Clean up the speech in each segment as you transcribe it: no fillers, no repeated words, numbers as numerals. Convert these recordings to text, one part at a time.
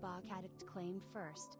bog addict claimed first.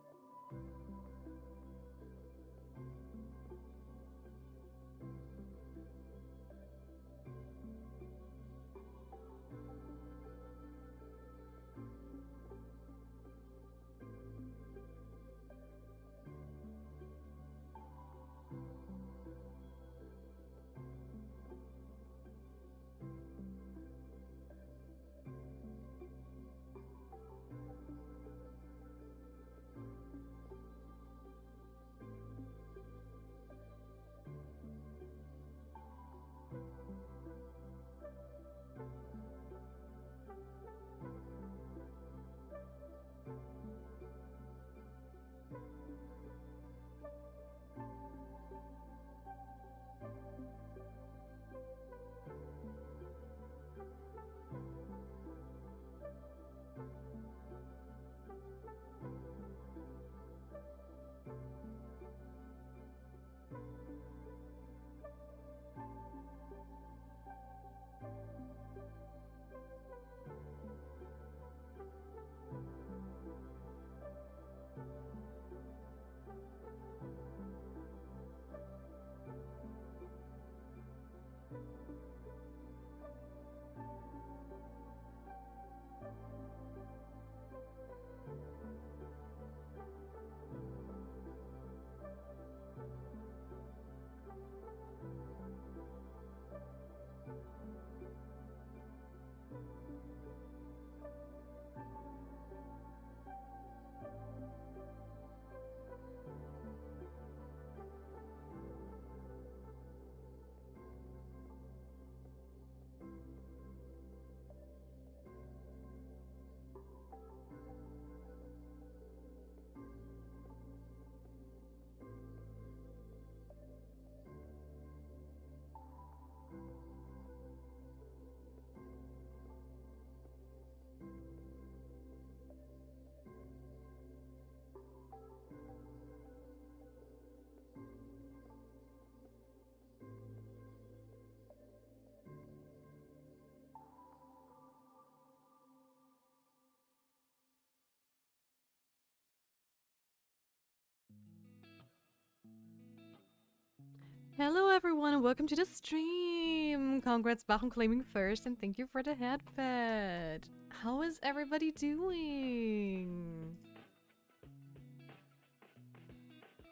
Hello everyone and welcome to the stream! Congrats Bach on claiming first and thank you for the headbed! How is everybody doing?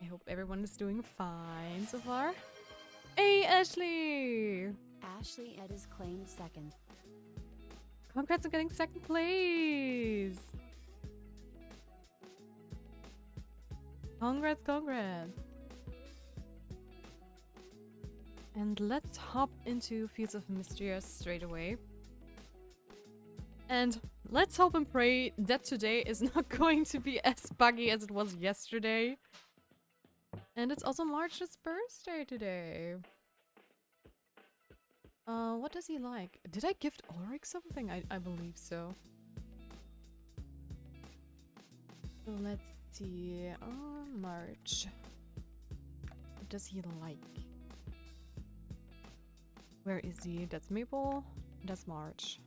I hope everyone is doing fine so far. Hey Ashley! Ashley Ed is claimed second. Congrats on getting second place! Congrats! And let's hop into Fields of Mysterious straight away. And let's hope and pray that today is not going to be as buggy as it was yesterday. And it's also March's birthday today. What does he like? Did I gift Ulrich something? I believe so. So let's see. March. What does he like? Where is he? That's Maple. That's March.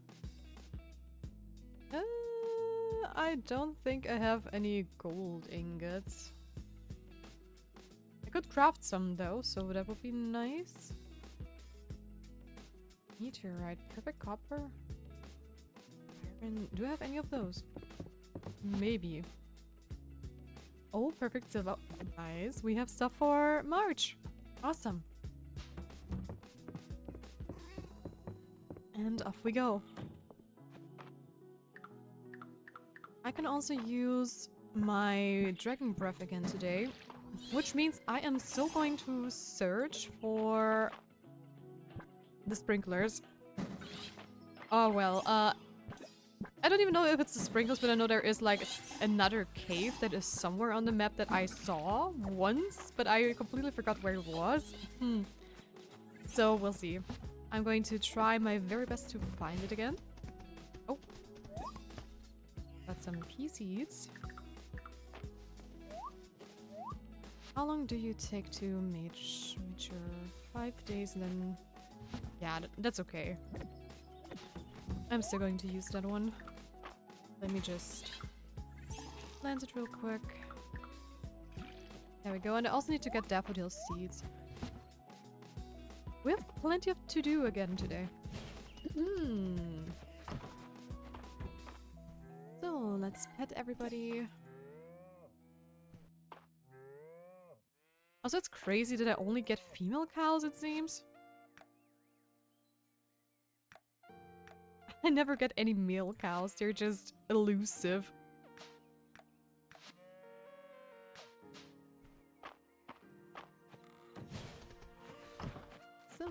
I don't think I have any gold ingots. I could craft some though, so that would be nice. Meteorite, perfect copper. Iron. Do I have any of those? Maybe. Oh, perfect silver. Nice. We have stuff for March. Awesome. And off we go. I can also use my Dragon Breath again today, which means I am still going to search for the sprinklers. Oh well, I don't even know if it's the sprinklers, but I know there is like another cave that is somewhere on the map that I saw once, but I completely forgot where it was. So we'll see. I'm going to try my very best to find it again. Oh. Got some NPCs. How long do you take to mature? 5 days and then... Yeah, that's okay. I'm still going to use that one. Let me just plant it real quick. There we go. And I also need to get daffodil seeds. We have plenty of to do again today. So let's pet everybody. Also, it's crazy that I only get female cows, it seems. I never get any male cows. They're just elusive. So...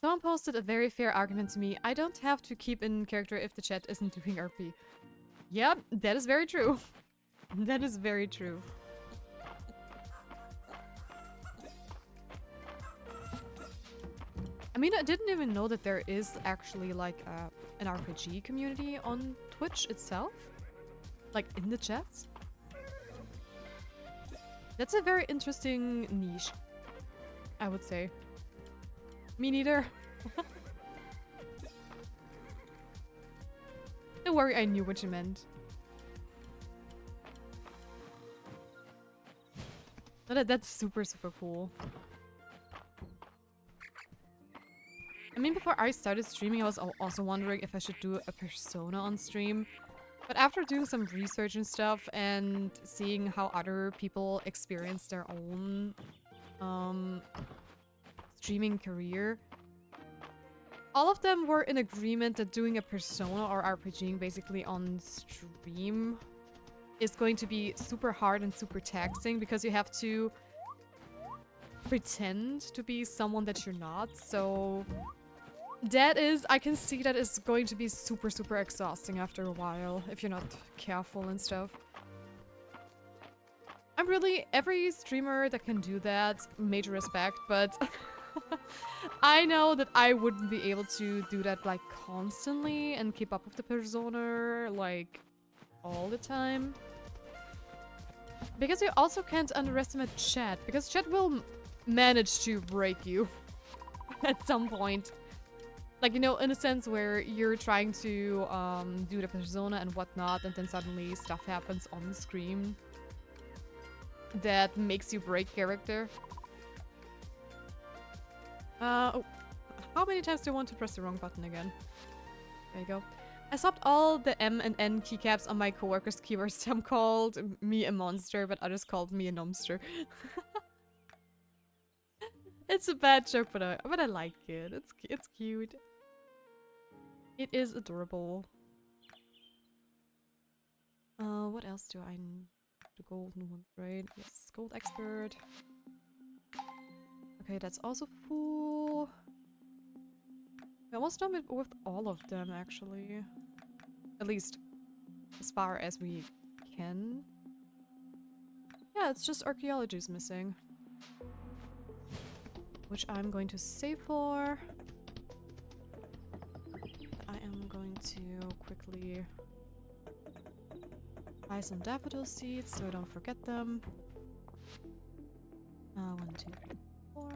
Someone posted a very fair argument to me. I don't have to keep in character if the chat isn't doing RP. Yep, that is very true. That is very true. I mean, I didn't even know that there is actually like an RPG community on Twitch itself. Like in the chats. That's a very interesting niche, I would say. Me neither. Don't worry, I knew what you meant. But that's super, super cool. I mean, before I started streaming, I was also wondering if I should do a persona on stream. But after doing some research and stuff and seeing how other people experience their own streaming career, all of them were in agreement that doing a persona or RPGing basically on stream is going to be super hard and super taxing because you have to pretend to be someone that you're not. So that is, I can see that is going to be super, super exhausting after a while if you're not careful and stuff. I'm really, every streamer that can do that, major respect, but I know that I wouldn't be able to do that like constantly and keep up with the persona like all the time. Because you also can't underestimate chat, because chat will manage to break you at some point. Like, you know, in a sense where you're trying to do the persona and whatnot, and then suddenly stuff happens on the screen that makes you break character. Oh, how many times do I want to press the wrong button again? There you go. I swapped all the M and N keycaps on my coworkers' keyboards. Some called me a monster, but others called me a nomster. It's a bad joke, but I like it. It's cute. It is adorable. What else do I need? The golden one, right? Yes, gold expert. Okay, that's also full. I almost done it with all of them, actually. At least as far as we can. Yeah, it's just archaeology's missing. Which I'm going to save for. I am going to quickly buy some daffodil seeds so I don't forget them. 1, 2, 3, 4.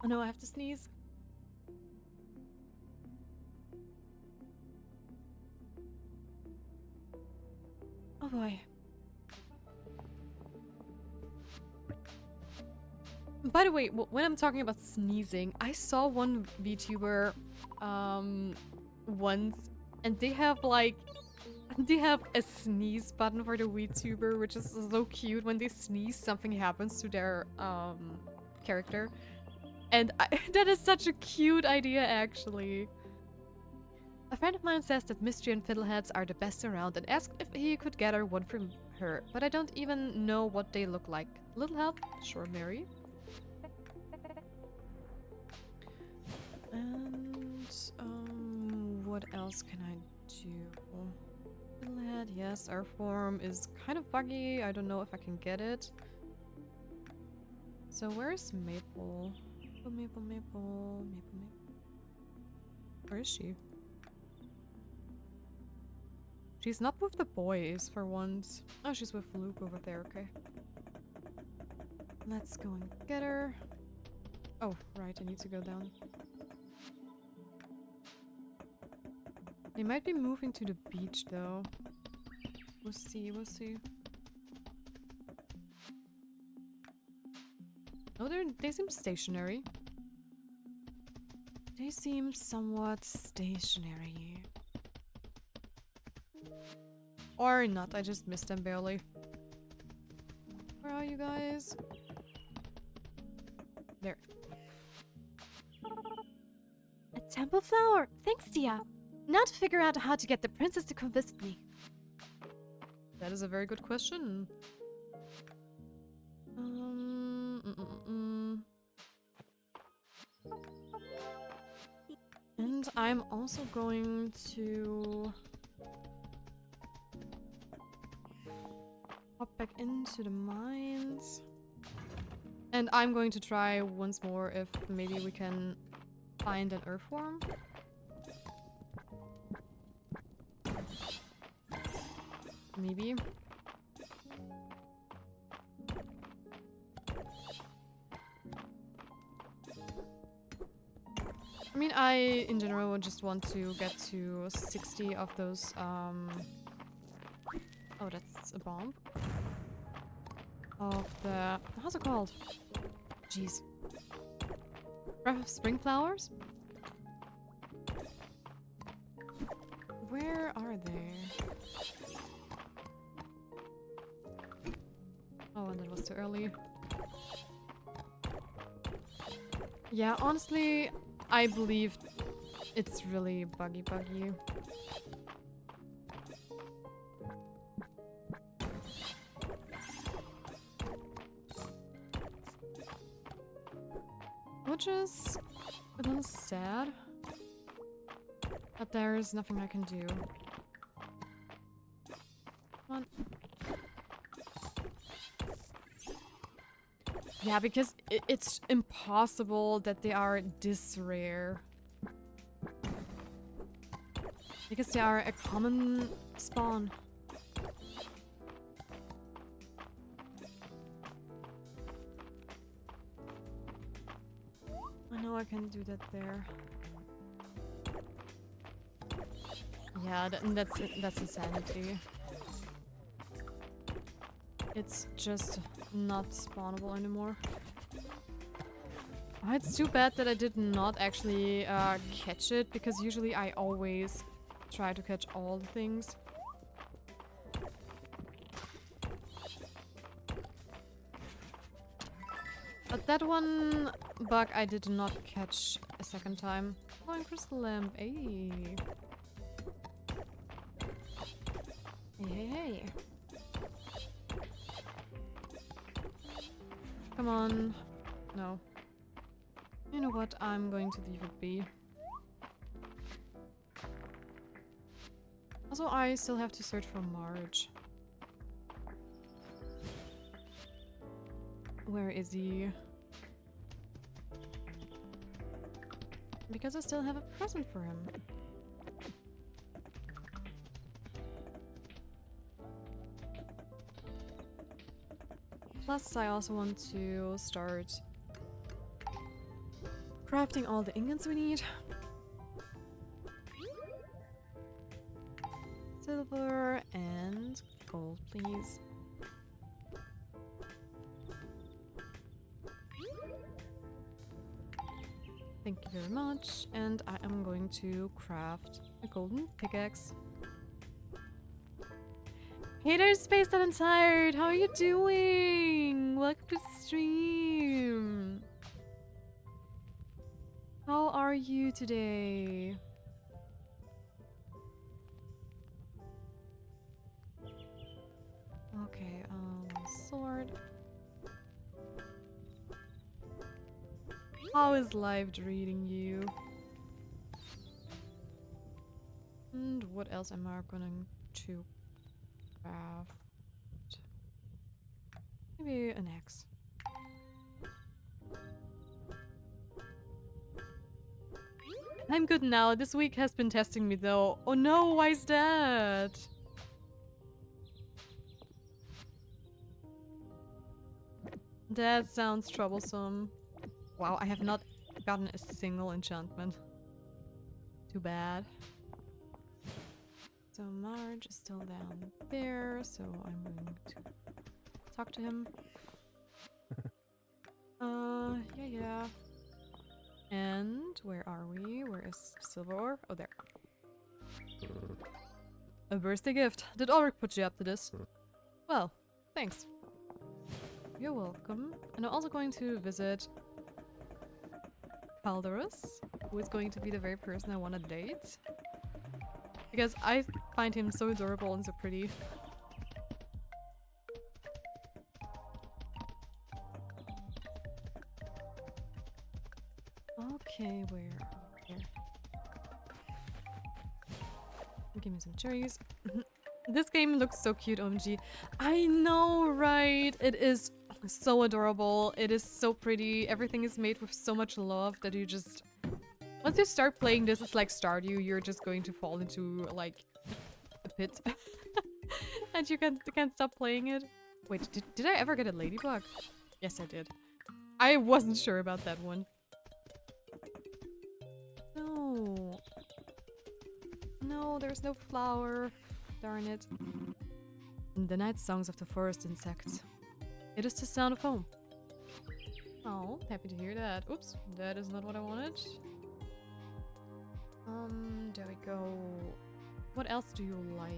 Oh no, I have to sneeze. Oh boy. By the way, when I'm talking about sneezing, I saw one VTuber once, and they have like a sneeze button for the VTuber, which is so cute. When they sneeze, something happens to their character, and that is such a cute idea, actually. A friend of mine says that Mystery and Fiddleheads are the best around and asked if he could gather one from her, but I don't even know what they look like. Little help? Sure, Mary. And, what else can I do? Fiddlehead, yes, our form is kind of buggy. I don't know if I can get it. So where's Maple? Maple. Where is she? She's not with the boys for once. Oh, she's with Luke over there, okay. Let's go and get her. Oh, right, I need to go down. They might be moving to the beach, though. We'll see, we'll see. Oh, they seem stationary. They seem somewhat stationary. Or not, I just missed them barely. Where are you guys? There. A temple flower! Thanks, Dia! Now to figure out how to get the princess to come visit me. That is a very good question. And I'm also going to hop back into the mines. And I'm going to try once more if maybe we can find an earthworm. Maybe. I mean, I, in general, just want to get to 60 of those, Oh, that's a bomb. Of the... How's it called? Jeez. Breath of Spring Flowers? Where are they? Oh, and that was too early. Yeah, honestly, I believe it's really buggy. Which is a little sad. But there is nothing I can do. Come on. Yeah, because it's impossible that they are this rare. Because they are a common spawn. I know I can do that there. Yeah, that's insanity. It's just not spawnable anymore. Oh, it's too bad that I did not actually catch it, because usually I always try to catch all the things. But that one bug I did not catch a second time. Oh, and crystal lamp, hey. Hey. Come on. No. You know what? I'm going to leave it be. Also, I still have to search for Marge. Where is he? Because I still have a present for him. Plus, I also want to start crafting all the ingots we need. Silver and gold, please. Thank you very much. And I am going to craft a golden pickaxe. Hey there, Spaced Out and Tired! How are you doing? Welcome to the stream! How are you today? Okay, sword. How is life treating you? And what else am I going to craft? Maybe an axe. I'm good now. This week has been testing me though. Oh no, why is that? That sounds troublesome. Wow, I have not gotten a single enchantment. Too bad. So Marge is still down there, so I'm going to talk to him. Yeah. And where are we? Where is Silver Ore? Oh, there. A birthday gift. Did Ulrich put you up to this? Well, thanks. You're welcome. And I'm also going to visit Calderus, who is going to be the very person I want to date. Because I find him so adorable and so pretty. Okay, where? Here. Give me some cherries. This game looks so cute, OMG. I know, right? It is so adorable. It is so pretty. Everything is made with so much love that you just... Once you start playing this, it's like Stardew. You're just going to fall into, like, a pit. And you can't stop playing it. Wait, did I ever get a ladybug? Yes, I did. I wasn't sure about that one. No. No, there's no flower. Darn it. The night songs of the forest insects. It is the sound of home. Oh, happy to hear that. Oops, that is not what I wanted. There we go. What else do you like?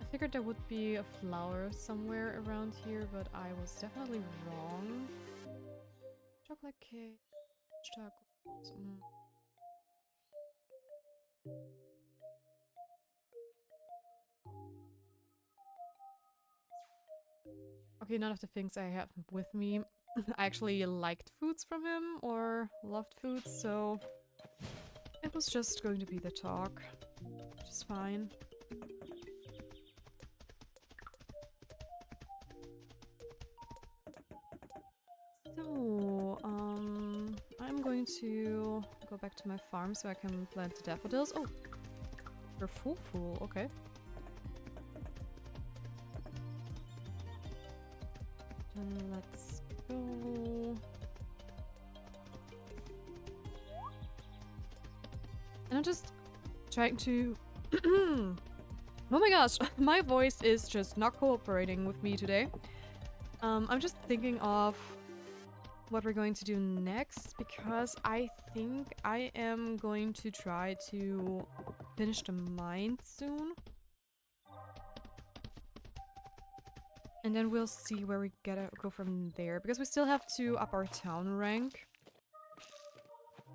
I figured there would be a flower somewhere around here, but I was definitely wrong. Chocolate cake. Chocolate. Okay, none of the things I have with me. I actually liked foods from him or loved foods, so it was just going to be the talk, which is fine. So, I'm going to go back to my farm so I can plant the daffodils. Oh, they're full, okay. And let's go. And I'm just trying to... Oh my gosh, my voice is just not cooperating with me today. I'm just thinking of what we're going to do next, because I think I am going to try to finish the mine soon. And then we'll see where we go from there, because we still have to up our town rank.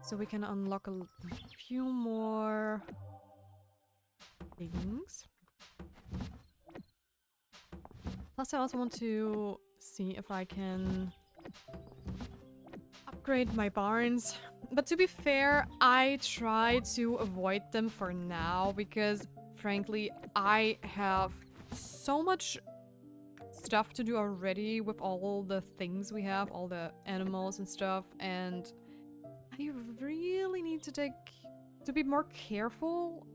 So we can unlock a few more things. Plus I also want to see if I can upgrade my barns. But to be fair, I try to avoid them for now, because frankly, I have so much stuff to do already with all the things we have, all the animals and stuff, and I really need to be more careful,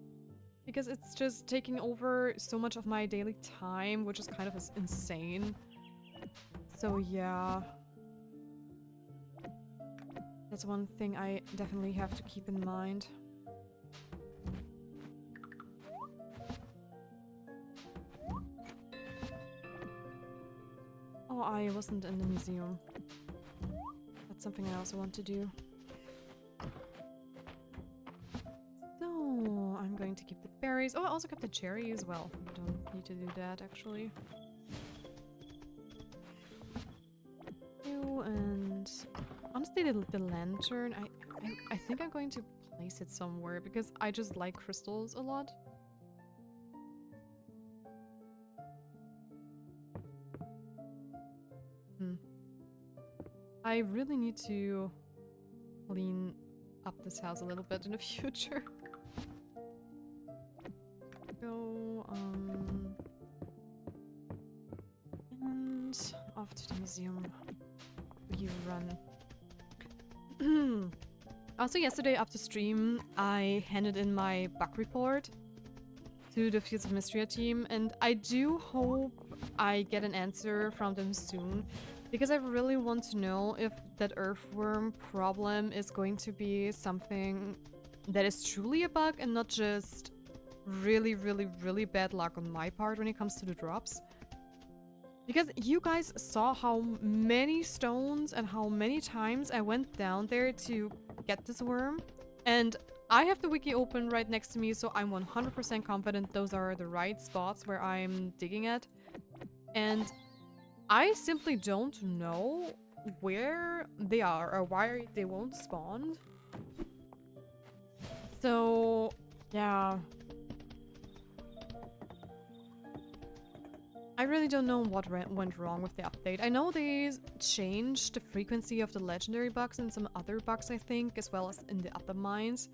because it's just taking over so much of my daily time, which is kind of insane. So yeah, that's one thing I definitely have to keep in mind. Oh, I wasn't in the museum. That's something I also want to do. So, I'm going to keep the berries. Oh, I also kept the cherry as well. Don't need to do that, actually. And honestly, the lantern, I think I'm going to place it somewhere, because I just like crystals a lot. I really need to clean up this house a little bit in the future. Go, and off to the museum. We run. Also, yesterday after stream, I handed in my bug report to the Fields of Mystria team, and I do hope I get an answer from them soon. Because I really want to know if that earthworm problem is going to be something that is truly a bug and not just really, really, really bad luck on my part when it comes to the drops. Because you guys saw how many stones and how many times I went down there to get this worm. And I have the wiki open right next to me, so I'm 100% confident those are the right spots where I'm digging at. And I simply don't know where they are or why they won't spawn. So, yeah. I really don't know what went wrong with the update. I know they changed the frequency of the legendary bugs and some other bugs, I think, as well as in the other mines.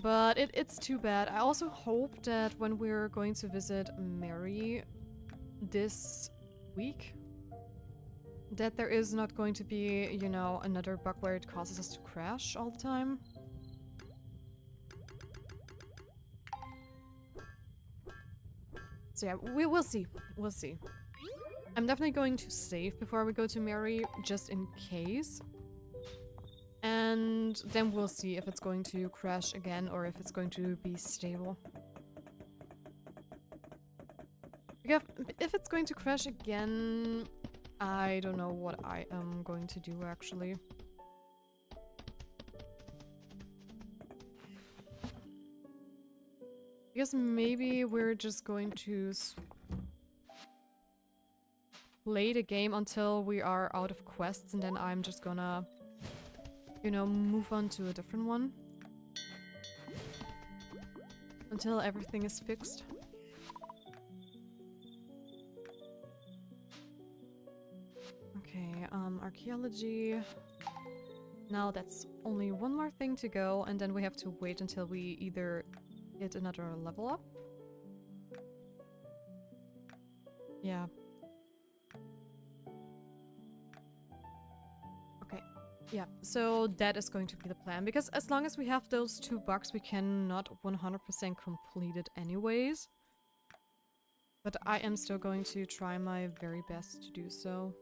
But it's too bad. I also hope that when we're going to visit Mary this week, that there is not going to be, you know, another bug where it causes us to crash all the time. So yeah, we'll see. We'll see. I'm definitely going to save before we go to Mary, just in case. And then we'll see if it's going to crash again or if it's going to be stable. Because if it's going to crash again, I don't know what I am going to do actually. Because maybe we're just going to play the game until we are out of quests and then I'm just gonna, you know, move on to a different one. Until everything is fixed. Okay, archaeology. Now that's only one more thing to go and then we have to wait until we either get another level up. Yeah. Okay. Yeah, so that is going to be the plan. Because as long as we have those 2 bugs, we cannot 100% complete it anyways. But I am still going to try my very best to do so.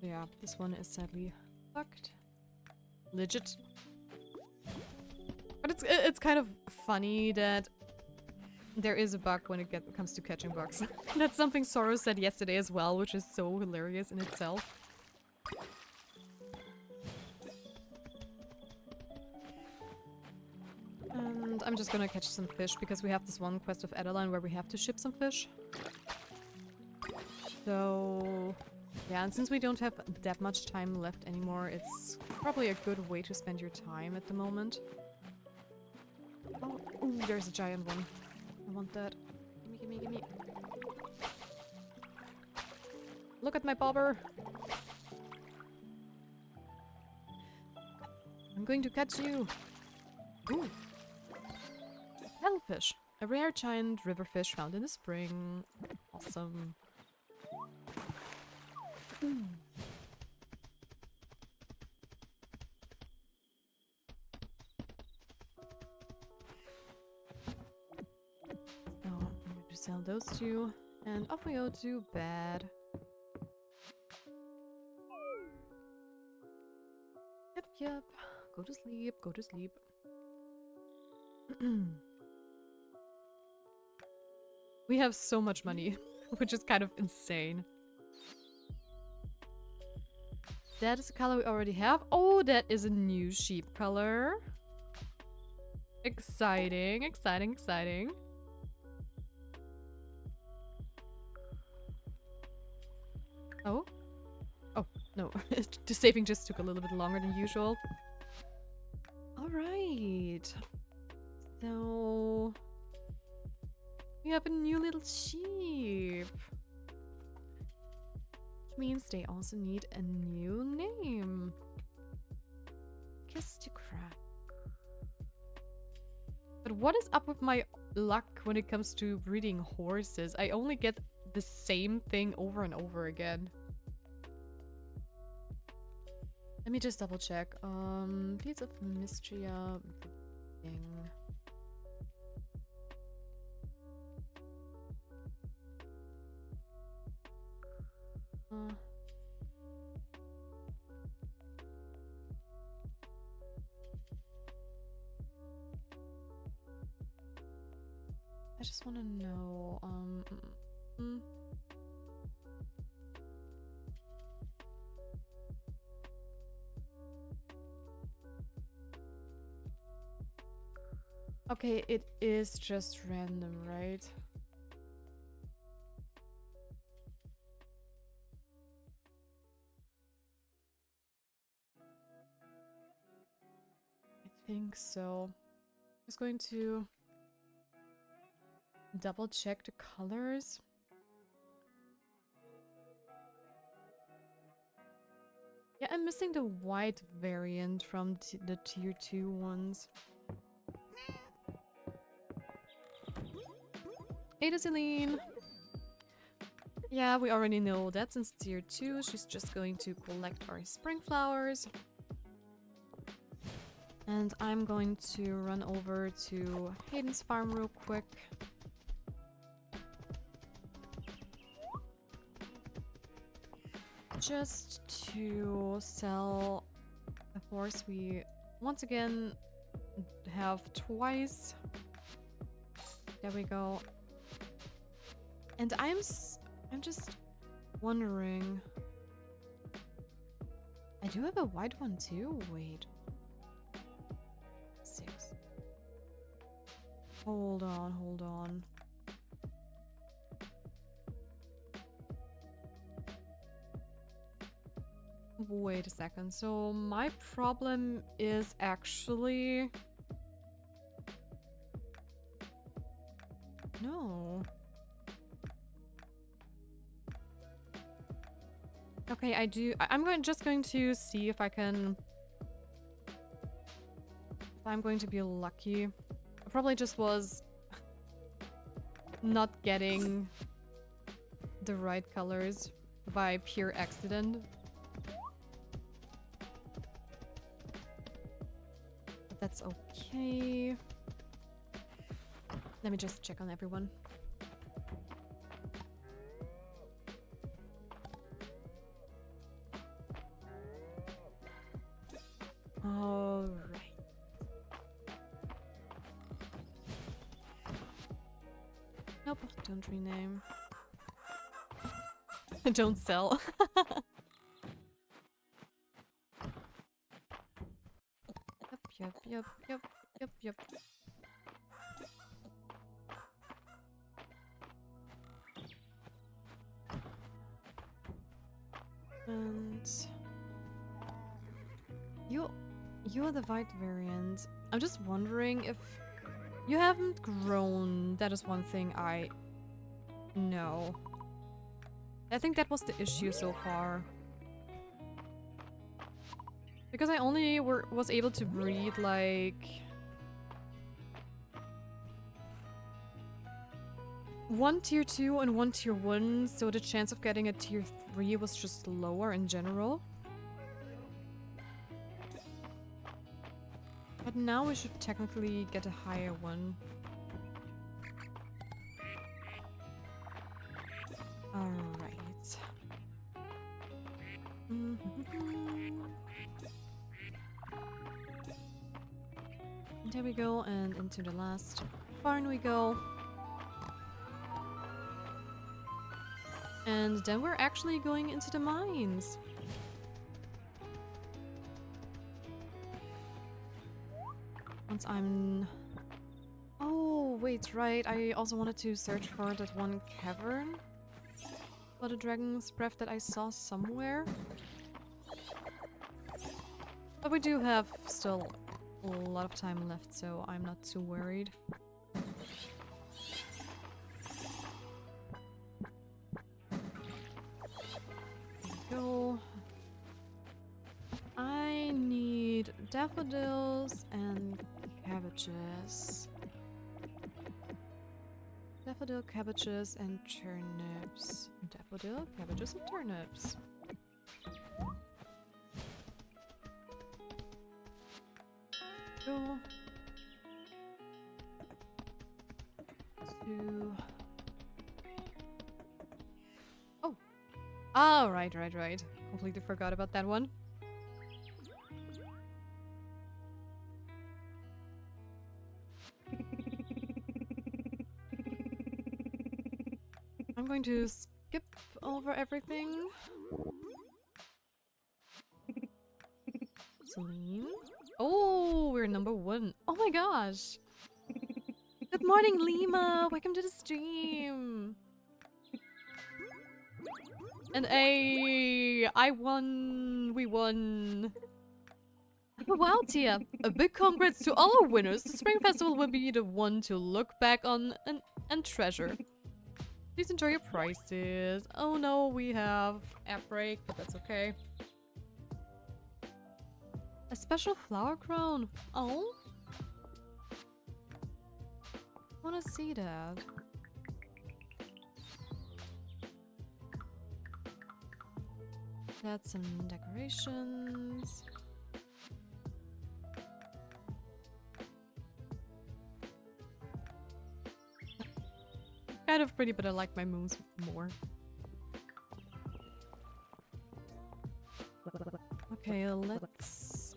Yeah, this one is sadly fucked. Legit. But it's kind of funny that there is a bug when it comes to catching bugs. That's something Soros said yesterday as well, which is so hilarious in itself. And I'm just gonna catch some fish because we have this one quest of Adeline where we have to ship some fish. So yeah, and since we don't have that much time left anymore, it's probably a good way to spend your time at the moment. Oh, ooh, there's a giant one. I want that. Gimme, gimme, gimme. Look at my bobber! I'm going to catch you! Ooh! Hellfish! A rare giant river fish found in the spring. Awesome. Sell those 2, and off we go to bed. Yep, yep. Go to sleep, go to sleep. We have so much money, which is kind of insane. That is a color we already have. Oh, that is a new sheep color. Exciting, exciting, exciting. Oh? Oh, no. The saving just took a little bit longer than usual. Alright. So... we have a new little sheep. Which means they also need a new name. Kiss to Crab. But what is up with my luck when it comes to breeding horses? I only get the same thing over and over again. Let me just double check. Fields of Mystria. I just want to know, Okay, it is just random, right? I think so. Just going to double check the colors. Yeah, I'm missing the white variant from the tier 2 ones. Hey, Celine! Yeah, we already know that since tier 2, she's just going to collect our spring flowers. And I'm going to run over to Hayden's farm real quick. Just to sell a horse we once again have twice. There we go. And I'm just wondering. I do have a white one too. Wait. 6. Hold on. Wait a second. So my problem is actually... No. Okay, I'm just going to see if I can... If I'm going to be lucky. I probably just was not getting the right colors by pure accident. But that's okay. Let me just check on everyone. All right. Nope, don't rename. Don't sell. Yep. And you're the white variant. I'm just wondering if you haven't grown. That is one thing I know. I think that was the issue so far. Because I only was able to breed like one tier 2 and one tier 1, so the chance of getting a tier 3 was just lower in general. But now we should technically get a higher one. Alright. There we go, and into the last barn we go. And then we're actually going into the mines. Once I'm... Oh, wait, right. I also wanted to search for that one cavern for the dragon's breath that I saw somewhere. But we do have still a lot of time left, so I'm not too worried. Go. I need daffodils and cabbages. Daffodil, cabbages, and turnips. Daffodil, cabbages, and turnips. Go. To... Oh! Oh, right, right, right. Completely forgot about that one. I'm going to skip over everything. Celine. Oh, we're number 1. Oh my gosh. Good morning, Lima. Welcome to the stream. And I won. We won. Wow, Tia. A big congrats to all our winners. The Spring Festival will be the one to look back on and treasure. Please enjoy your prizes. Oh no, we have app break, but that's okay. A special flower crown. Oh. I wanna see that. That's some decorations. Kind of pretty, but I like my moons more. Okay, let's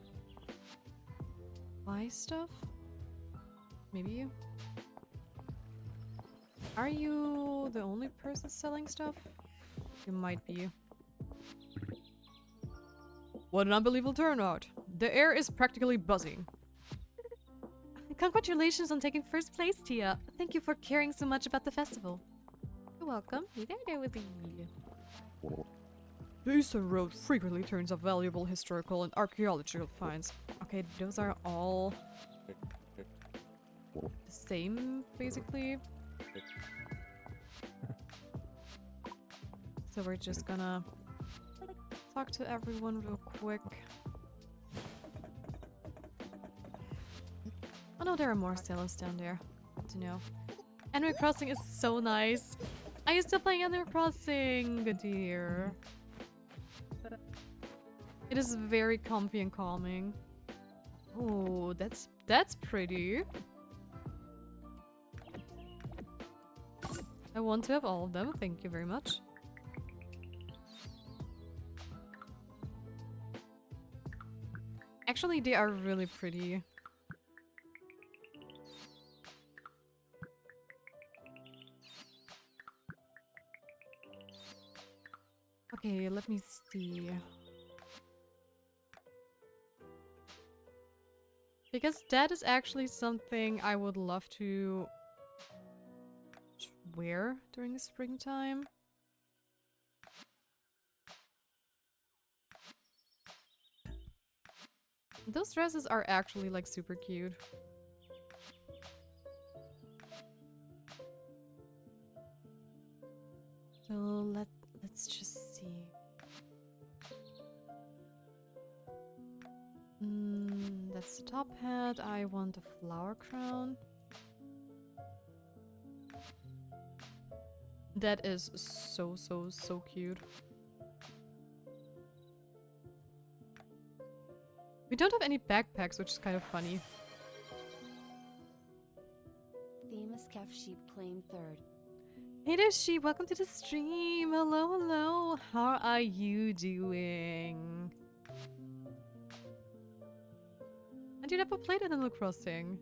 buy stuff. Maybe you. Are you the only person selling stuff? You might be. What an unbelievable turnout. The air is practically buzzing. Congratulations on taking first place, Tia. Thank you for caring so much about the festival. You're welcome. There was The Eastern Road frequently turns up valuable historical and archaeological finds. Okay, those are all the same, basically. So we're just gonna talk to everyone real quick. Oh no, there are more sailors down there. Good to know. Animal Crossing is so nice. Are you still playing Animal Crossing? Good to hear. It is very comfy and calming. Oh, that's pretty. I want to have all of them. Thank you very much. Actually, they are really pretty. Okay, let me see. Because that is actually something I would love to wear during the springtime. Those dresses are actually like super cute. So let's just see. That's the top hat. I want a flower crown. That is so cute. We don't have any backpacks, which is kind of funny. Famous Calf Sheep claimed 3rd. Hey there, Sheep. Welcome to the stream. Hello, hello. How are you doing? And you never played Animal Crossing.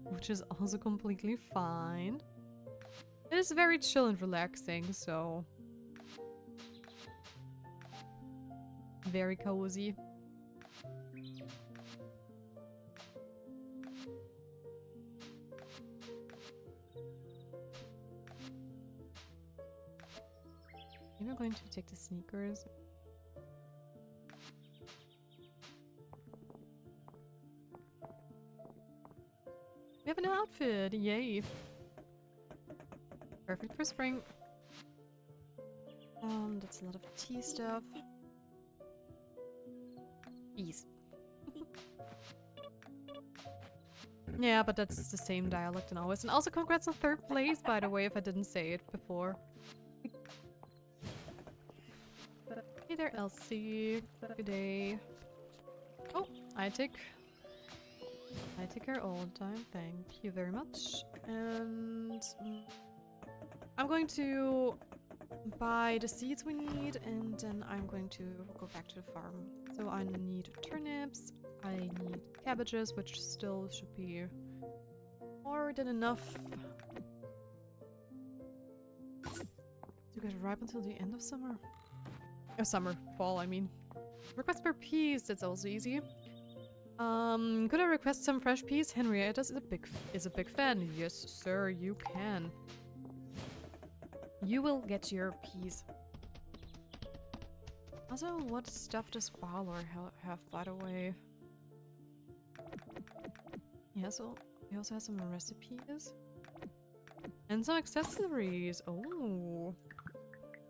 Which is also completely fine. It is very chill and relaxing, so... very cozy. Maybe I'm going to take the sneakers. We have an outfit! Yay! Perfect for spring. That's a lot of tea stuff. Bees. Yeah, but that's the same dialect and always. And also congrats on 3rd place, by the way, if I didn't say it before. Hey there, Elsie. Good day. Oh, I take her all the time. Thank you very much. And I'm going to buy the seeds we need, and then I'm going to go back to the farm. So I need turnips, I need cabbages, which still should be more than enough to get ripe until the end of summer. Fall, I mean. Request for peas, that's also easy. Could I request some fresh peas? Henrietta is a big fan. Yes, sir, you can. You will get your peas. Also, what stuff does Balor have, by the way? Yeah, so he also has some recipes. And some accessories. Oh.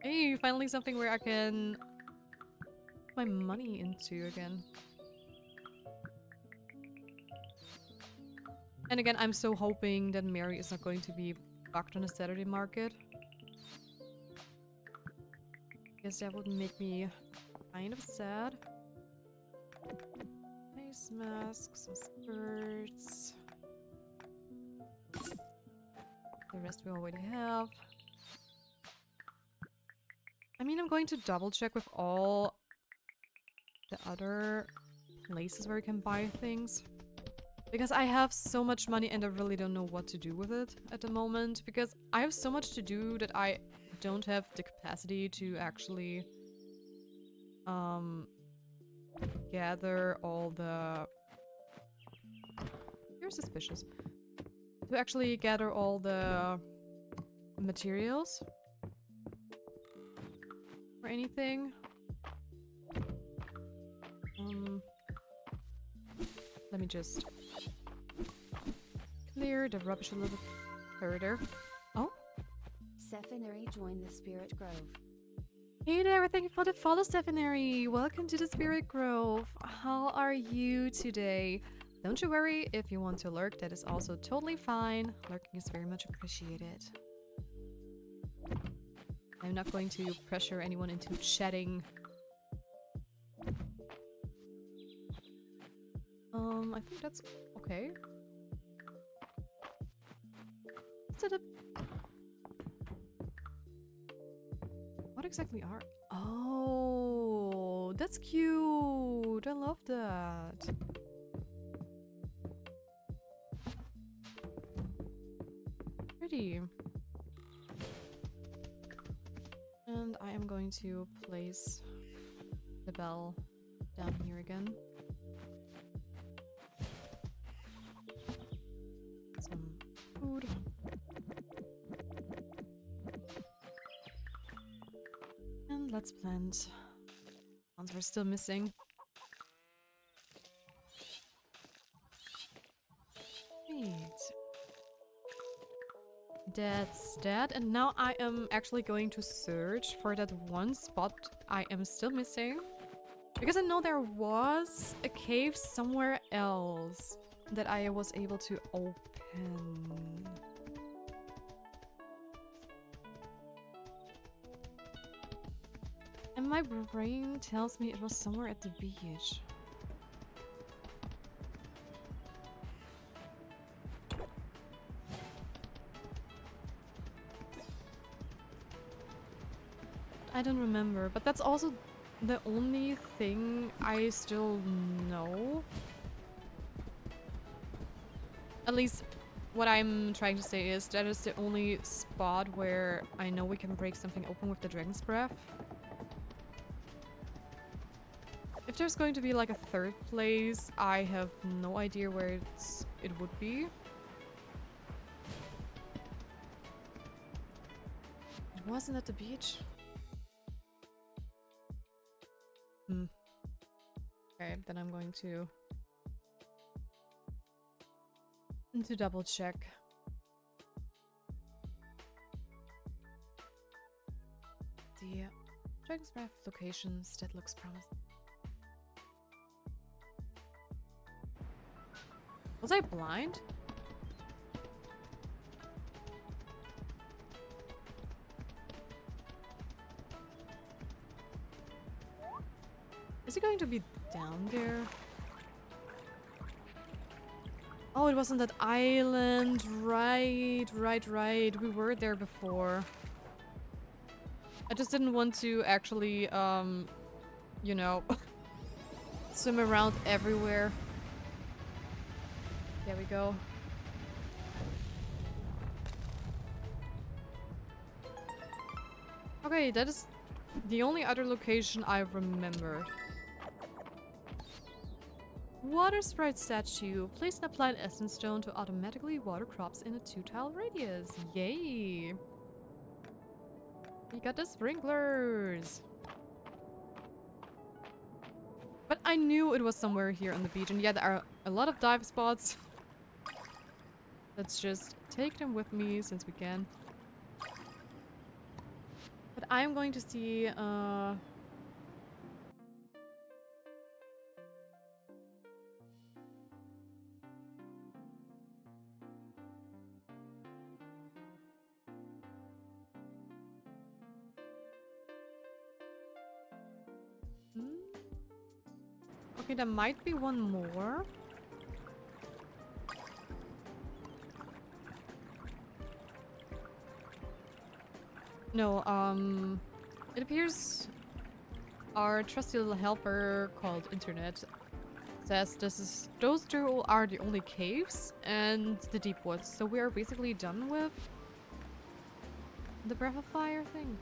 Hey, finally something where I can put my money into again. And again, I'm so hoping that Mary is not going to be bugged on a Saturday market. Guess that would make me kind of sad. Face masks, some skirts. The rest we already have. I mean, I'm going to double check with all the other places where you can buy things. Because I have so much money and I really don't know what to do with it at the moment. Because I have so much to do that I don't have the capacity to actually gather all the... You're suspicious. To actually gather all the materials or anything. Let me just clear the rubbish a little bit further. Oh? Sephinary joined the Spirit Grove. Hey there, thank you for the follow, Sephinary. Welcome to the Spirit Grove. How are you today? Don't you worry, if you want to lurk, that is also totally fine. Lurking is very much appreciated. I'm not going to pressure anyone into chatting. I think that's okay. Instead of... What exactly are... Oh, that's cute! I love that. Pretty. And I am going to place the bell down here again. Some food. And let's plant ones we're still missing. Right. That's that. And now I am actually going to search for that one spot I am still missing. Because I know there was a cave somewhere else that I was able to open. And my brain tells me it was somewhere at the beach. I don't remember, but that's also the only thing I still know. At least what I'm trying to say is that is the only spot where I know we can break something open with the dragon's breath. If there's going to be like a third place, I have no idea where it would be. It wasn't at the beach. Okay, then I'm going to double check. The Dragon's Breath locations, that looks promising. Was I blind? Is he going to be down there? Oh, it wasn't that island. Right. We were there before. I just didn't want to actually, you know, swim around everywhere. There we go. Okay, that is the only other location I remembered. Water sprite statue. Place an applied essence stone to automatically water crops in a 2-tile radius. Yay! We got the sprinklers! But I knew it was somewhere here on the beach, and yeah, there are a lot of dive spots. Let's just take them with me since we can. But I'm going to see, okay, there might be one more. No, it appears our trusty little helper called Internet says those two are the only caves and the deep woods, so we are basically done with the Breath of Fire thing.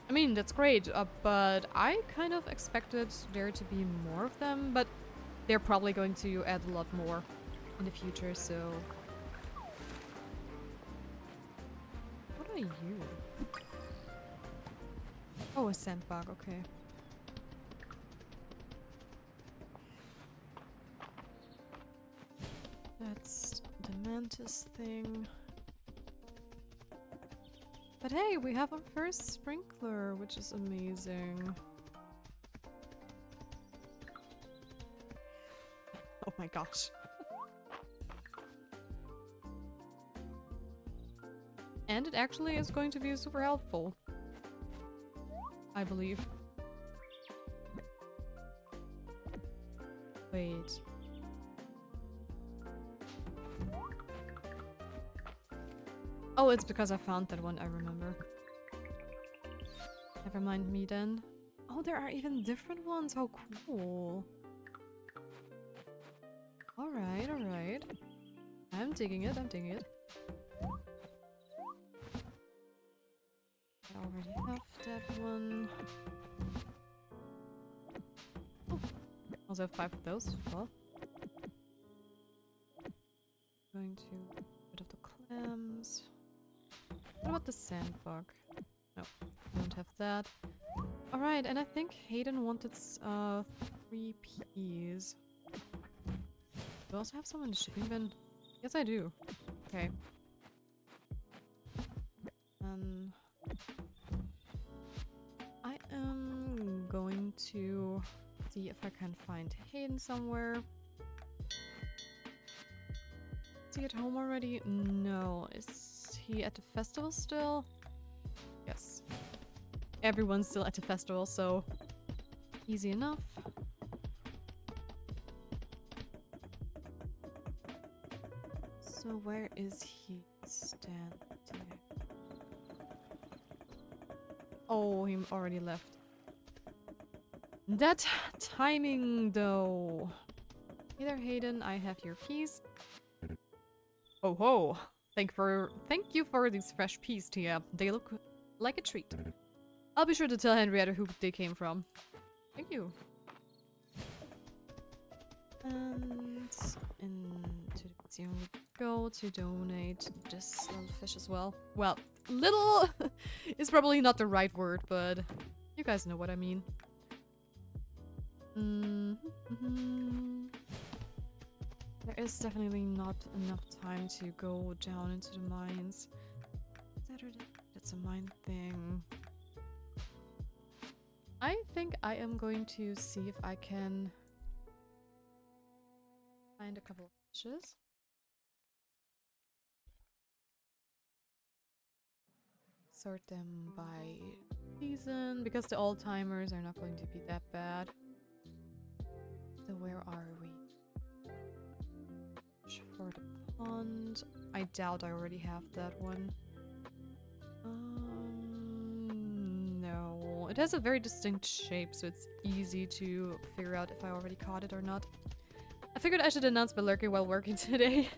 I mean, that's great, but I kind of expected there to be more of them, but they're probably going to add a lot more in the future, so... What are you? Oh, a sandbug, okay. That's the mantis thing. But hey, we have our first sprinkler, which is amazing. Oh my gosh. And it actually is going to be super helpful, I believe. Wait. Oh, it's because I found that one, I remember. Never mind me then. Oh, there are even different ones. How cool. Alright, alright. I'm digging it, I'm digging it. I already have that one. Oh, also have 5 of those as well. Going to get rid of the clams. What about the sandbug? No, don't have that. Alright, and I think Hayden wanted 3 peas. Do I also have some in the shipping bin? Yes, I do. Okay. I am going to see if I can find Hayden somewhere. Is he at home already? No. Is he at the festival still? Yes. Everyone's still at the festival, so easy enough. So where is he standing? Oh, he already left. That timing, though. Hey there, Hayden. I have your peas. Oh ho! Thank you for these fresh peas, Tia. They look like a treat. I'll be sure to tell Henrietta who they came from. Thank you. And into the museum we go to donate this little fish as well. Well, little is probably not the right word, but you guys know what I mean. There is definitely not enough time to go down into the mines. That's a mine thing. I think I am going to see if I can find a couple of fishes. Sort them by season, because the old-timers are not going to be that bad. So where are we? For the pond. I doubt I already have that one. No. It has a very distinct shape, so it's easy to figure out if I already caught it or not. I figured I should announce my lurking while working today.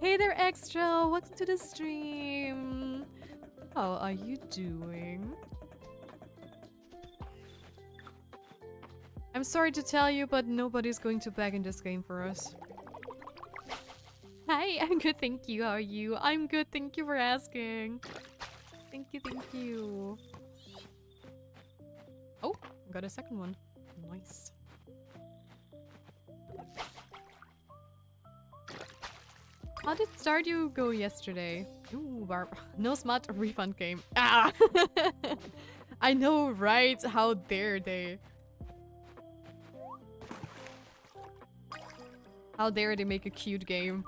Hey there, Extra! Welcome to the stream! How are you doing? I'm sorry to tell you, but nobody's going to bag in this game for us. Hi, I'm good, thank you. How are you? I'm good, thank you for asking. Thank you, thank you. Oh, got a second one. Nice. How did Stardew go yesterday? Ooh, no smart refund game. Ah! I know, right? How dare they? How dare they make a cute game?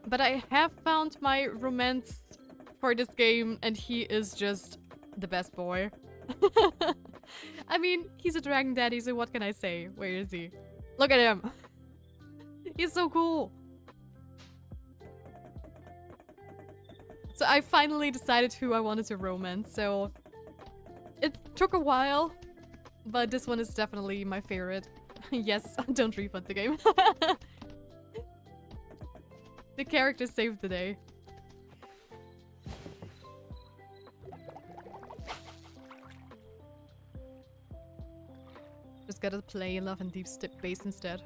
But I have found my romance for this game, and he is just the best boy. I mean, he's a dragon daddy, so what can I say? Where is he? Look at him! He's so cool! So I finally decided who I wanted to romance, so... It took a while, but this one is definitely my favorite. Yes, don't refund the game. The character saved the day. Just gotta play Love and Deep Bass instead.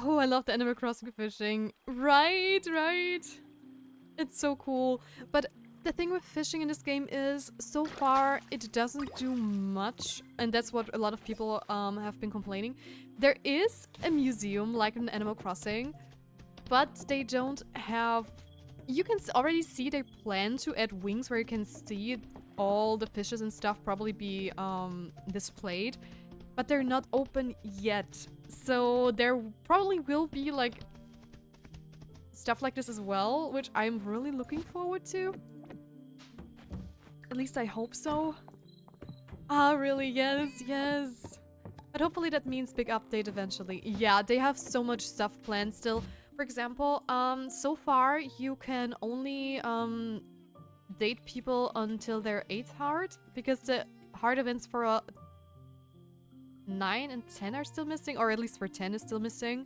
Oh, I love the Animal Crossing fishing. Right, right. It's so cool. But the thing with fishing in this game is, so far, it doesn't do much. And that's what a lot of people have been complaining. There is a museum, like in Animal Crossing, but they don't have... You can already see they plan to add wings where you can see all the fishes and stuff probably be displayed. But they're not open yet. So there probably will be like stuff like this as well, which I'm really looking forward to. At least I hope so. Ah, really? Yes, yes. But hopefully that means big update eventually. Yeah, they have so much stuff planned still. For example, so far you can only date people until their 8th heart, because the heart events for 9 and 10 are still missing, or at least for 10 is still missing.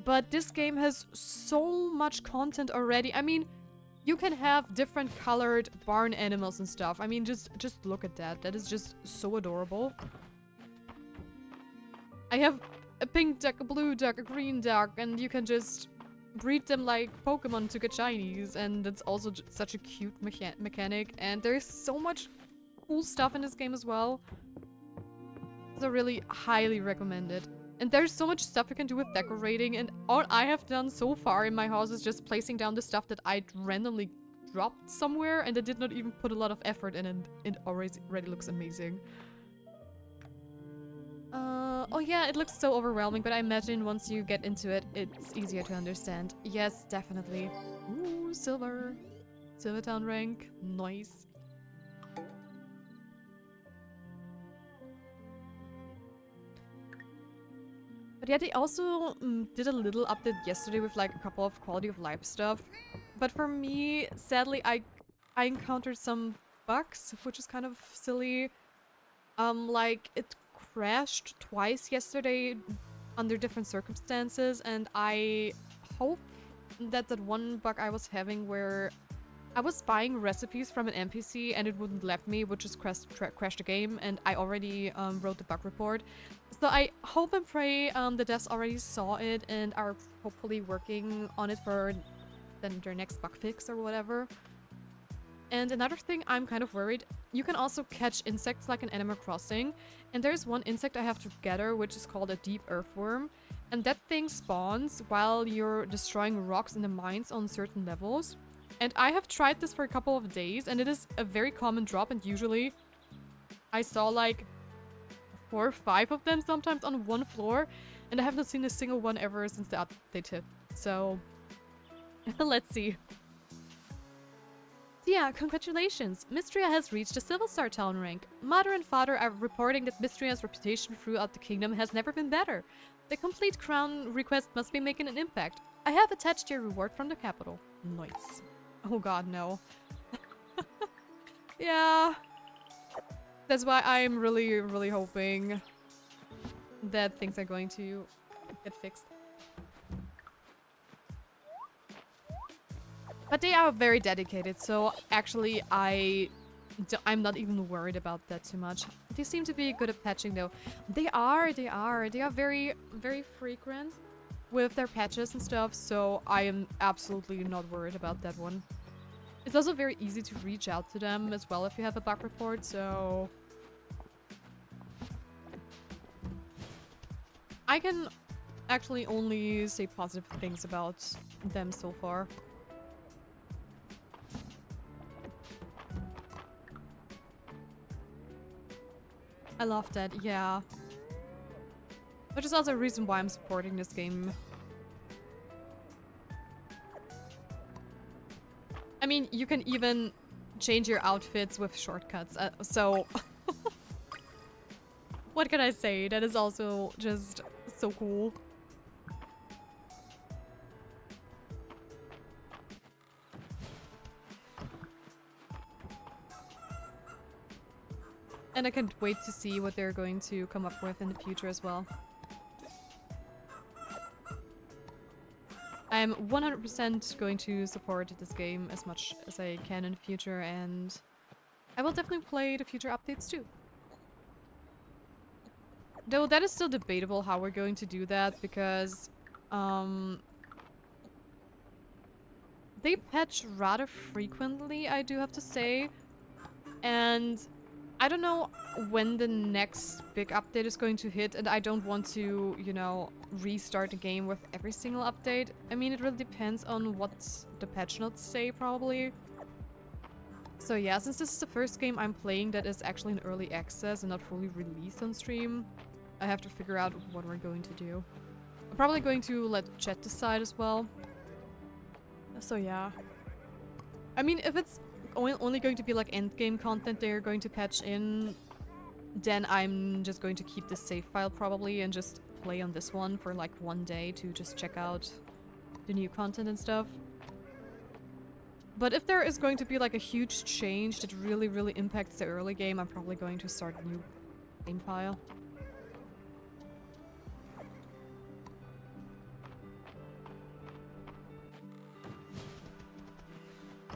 But this game has so much content already. I mean, you can have different colored barn animals and stuff. I mean, just look at that. That is just so adorable. I have a pink duck, a blue duck, a green duck, and you can just breed them like Pokemon to get shinies. And it's also such a cute mechanic. And there's so much cool stuff in this game as well. So really highly recommended. And there's so much stuff you can do with decorating, and all I have done so far in my house is just placing down the stuff that I randomly dropped somewhere, and I did not even put a lot of effort in, and it already looks amazing. Oh yeah, it looks so overwhelming, but I imagine once you get into it, it's easier to understand. Yes, definitely. Ooh, silver. Silver town rank. Nice. But yeah, they also did a little update yesterday with like a couple of quality of life stuff. But for me, sadly, I encountered some bugs, which is kind of silly. Like it crashed twice yesterday under different circumstances, and I hope that one bug I was having where I was buying recipes from an NPC and it wouldn't let me, which just crashed the game, and I already wrote the bug report. So I hope and pray the devs already saw it and are hopefully working on it for their next bug fix or whatever. And another thing, I'm kind of worried. You can also catch insects like in Animal Crossing, and there's one insect I have to gather, which is called a deep earthworm. And that thing spawns while you're destroying rocks in the mines on certain levels. And I have tried this for a couple of days, and it is a very common drop, and usually I saw like 4 or 5 of them sometimes on one floor, and I have not seen a single one ever since the update hit. So let's see. Yeah, congratulations! Mistria has reached the Silver Star Town rank. Mother and father are reporting that Mistria's reputation throughout the kingdom has never been better. The complete crown request must be making an impact. I have attached your reward from the capital. Nice. Oh god, no. Yeah. That's why I'm really hoping that things are going to get fixed. But they are very dedicated, so actually I'm not even worried about that too much. They seem to be good at patching though. They are very frequent with their patches and stuff, so I am absolutely not worried about that one. It's also very easy to reach out to them as well if you have a bug report, so I can actually only say positive things about them so far. I love that, yeah. Which is also a reason why I'm supporting this game. I mean, you can even change your outfits with shortcuts, so... What can I say? That is also just so cool. And I can't wait to see what they're going to come up with in the future as well. I'm 100% going to support this game as much as I can in the future, and I will definitely play the future updates too. Though that is still debatable how we're going to do that, because they patch rather frequently, I do have to say, and I don't know when the next big update is going to hit, and I don't want to, you know, restart the game with every single update. I mean, it really depends on what the patch notes say, probably. So yeah, since this is the first game I'm playing that is actually in early access and not fully released on stream, I have to figure out what we're going to do. I'm probably going to let chat decide as well. So yeah. I mean, if it's only going to be like endgame content they're going to patch in, then I'm just going to keep this save file probably and just play on this one for like one day to just check out the new content and stuff. But if there is going to be like a huge change that really impacts the early game, I'm probably going to start a new game file.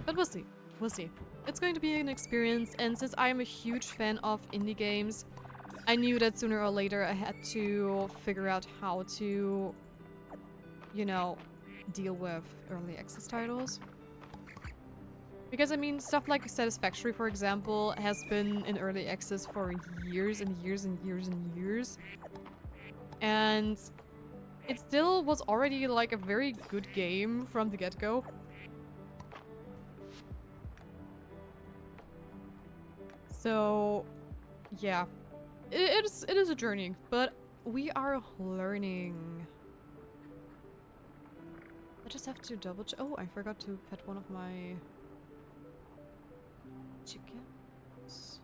But we'll see. We'll see. It's going to be an experience, and since I am a huge fan of indie games, I knew that sooner or later I had to figure out how to, you know, deal with early access titles. Because, I mean, stuff like Satisfactory, for example, has been in early access for years and years and years and years. And it still was already, like, a very good game from the get-go. So, yeah, it is a journey, but we are learning. I just have to double check. Oh, I forgot to pet one of my chickens.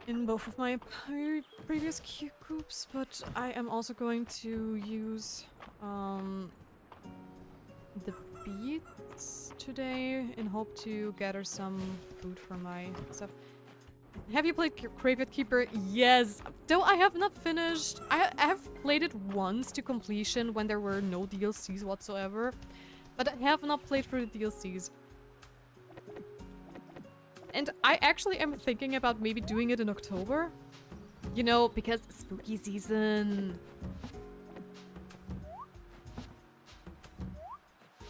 In both of my previous coops, but I am also going to use the beets today in hope to gather some food for my stuff. Have you played Graveyard Keeper? Yes! Though I have not finished. I have played it once to completion when there were no DLCs whatsoever. But I have not played through the DLCs. And I actually am thinking about maybe doing it in October. You know, because spooky season.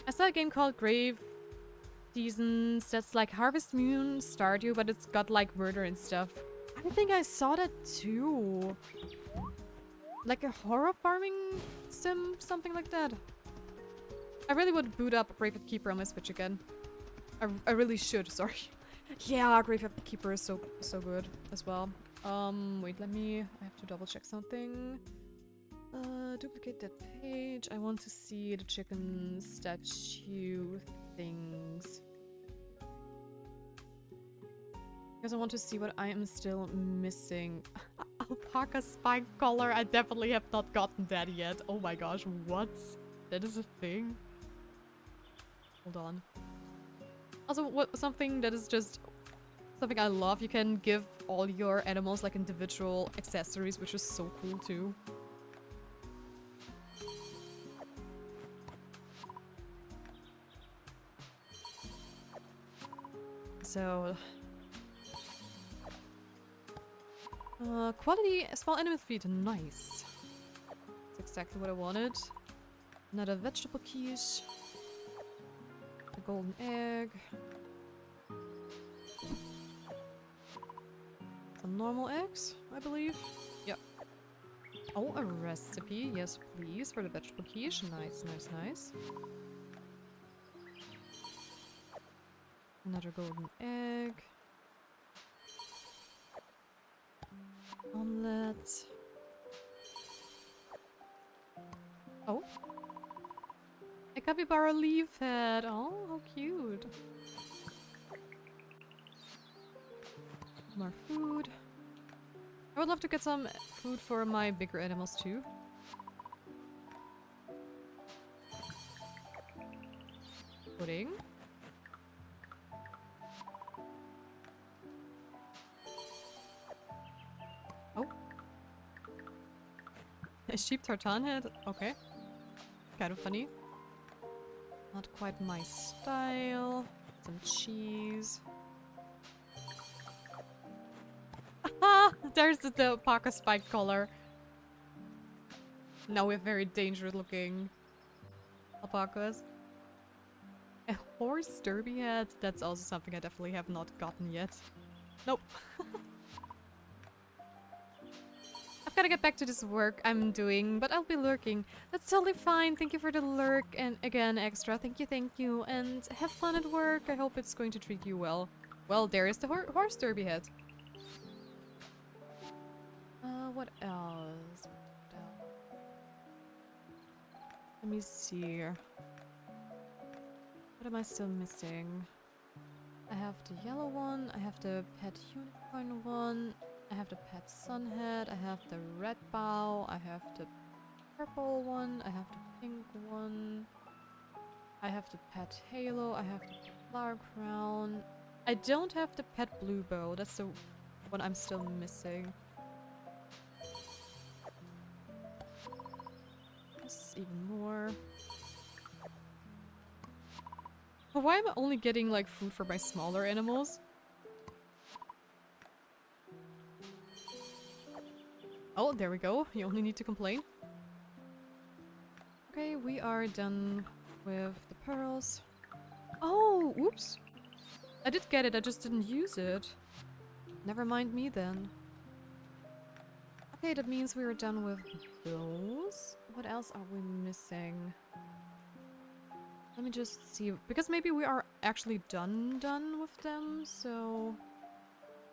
I saw a game called Grave Seasons that's like Harvest Moon Stardew, but it's got like murder and stuff. I think I saw that too. Like a horror farming sim, something like that. I really would boot up Graveyard Keeper on my Switch again. I really should, sorry. Yeah, Graveyard Keeper is so good as well. Wait, I have to double check something. Duplicate that page. I want to see the chicken statue things. Because I want to see what I am still missing. Alpaca spike collar. I definitely have not gotten that yet. Oh my gosh, what? That is a thing? Hold on. Also, something that is just something I love. You can give all your animals like individual accessories, which is so cool too. So, quality small animal feed, nice. That's exactly what I wanted. Another vegetable quiche. A golden egg. Some normal eggs, I believe. Yep. Oh, a recipe, yes please, for the vegetable quiche. Nice, nice, nice. Another golden egg. Omelette. Oh. A capybara leaf head. Oh, how cute. More food. I would love to get some food for my bigger animals too. Pudding. Oh. A sheep tartan head? Okay. Kind of funny. Not quite my style. Some cheese. Ah! There's the alpaca spike collar. Now we have very dangerous looking alpacas. A horse derby head? That's also something I definitely have not gotten yet. Nope. I've gotta get back to this work I'm doing, but I'll be lurking. That's totally fine. Thank you for the lurk, and again, extra. Thank you, and have fun at work. I hope it's going to treat you well. Well, there is the horse derby head. What else? Let me see. What am I still missing? I have the yellow one, I have the pet unicorn one, I have the pet sunhead, I have the red bow, I have the purple one, I have the pink one, I have the pet halo, I have the flower crown. I don't have the pet blue bow, that's the one I'm still missing. This is even more. But why am I only getting like food for my smaller animals? Oh, there we go. You only need to complain. Okay, we are done with the pearls. Oh, oops. I did get it, I just didn't use it. Never mind me then. Okay, that means we are done with those. What else are we missing? Let me just see, because maybe we are actually done with them, so...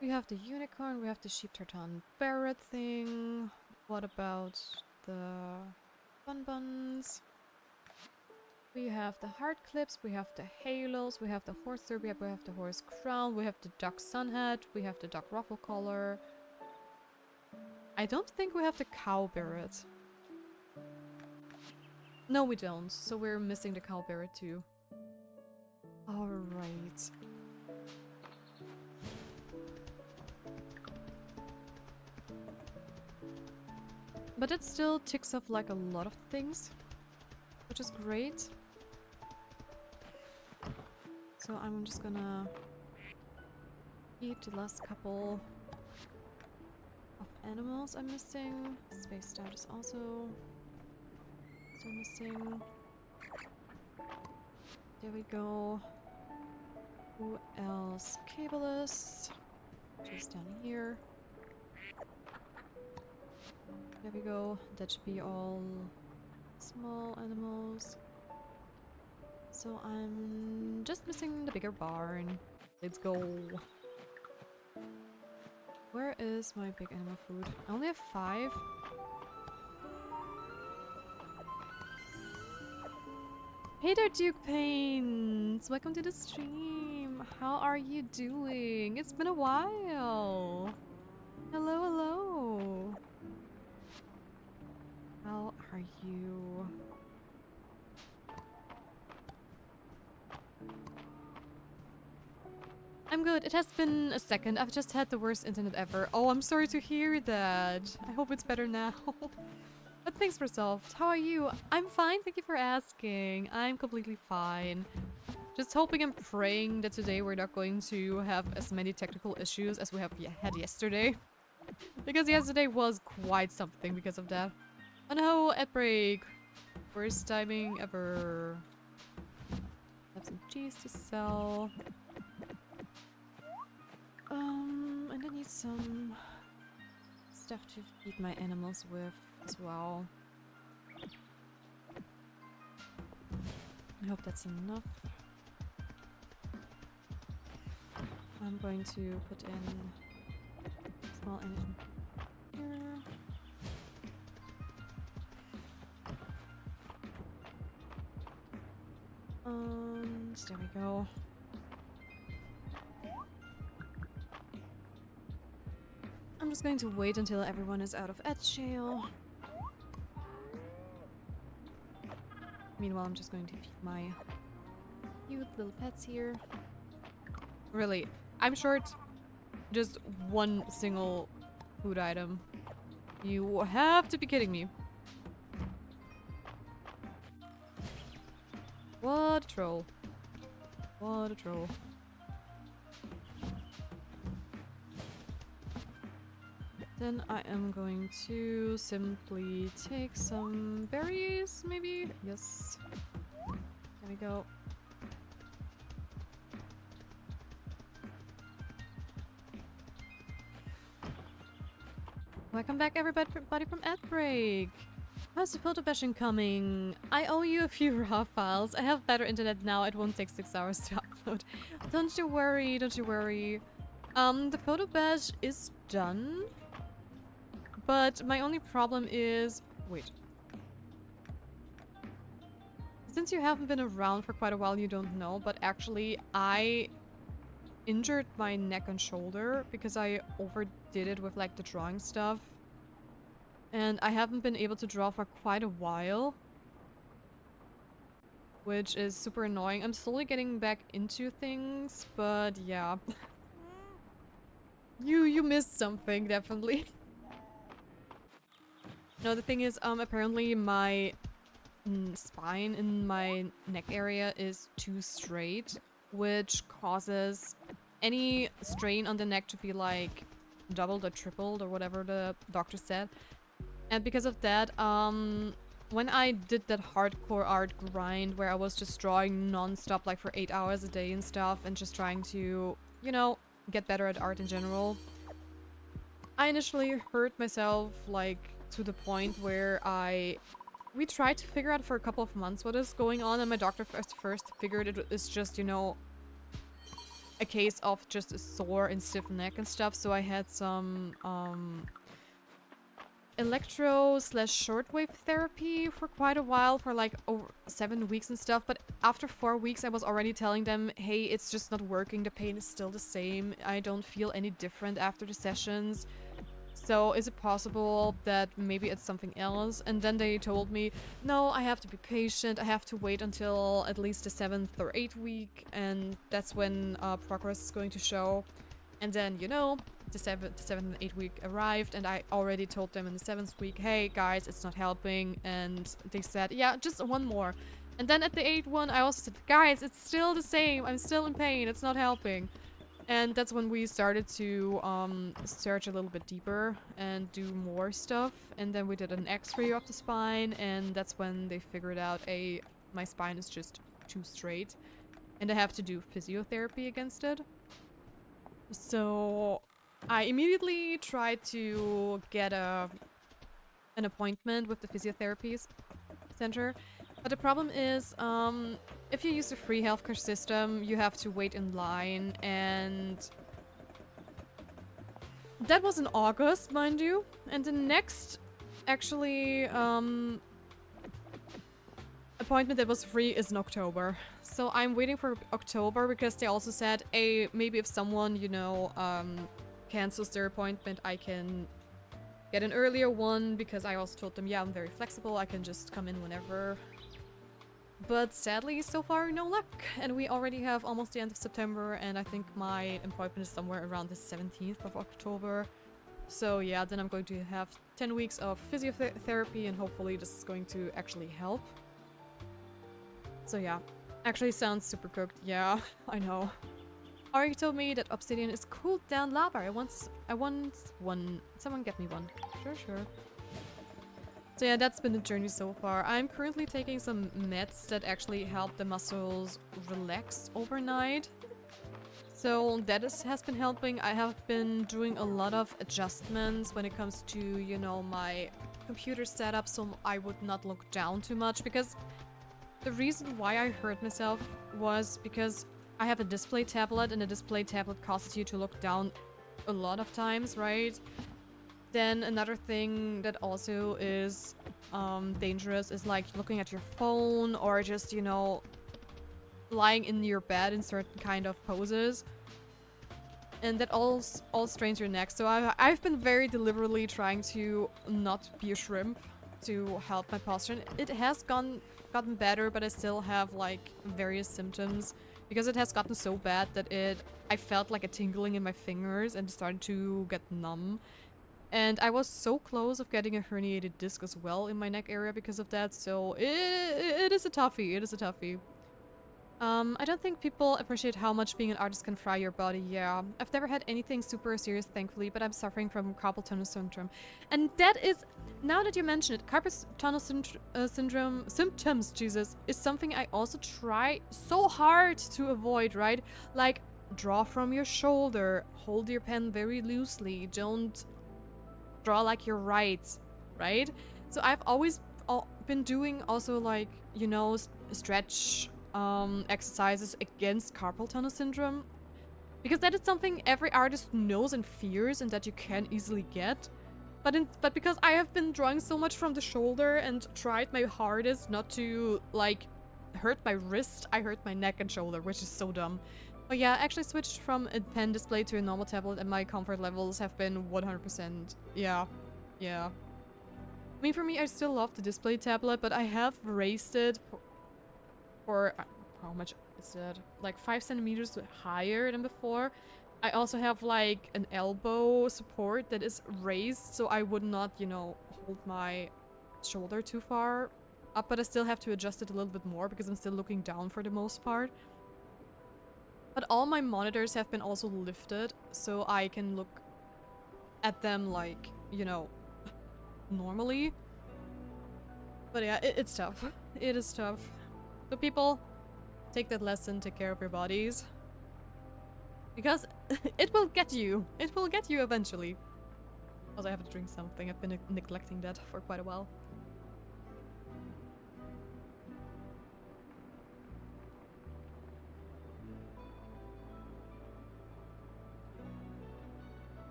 We have the unicorn, we have the sheep tartan barret thing. What about the bonbons? We have the heart clips, we have the halos, we have the horse derby, we have the horse crown, we have the duck sunhead, we have the duck ruffle collar. I don't think we have the cow barret. No, we don't. So we're missing the cow barret too. Alright. But it still ticks off like a lot of things, which is great. So I'm just gonna eat the last couple of animals I'm missing. Spaced out is also still missing. There we go. Who else? Cabalus. Just down here. There we go. That should be all small animals. So I'm just missing the bigger barn. Let's go. Where is my big animal food? I only have 5. Hey there, Duke Pains! Welcome to the stream. How are you doing? It's been a while. Hello, hello. How are you? I'm good. It has been a second. I've just had the worst internet ever. Oh, I'm sorry to hear that. I hope it's better now. But thanks for soft. How are you? I'm fine. Thank you for asking. I'm completely fine. Just hoping and praying that today we're not going to have as many technical issues as we have had yesterday. Because yesterday was quite something because of that. Oh no, ad break. Worst timing ever. Have some cheese to sell. And I need some stuff to feed my animals with as well. I hope that's enough. I'm going to put in small anything here. There we go. I'm just going to wait until everyone is out of Edgeshale. Meanwhile, I'm just going to feed my cute little pets here. Really, I'm short just one single food item. You have to be kidding me. What a troll. What a troll. Then I am going to simply take some berries, maybe? Yes. There we go. Welcome back, everybody from ad break. How's the photo bashing coming? I owe you a few raw files. I have better internet now. It won't take 6 hours to upload. Don't you worry, don't you worry. The photo bash is done. But my only problem is... Wait. Since you haven't been around for quite a while, you don't know, but actually I injured my neck and shoulder because I overdid it with like the drawing stuff. And I haven't been able to draw for quite a while. Which is super annoying. I'm slowly getting back into things, but yeah. You missed something, definitely. No, the thing is, apparently my spine in my neck area is too straight, which causes any strain on the neck to be like doubled or tripled or whatever the doctor said. And because of that, when I did that hardcore art grind where I was just drawing non-stop like for 8 hours a day and stuff and just trying to, you know, get better at art in general, I initially hurt myself like to the point where we tried to figure out for a couple of months what is going on, and my doctor first figured it is just, you know, a case of just a sore and stiff neck and stuff. So I had some electro/shortwave therapy for quite a while, for like over 7 weeks and stuff. But after 4 weeks I was already telling them, hey, it's just not working, the pain is still the same, I don't feel any different after the sessions. So is it possible that maybe it's something else? And then they told me, no, I have to be patient. I have to wait until at least the 7th or 8th week. And that's when progress is going to show. And then, you know, the 7th and 8th week arrived. And I already told them in the 7th week, hey, guys, it's not helping. And they said, yeah, just one more. And then at the 8th one, I also said, guys, it's still the same. I'm still in pain. It's not helping. And that's when we started to search a little bit deeper and do more stuff. And then we did an x-ray of the spine, and that's when they figured out, my spine is just too straight. And I have to do physiotherapy against it. So I immediately tried to get an appointment with the physiotherapy center. But the problem is, if you use the free healthcare system, you have to wait in line, and that was in August, mind you. And the next, actually, appointment that was free is in October. So I'm waiting for October because they also said, hey, maybe if someone, you know, cancels their appointment, I can get an earlier one, because I also told them, yeah, I'm very flexible, I can just come in whenever. But sadly, so far, no luck. And we already have almost the end of September, and I think my appointment is somewhere around the 17th of October. So yeah, then I'm going to have 10 weeks of physiotherapy, and hopefully this is going to actually help. So yeah, actually sounds super cooked. Yeah, I know. Ari told me that obsidian is cooled down lava. I want one. Someone get me one. Sure. So yeah, that's been the journey so far. I'm currently taking some meds that actually help the muscles relax overnight. So that has been helping. I have been doing a lot of adjustments when it comes to, you know, my computer setup, so I would not look down too much, because the reason why I hurt myself was because I have a display tablet, and a display tablet causes you to look down a lot of times, right? Then another thing that also is dangerous is like looking at your phone, or just, you know, lying in your bed in certain kind of poses. And that all strains your neck. So I've been very deliberately trying to not be a shrimp to help my posture. And it has gotten better, but I still have like various symptoms. Because it has gotten so bad that I felt like a tingling in my fingers and started to get numb. And I was so close of getting a herniated disc as well in my neck area because of that. So it is a toughie. It is a toughie. I don't think people appreciate how much being an artist can fry your body. Yeah, I've never had anything super serious, thankfully, but I'm suffering from carpal tunnel syndrome. And that is, now that you mention it, carpal tunnel syndrome symptoms, Jesus, is something I also try so hard to avoid, right? Like, draw from your shoulder, hold your pen very loosely, don't draw like you're right? So I've always been doing also, like, you know, stretch exercises against carpal tunnel syndrome, because that is something every artist knows and fears, and that you can easily get. But because I have been drawing so much from the shoulder and tried my hardest not to like hurt my wrist, I hurt my neck and shoulder, which is so dumb. But yeah, I actually switched from a pen display to a normal tablet, and my comfort levels have been 100%. Yeah. I mean, for me, I still love the display tablet, but I have raised it for how much is that? Like 5 centimeters higher than before. I also have like an elbow support that is raised, so I would not, you know, hold my shoulder too far up, but I still have to adjust it a little bit more because I'm still looking down for the most part. But all my monitors have been also lifted, so I can look at them like, you know, normally. But yeah, it's tough. It is tough. So people, take that lesson, take care of your bodies. Because it will get you. It will get you eventually. Also, I have to drink something. I've been neglecting that for quite a while.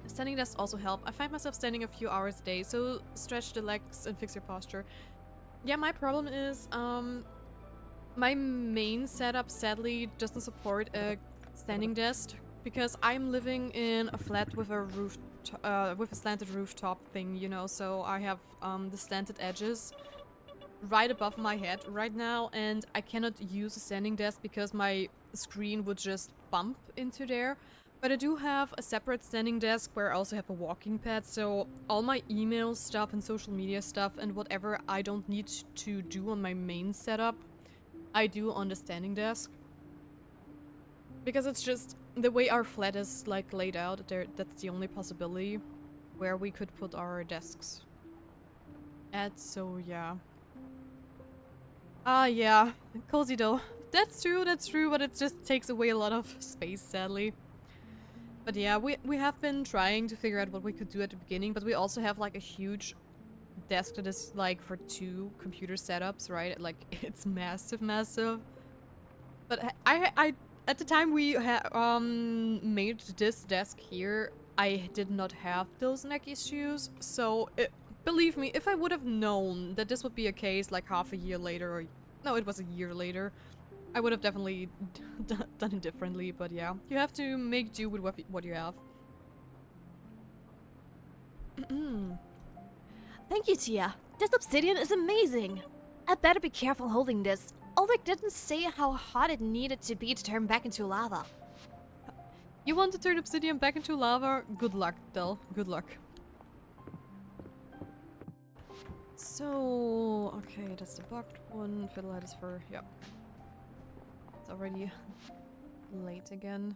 Standing desks also help. I find myself standing a few hours a day, so stretch the legs and fix your posture. Yeah, my problem is, my main setup sadly doesn't support a standing desk, because I'm living in a flat with a roof, with a slanted rooftop thing, you know, so I have the slanted edges right above my head right now, and I cannot use a standing desk because my screen would just bump into there. But I do have a separate standing desk where I also have a walking pad, so all my email stuff and social media stuff and whatever I don't need to do on my main setup, I do on the standing desk. Because it's just the way our flat is like laid out, that's the only possibility where we could put our desks at, so yeah. Yeah, cozy though. That's true, but it just takes away a lot of space, sadly. But yeah, we have been trying to figure out what we could do at the beginning, but we also have like a huge desk that is like for 2 computer setups, right? Like, it's massive. But I at the time we made this desk here, I did not have those neck issues, so Believe me, if I would have known that this would be a case like half a year later, or no, it was a year later, I would have definitely done it differently. But yeah, you have to make do with what you have. Thank you, Tia. This obsidian is amazing. I better be careful holding this. Ulrich didn't say how hot it needed to be to turn back into lava. You want to turn obsidian back into lava? Good luck, Del. Good luck. So, okay, that's the bugged one. Fiddleitis fur, yeah. It's already late again.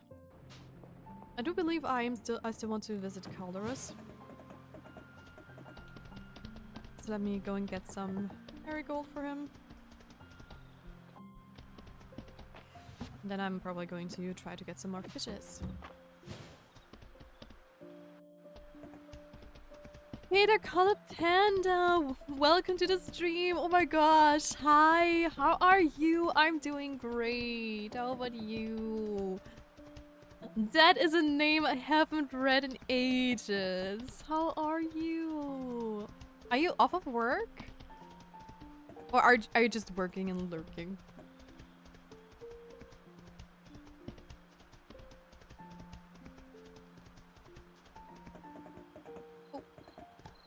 I do believe I still want to visit Calderus. So let me go and get some marigold for him. And then I'm probably going to try to get some more fishes. Hey there, Colored Panda! Welcome to the stream! Oh my gosh! Hi! How are you? I'm doing great! How about you? That is a name I haven't read in ages! How are you? Are you off of work? Or are you just working and lurking?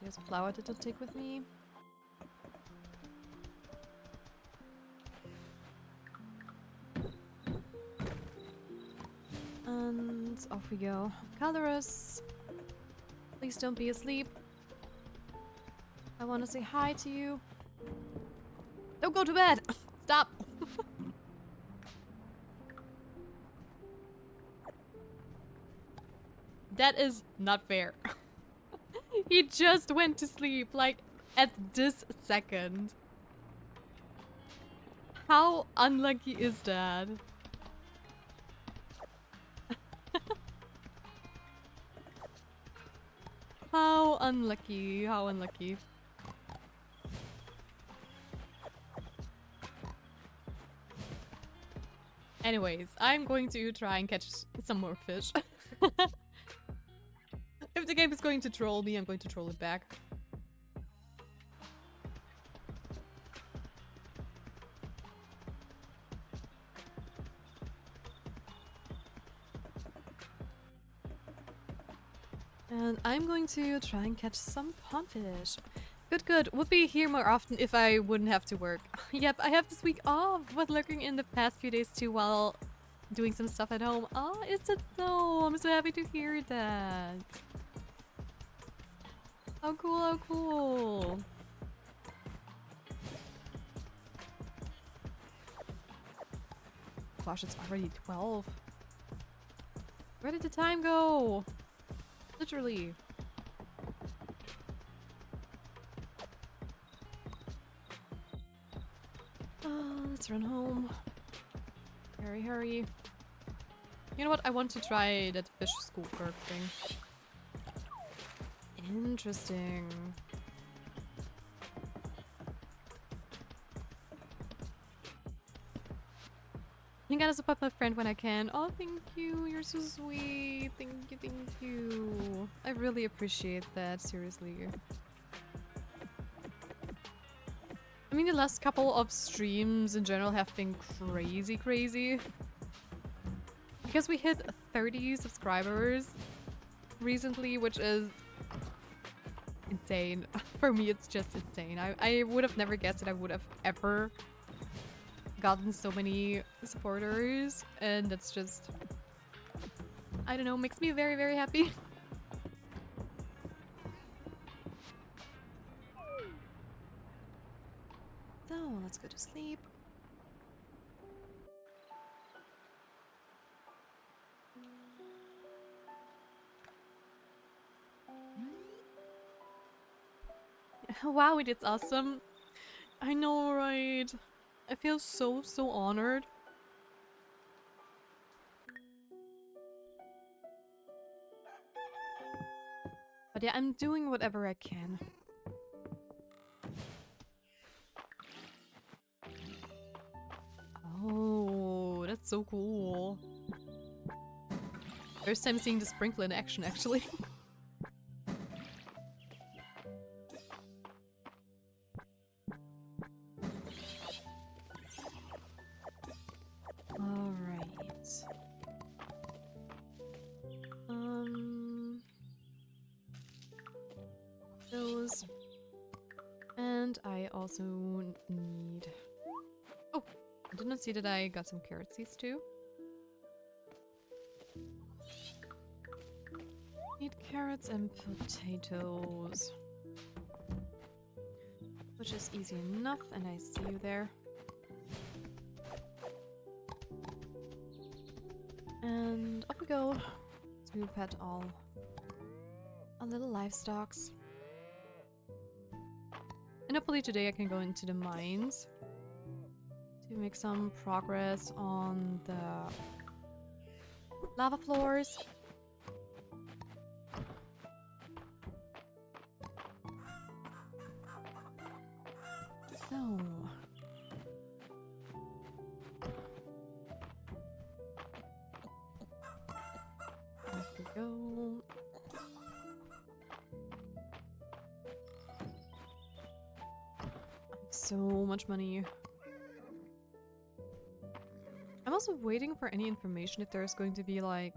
There's a flower to take with me. And off we go. Calderus, please don't be asleep. I want to say hi to you. Don't go to bed! Stop! That is not fair. He just went to sleep, like, at this second. How unlucky is that? How unlucky, how unlucky. Anyways, I'm going to try and catch some more fish. If the game is going to troll me, I'm going to troll it back. And I'm going to try and catch some pondfish. Good, good. Would be here more often if I wouldn't have to work. Yep, I have this week off. Was lurking in the past few days too while doing some stuff at home. Oh, is that so? I'm so happy to hear that. How cool, how cool. Gosh, it's already 12. Where did the time go? Literally. Let's run home. Hurry, hurry. You know what? I want to try that fish school perk thing. Interesting. I gotta support my friend when I can. Oh, thank you. You're so sweet. Thank you, thank you. I really appreciate that, seriously. I mean, the last couple of streams in general have been crazy, crazy. Because we hit 30 subscribers recently, which is insane. For me, it's just insane. I would have never guessed that I would have ever gotten so many supporters, and that's just, I don't know, makes me very, very happy. So, let's go to sleep. Wow, it's awesome. I know, right? I feel so, so honored. But yeah, I'm doing whatever I can. Oh, that's so cool. First time seeing the sprinkler in action, actually. those. And I also need... Oh, I did not see that I got some carrot seeds too. Need carrots and potatoes. Which is easy enough, and I see you there. And off we go to pet all our little livestocks. And hopefully today I can go into the mines to make some progress on the lava floors. So... There we go. So much money. I'm also waiting for any information if there's going to be like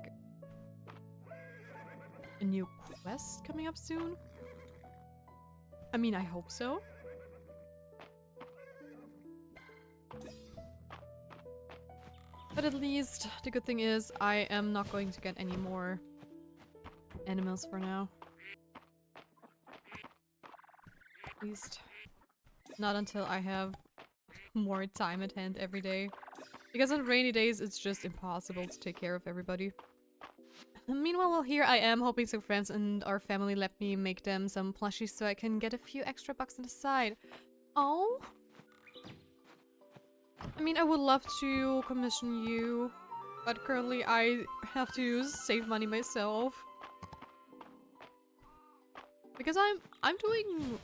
a new quest coming up soon. I mean, I hope so. But at least the good thing is I am not going to get any more animals for now. At least not until I have more time at hand every day. Because on rainy days it's just impossible to take care of everybody. And meanwhile, well, here I am hoping some friends and our family let me make them some plushies so I can get a few extra bucks on the side. Oh? I mean, I would love to commission you, but currently I have to save money myself. Because I'm doing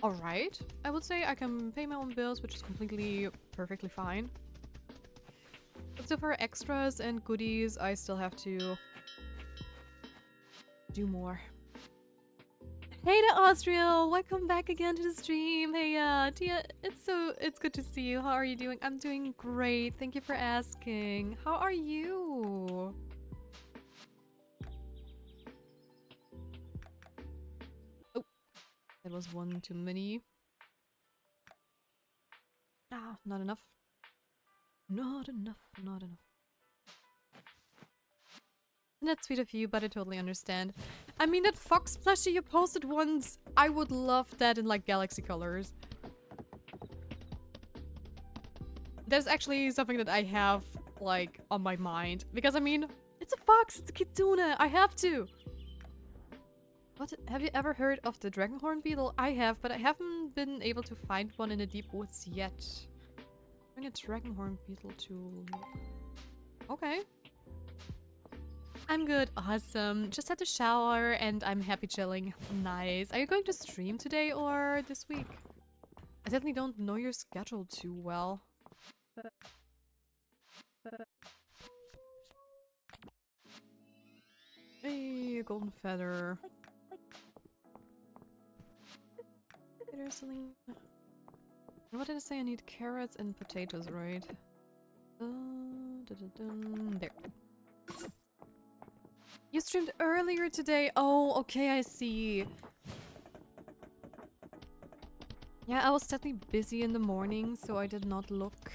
alright. I would say I can pay my own bills, which is perfectly fine. But so for extras and goodies, I still have to do more. Hey there, Austriel! Welcome back again to the stream. Hey, Tia, it's good to see you. How are you doing? I'm doing great. Thank you for asking. How are you? Oh, that was one too many. Ah, not enough. Not enough, not enough. That's sweet of you, but I totally understand. I mean, that fox plushie you posted once, I would love that in like galaxy colors. There's actually something that I have like on my mind. Because I mean, it's a fox, it's a kitsune, I have to. What? Have you ever heard of the dragonhorn beetle? I have, but I haven't been able to find one in the deep woods yet. Bring a dragonhorn beetle to... Okay. I'm good. Awesome. Just had to shower and I'm happy chilling. Nice. Are you going to stream today or this week? I certainly don't know your schedule too well. Hey, golden feather. Celine. What did I say? I need carrots and potatoes, right? There. You streamed earlier today. Oh, okay, I see. Yeah, I was definitely busy in the morning, so I did not look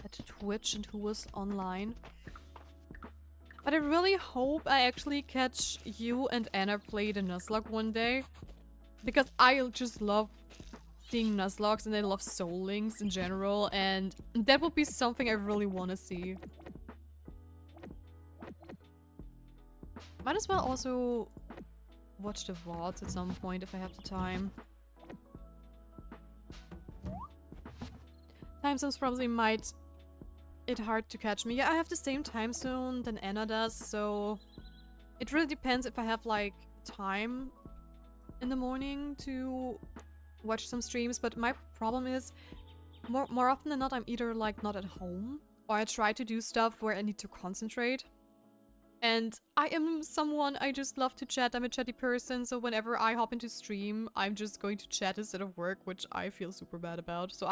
at Twitch and who was online. But I really hope I actually catch you and Anna play the Nuzlocke one day. Because I just love seeing Nuzlockes and I love Soul Links in general, and that would be something I really want to see. Might as well also watch the VODs at some point if I have the time. Time zones probably might it hard to catch me. Yeah, I have the same time zone than Anna does, so it really depends if I have like time in the morning to watch some streams. But my problem is more often than not I'm either like not at home or I try to do stuff where I need to concentrate. And I am someone, I just love to chat. I'm a chatty person, so whenever I hop into stream, I'm just going to chat instead of work, which I feel super bad about. So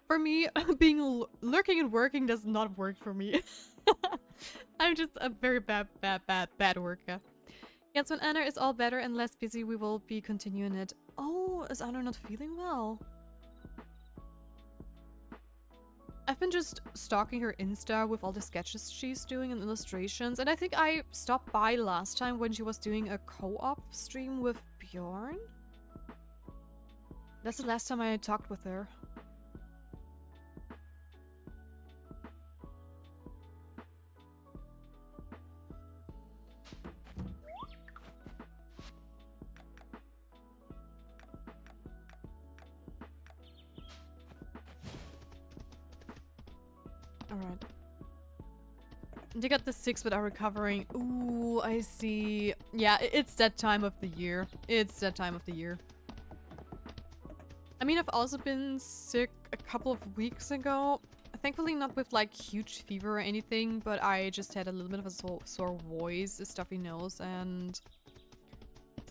for me, being lurking and working does not work for me. I'm just a very bad worker. Yes, when Anna is all better and less busy, we will be continuing it. Oh, is Anna not feeling well? I've been just stalking her Insta with all the sketches she's doing and illustrations, and I think I stopped by last time when she was doing a co-op stream with Bjorn. That's the last time I talked with her. Alright. They got the 6 but are recovering. Ooh, I see. Yeah, it's that time of the year. It's that time of the year. I mean, I've also been sick a couple of weeks ago. Thankfully not with like huge fever or anything, but I just had a little bit of a sore voice, a stuffy nose, and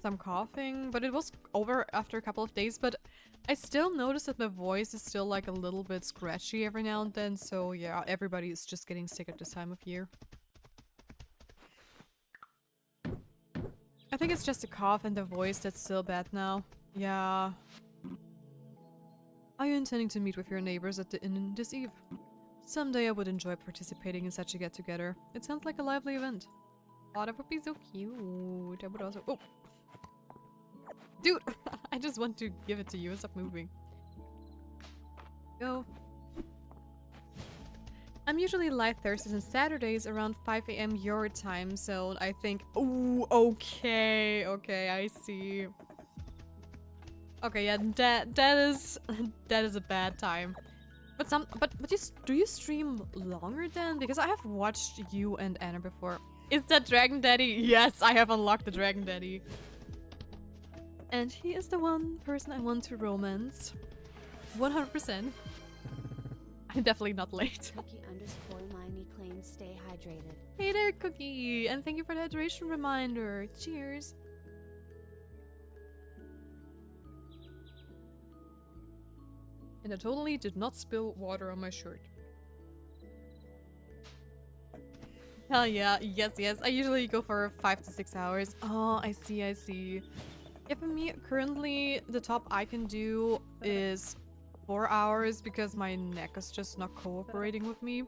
some coughing. But it was over after a couple of days, but I still notice that my voice is still like a little bit scratchy every now and then, so yeah, everybody is just getting sick at this time of year. I think it's just a cough and the voice that's still bad now. Yeah. Are you intending to meet with your neighbors at the inn this eve? Someday I would enjoy participating in such a get-together. It sounds like a lively event. Oh, that would be so cute. I would also— oh! Dude! I just want to give it to you. Stop moving. Go. I'm usually live Thursdays and Saturdays around 5 AM your time zone. I think— ooh, okay. Okay, I see. Okay, yeah, that is a bad time. But do you stream longer then? Because I have watched you and Anna before. Is that Dragon Daddy? Yes, I have unlocked the Dragon Daddy. And he is the one person I want to romance. 100%. I'm definitely not late. Cookie_Miney claims stay hydrated. Hey there, Cookie! And thank you for the hydration reminder. Cheers. And I totally did not spill water on my shirt. Hell yeah, yes, yes. I usually go for 5 to 6 hours. Oh, I see, I see. Yeah, for me, currently, the top I can do is 4 hours because my neck is just not cooperating with me.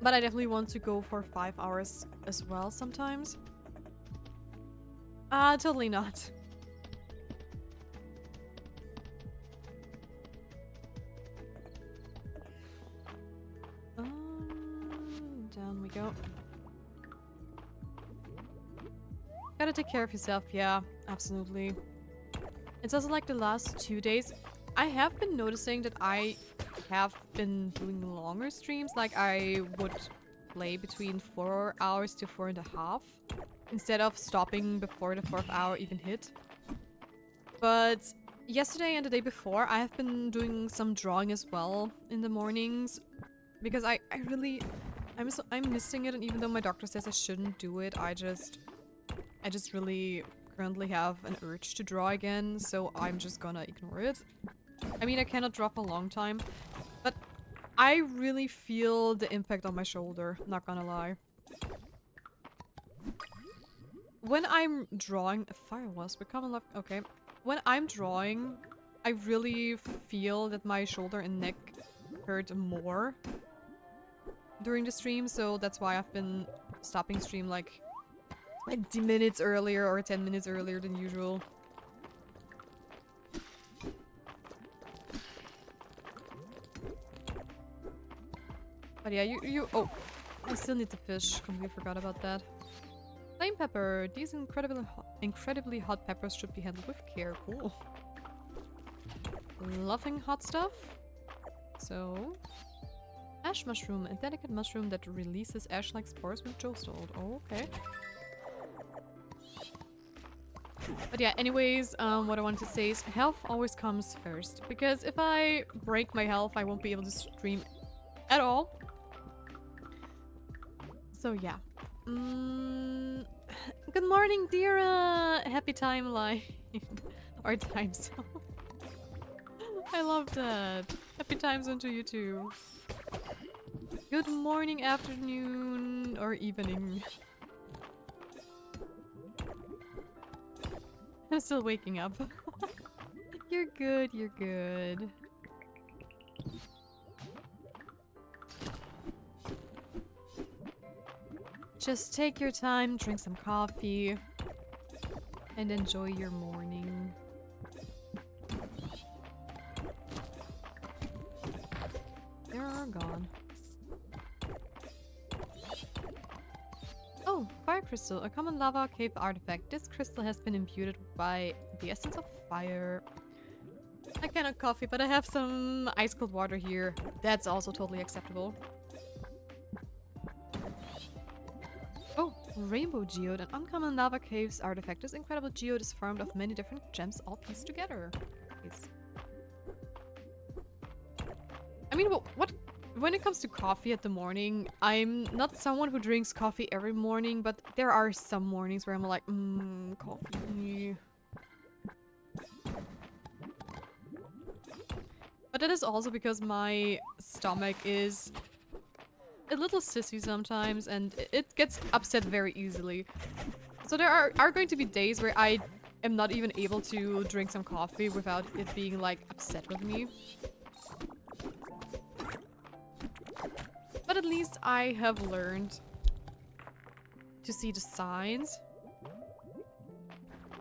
But I definitely want to go for 5 hours as well sometimes. Totally not. Down we go. Gotta take care of yourself, yeah, absolutely. It's also like the last 2 days. I have been noticing that I have been doing longer streams, like I would play between 4 hours to 4.5 instead of stopping before the 4th hour even hit. But yesterday and the day before, I have been doing some drawing as well in the mornings because I'm missing it, and even though my doctor says I shouldn't do it, I just really currently have an urge to draw again, so I'm just gonna ignore it. I mean, I cannot draw for a long time, but I really feel the impact on my shoulder, not gonna lie. When I'm drawing— a fire wasp, become alive. Okay. When I'm drawing, I really feel that my shoulder and neck hurt more during the stream, so that's why I've been stopping stream like 20 minutes earlier or 10 minutes earlier than usual. But yeah, oh, I still need the fish. Completely forgot about that. Flame pepper. These incredibly hot peppers should be handled with care. Cool. Loving hot stuff. So, ash mushroom, a delicate mushroom that releases ash-like spores when toasted. Oh, okay. But yeah, anyways, what I wanted to say is health always comes first. Because if I break my health, I won't be able to stream at all. So yeah. Good morning, Dira! Happy timeline. Or time zone. I love that. Happy time zone to you too. Good morning, afternoon, or evening. I'm still waking up. You're good, you're good. Just take your time, drink some coffee, and enjoy your morning. They're gone. Oh, fire crystal, a common lava cave artifact. This crystal has been imbued by the essence of fire. I cannot coffee, but I have some ice cold water here. That's also totally acceptable. Oh, rainbow geode, an uncommon lava caves artifact. This incredible geode is formed of many different gems all pieced together. Nice. I mean, what? When it comes to coffee at the morning, I'm not someone who drinks coffee every morning, but there are some mornings where I'm like, coffee. But that is also because my stomach is a little sissy sometimes, and it gets upset very easily. So there are going to be days where I am not even able to drink some coffee without it being, like, upset with me. But at least I have learned to see the signs.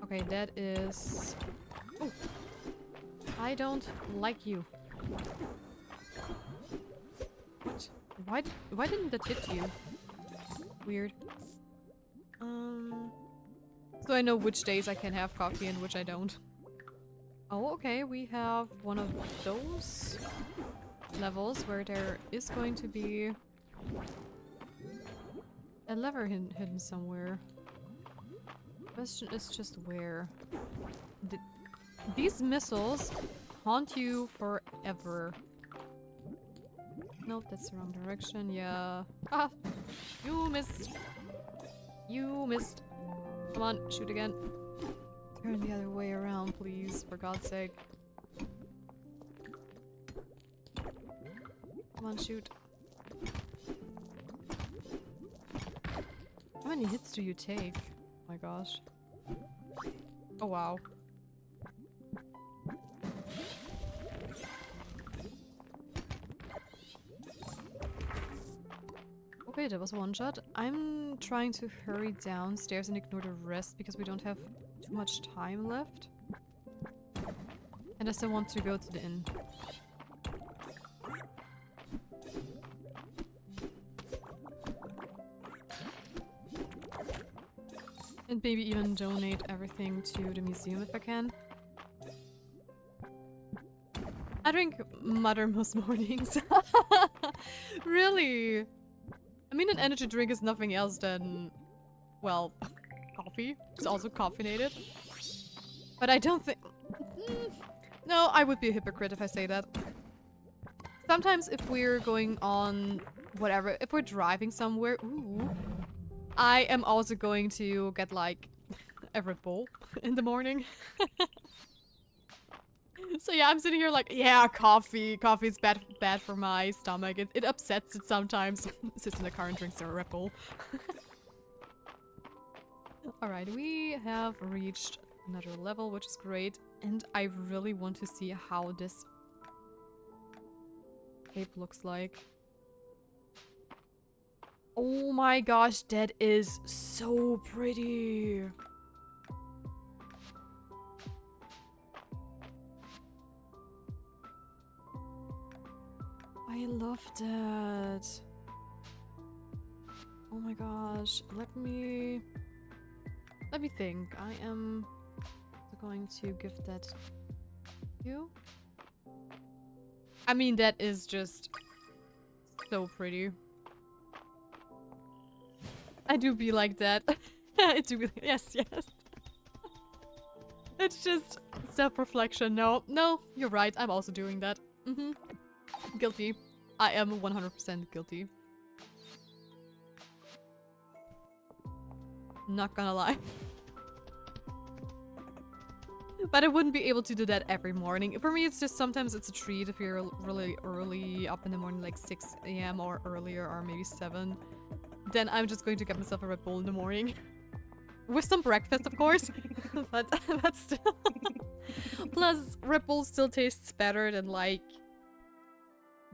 Okay, that is... Oh! I don't like you. What? Why didn't that hit you? Weird. So I know which days I can have coffee and which I don't. Oh, okay, we have one of those levels where there is going to be a lever hidden somewhere. Question is just where. These missiles haunt you forever. Nope, that's the wrong direction. Yeah. Ah! You missed. You missed. Come on, shoot again. Turn the other way around, please, for God's sake. Come on, shoot. How many hits do you take? Oh my gosh. Oh wow. Okay, that was one shot. I'm trying to hurry downstairs and ignore the rest because we don't have too much time left. And I still want to go to the inn. And maybe even donate everything to the museum if I can. I drink mother most mornings. Really? I mean, an energy drink is nothing else than, well, coffee. It's also caffeinated. But I don't think... No, I would be a hypocrite if I say that. Sometimes if we're going on whatever, if we're driving somewhere, ooh, I am also going to get like a Red Bull in the morning. So yeah, I'm sitting here like, yeah, coffee. Coffee's bad for my stomach. It upsets it sometimes. Sits in the car and drinks a Red Bull. Alright, we have reached another level, which is great. And I really want to see how this cape looks like. Oh my gosh, that is so pretty. I love that. Oh my gosh, let me think. I am going to give that to you. I mean, that is just so pretty. I do be like that. I do be like, yes. It's just self-reflection. No, you're right. I'm also doing that. Guilty. I am 100% guilty. Not gonna lie. But I wouldn't be able to do that every morning. For me, it's just sometimes it's a treat if you're really early up in the morning, like 6 AM or earlier, or maybe 7. then I'm just going to get myself a Red Bull in the morning. With some breakfast, of course. but still. Plus, Red Bull still tastes better than, like,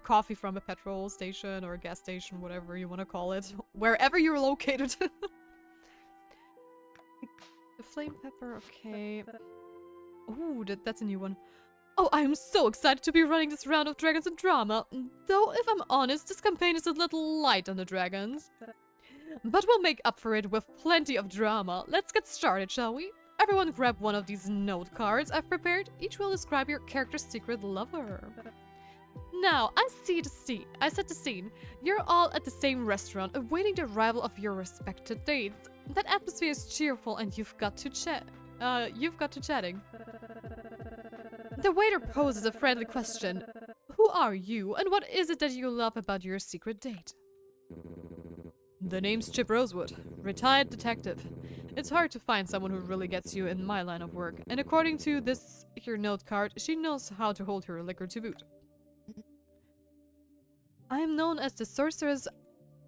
coffee from a petrol station or a gas station, whatever you want to call it. Wherever you're located. The flame pepper, okay. Ooh, that's a new one. Oh, I am so excited to be running this round of Dragons and Drama. Though, if I'm honest, this campaign is a little light on the dragons. But we'll make up for it with plenty of drama. Let's get started, shall we? Everyone grab one of these note cards I've prepared. Each will describe your character's secret lover. Now, I set the scene. You're all at the same restaurant, awaiting the arrival of your respected dates. That atmosphere is cheerful and you've got to chatting. The waiter poses a friendly question. Who are you, and what is it that you love about your secret date? The name's Chip Rosewood, retired detective. It's hard to find someone who really gets you in my line of work, and according to this here note card, she knows how to hold her liquor to boot. I am known as the Sorceress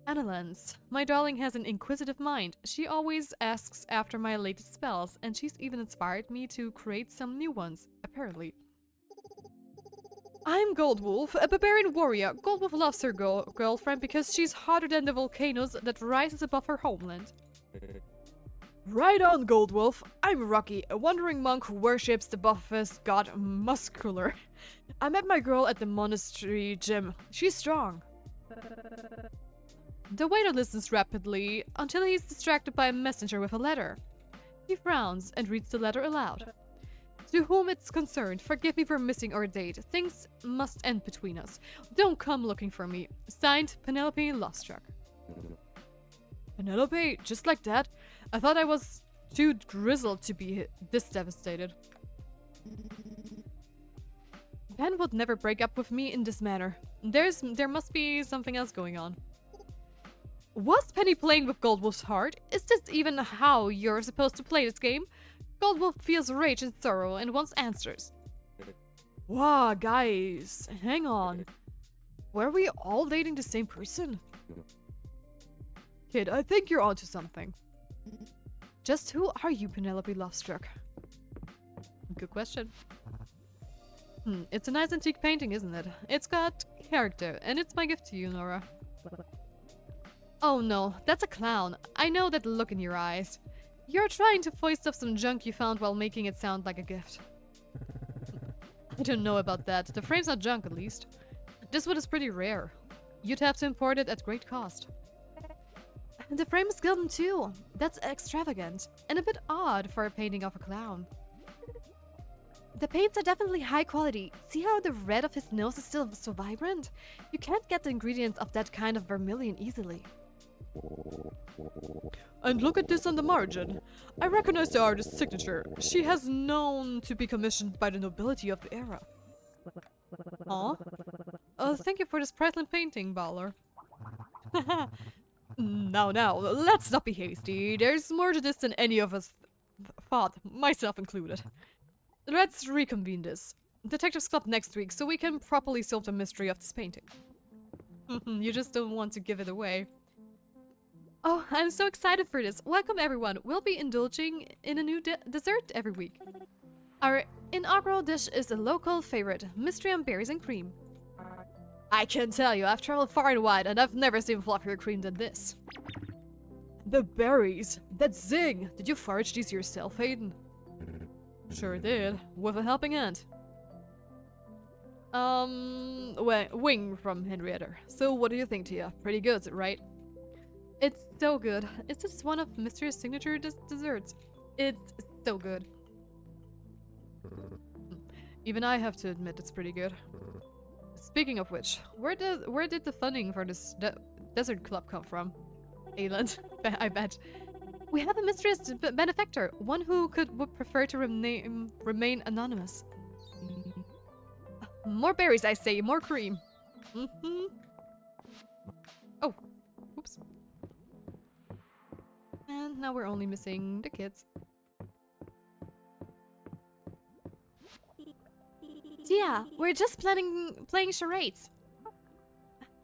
Annalance. My darling has an inquisitive mind. She always asks after my latest spells, and she's even inspired me to create some new ones, apparently. I'm Goldwolf, a barbarian warrior. Goldwolf loves her girlfriend because she's hotter than the volcanoes that rises above her homeland. Right on, Goldwolf. I'm Rocky, a wandering monk who worships the buffest god Muscular. I met my girl at the monastery gym. She's strong. The waiter listens rapidly until he's distracted by a messenger with a letter. He frowns and reads the letter aloud. To whom it's concerned, forgive me for missing our date. Things must end between us. Don't come looking for me. Signed, Penelope Lovestruck. Penelope? Just like that? I thought I was too grizzled to be this devastated. Ben would never break up with me in this manner. There must be something else going on. Was Penny playing with Goldwolf's heart? Is this even how you're supposed to play this game? Goldwolf feels rage and sorrow and wants answers. Wow, guys, hang on. Were we all dating the same person? Kid, I think you're onto something. Just who are you, Penelope Lovestruck? Good question. It's a nice antique painting, isn't it? It's got character, and it's my gift to you, Nora. Oh no, that's a clown. I know that look in your eyes. You're trying to foist off some junk you found while making it sound like a gift. I don't know about that. The frame's not junk, at least. This one is pretty rare. You'd have to import it at great cost. The frame is golden too. That's extravagant. And a bit odd for a painting of a clown. The paints are definitely high quality. See how the red of his nose is still so vibrant? You can't get the ingredients of that kind of vermilion easily. And look at this on the margin. I recognize the artist's signature. She has known to be commissioned by the nobility of the era. Aw? Thank you for this priceless painting, Bowler. Now, let's not be hasty. There's more to this than any of us thought, myself included. Let's reconvene this. Detectives Club next week, so we can properly solve the mystery of this painting. You just don't want to give it away. Oh, I'm so excited for this. Welcome everyone. We'll be indulging in a new dessert every week. Our inaugural dish is a local favorite, mystery on berries and cream. I can tell you, I've traveled far and wide and I've never seen fluffier cream than this. The berries! That zing! Did you forage these yourself, Hayden? Sure did, with a helping hand. Wing from Henrietta. So what do you think, Tia? Pretty good, right? It's so good. Is this one of Mystery's signature desserts? It's so good. Even I have to admit it's pretty good. Speaking of which, where did the funding for this desert club come from? Ayland, I bet. We have a mysterious benefactor, one who would prefer to remain anonymous. More berries, I say, more cream. Oh, oops. And now we're only missing the kids. Yeah, we're just playing charades.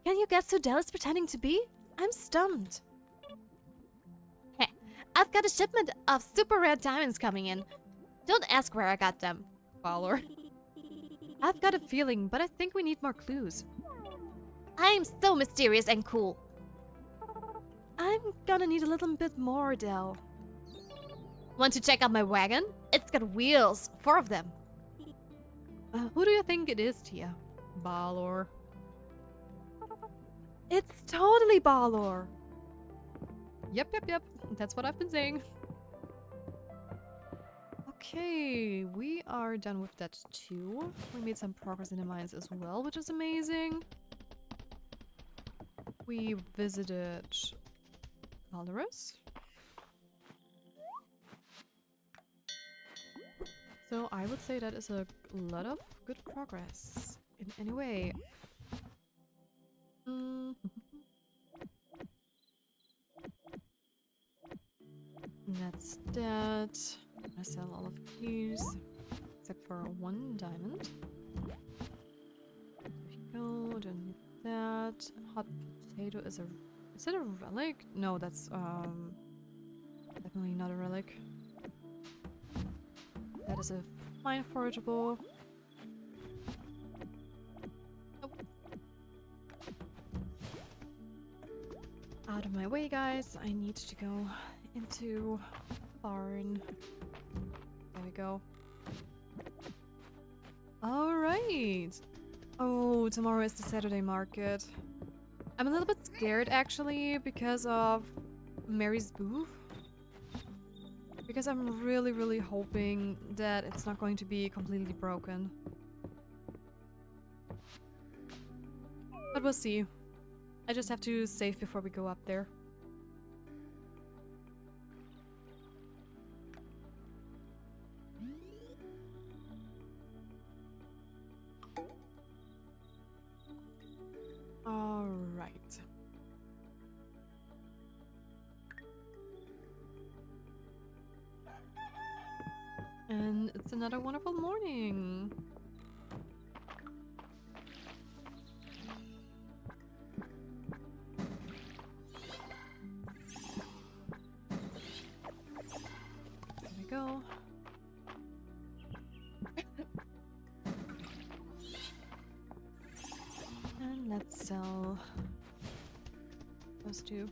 Can you guess who Dell is pretending to be? I'm stumped. I've got a shipment of super rare diamonds coming in. Don't ask where I got them. Baller. I've got a feeling, but I think we need more clues. I'm so mysterious and cool. I'm gonna need a little bit more, though. Want to check out my wagon? It's got wheels, 4 of them. Who do you think it is, Tia? Balor. It's totally Balor. Yep. That's what I've been saying. Okay, we are done with that too. We made some progress in the mines as well, which is amazing. We visited Calderus. So I would say that is a lot of good progress in any way. That's that. I sell all of these except for 1 diamond. There we go. Don't need that. Hot potato is a. Is it a relic? No, that's definitely not a relic. That is a fine forageable. Nope. Out of my way, guys. I need to go into barn. There we go. Alright. Oh, tomorrow is the Saturday market. I'm a little bit scared actually because of Mary's booth. Because I'm really hoping that it's not going to be completely broken. But we'll see. I just have to save before we go up there. Alright. And it's another wonderful morning. There we go. And let's sell those 2.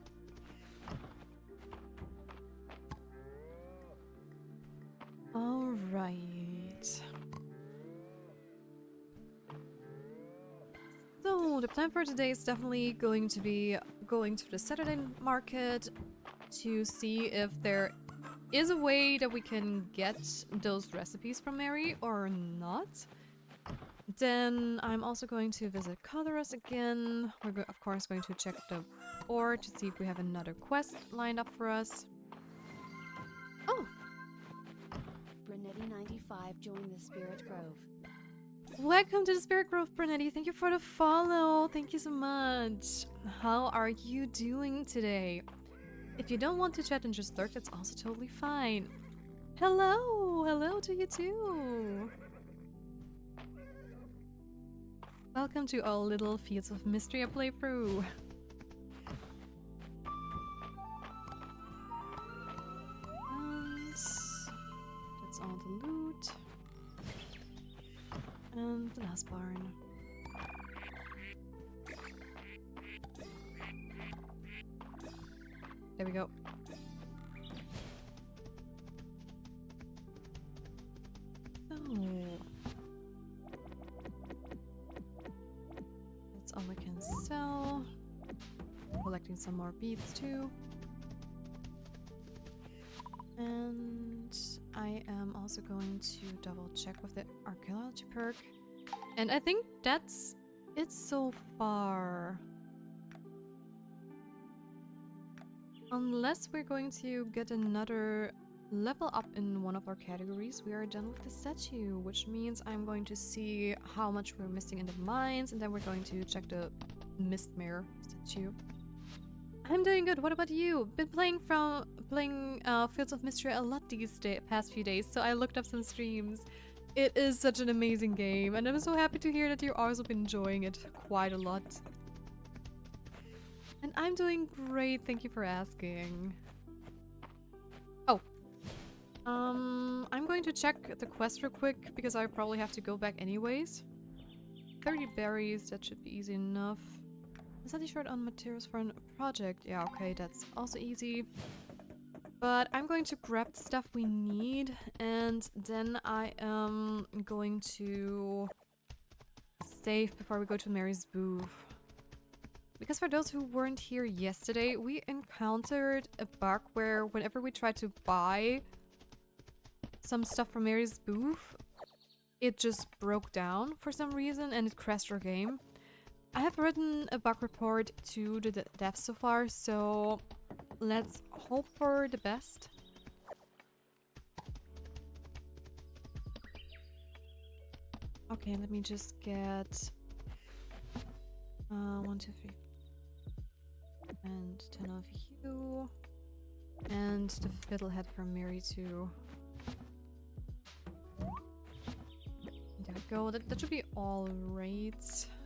All right. So the plan for today is definitely going to be going to the Saturday market to see if there is a way that we can get those recipes from Mary or not. Then I'm also going to visit Calderus again. We're of course going to check the board to see if we have another quest lined up for us. Oh! Brunetti95 joined the Spirit Grove. Welcome to the Spirit Grove, Brunetti. Thank you for the follow. Thank you so much. How are you doing today? If you don't want to chat and just lurk, that's also totally fine. Hello! Hello to you too! Welcome to our little Fields of Mystery playthrough. And that's all the loot. And the last barn. There we go. So that's all we can sell. Collecting some more beads too. And I am also going to double check with the archaeology perk. And I think that's it so far. Unless we're going to get another level up in one of our categories, we are done with the statue, which means I'm going to see how much we're missing in the mines, and then we're going to check the Mistmare statue. I'm doing good. What about you? Been playing Fields of Mystery a lot these past few days, so I looked up some streams. It is such an amazing game, and I'm so happy to hear that you've also been enjoying it quite a lot. And I'm doing great, thank you for asking. I'm going to check the quest real quick because I probably have to go back anyways. 30 berries, that should be easy enough. Is that short on materials for a project? Yeah, okay, that's also easy. But I'm going to grab the stuff we need, and then I am going to save before we go to Mary's booth. Because for those who weren't here yesterday, we encountered a bug where whenever we tried to buy some stuff from Mary's booth, it just broke down for some reason and it crashed our game. I have written a bug report to the devs so far, so let's hope for the best. Okay, let me just get 1, 2, 3, and 10 of you, and the fiddlehead from Mary too. There we go. That should be all right.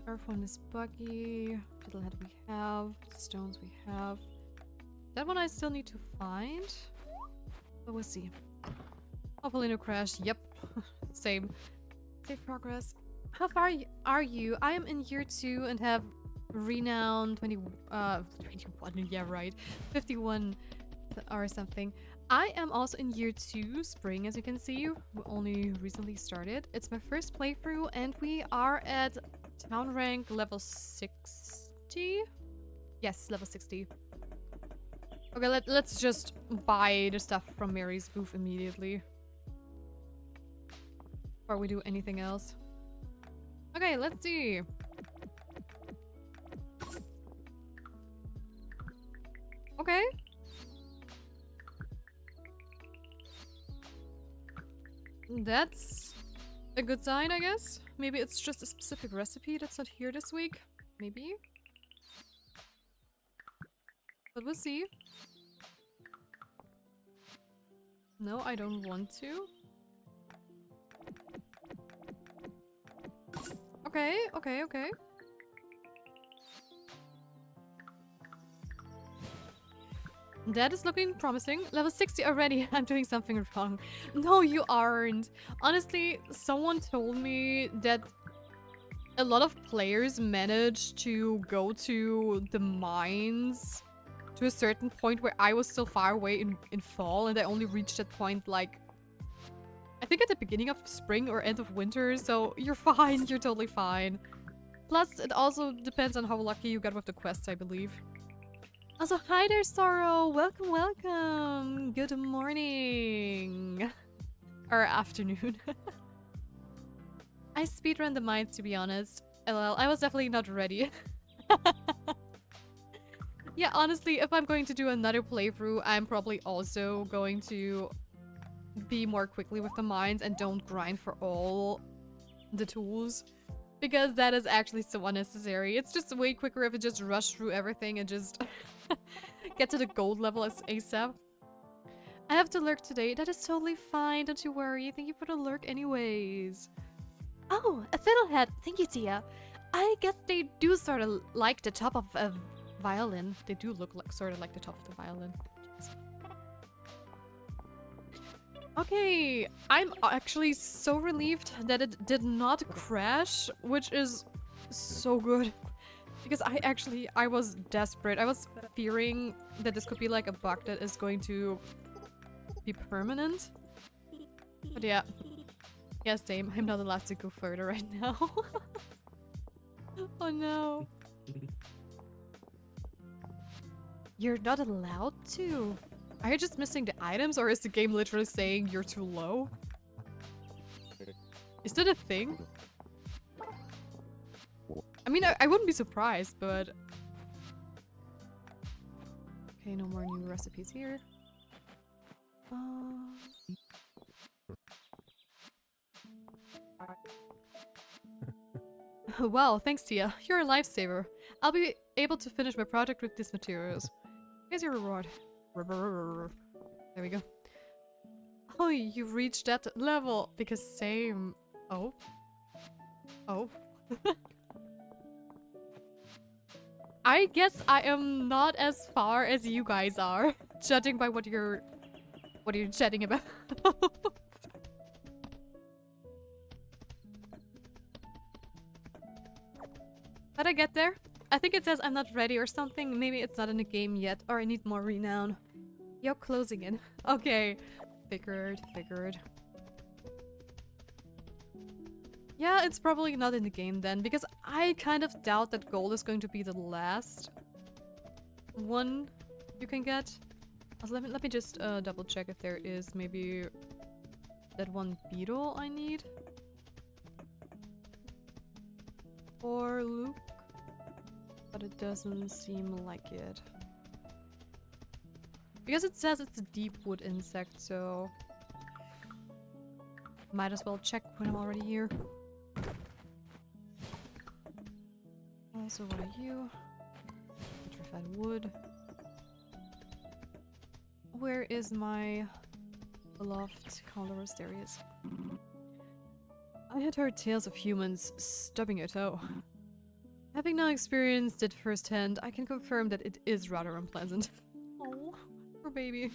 Earthworm is buggy. Fiddlehead we have. Stones we have. That one I still need to find, but we'll see. Hopefully no crash. Yep, same. Save progress. How far are you? I am in year 2 and have renown 21. Yeah, right. 51 or something. I am also in year 2, spring, as you can see. We only recently started. It's my first playthrough, and we are at town rank level 60. Yes, level 60. Okay, let's just buy the stuff from Mary's booth immediately. Before we do anything else. Okay, let's see. Okay. That's a good sign, I guess. Maybe it's just a specific recipe that's not here this week. Maybe. But we'll see. No, I don't want to. Okay, okay, okay. That is looking promising. Level 60 already. I'm doing something wrong. No, you aren't. Honestly, someone told me that a lot of players manage to go to the mines to a certain point where I was still far away in fall, and I only reached that point like I think at the beginning of spring or end of winter, so you're fine, you're totally fine. Plus, it also depends on how lucky you got with the quests, I believe. Also, hi there, Sorrow! Welcome, welcome! Good morning! Or afternoon. I speedrun the mines, to be honest. LL, I was definitely not ready. Yeah, honestly, if I'm going to do another playthrough, I'm probably also going to be more quickly with the mines and don't grind for all the tools, because that is actually so unnecessary. It's just way quicker if it just rush through everything and just get to the gold level as ASAP. I have to lurk today. That is totally fine, don't you worry. Thank you for the lurk anyways. Oh, a fiddlehead. Thank you, Tia. I guess they do sort of like the top of a violin. They do look like sort of like the top of the violin. Okay, I'm actually so relieved that it did not crash, which is so good. Because I was desperate. I was fearing that this could be like a bug that is going to be permanent. But yeah. Yeah, same. I'm not allowed to go further right now. Oh no. You're not allowed to? Are you just missing the items, or is the game literally saying you're too low? Is that a thing? I mean, I wouldn't be surprised, but... Okay, no more new recipes here. Wow, thanks Tia. You're a lifesaver. I'll be able to finish my project with these materials. Here's your reward. There we go. Oh, you've reached that level. Because same. Oh. Oh. I guess I am not as far as you guys are, judging by what you're What are you chatting about? How'd I get there? I think it says I'm not ready or something. Maybe it's not in the game yet, or I need more renown. You're closing in. Okay. Figured. Yeah, it's probably not in the game then, because I kind of doubt that gold is going to be the last one you can get. Also, let me just double check if there is maybe that one beetle I need. Or Luke. But it doesn't seem like it. Because it says it's a deep wood insect, so might as well check when I'm already here. Also, what are you? Petrified wood. Where is my beloved colorist? There he is. I had heard tales of humans stubbing your toe. Having now experienced it firsthand, I can confirm that it is rather unpleasant. Oh, poor baby.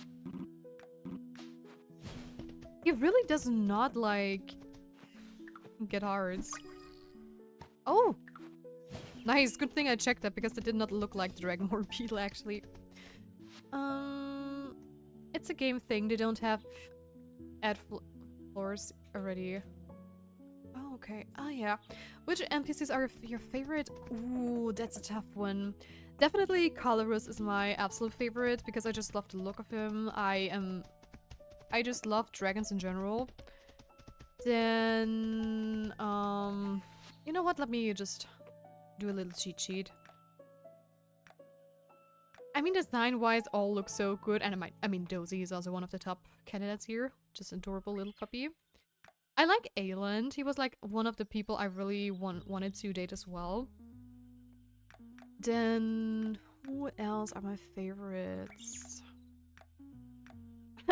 He really does not like guitars. Oh! Nice, good thing I checked that because it did not look like the Dragonborn beetle actually. It's a game thing, they don't have ad floors already. Oh, okay. Oh, yeah. Which NPCs are your favorite? Ooh, that's a tough one. Definitely Colorus is my absolute favorite because I just love the look of him. I just love dragons in general. Then, you know what? Let me just do a little cheat sheet. I mean, design-wise, all look so good, and I mean, Dozy is also one of the top candidates here. Just adorable little puppy. I like Ayland. He was like one of the people I really wanted to date as well. Then, who else are my favorites?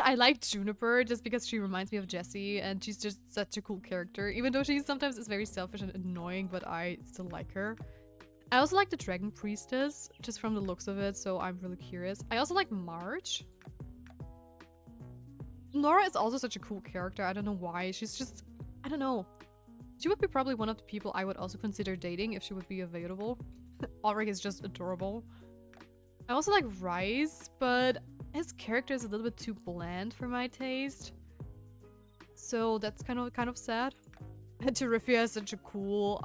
I like Juniper just because she reminds me of Jessie, and she's just such a cool character. Even though she sometimes is very selfish and annoying, but I still like her. I also like the Dragon Priestess, just from the looks of it, so I'm really curious. I also like March. Nora is also such a cool character. I don't know why. She's just... I don't know. She would be probably one of the people I would also consider dating if she would be available. Ulrich is just adorable. I also like Rice, but his character is a little bit too bland for my taste. So that's kind of sad. And Terrifia is such a cool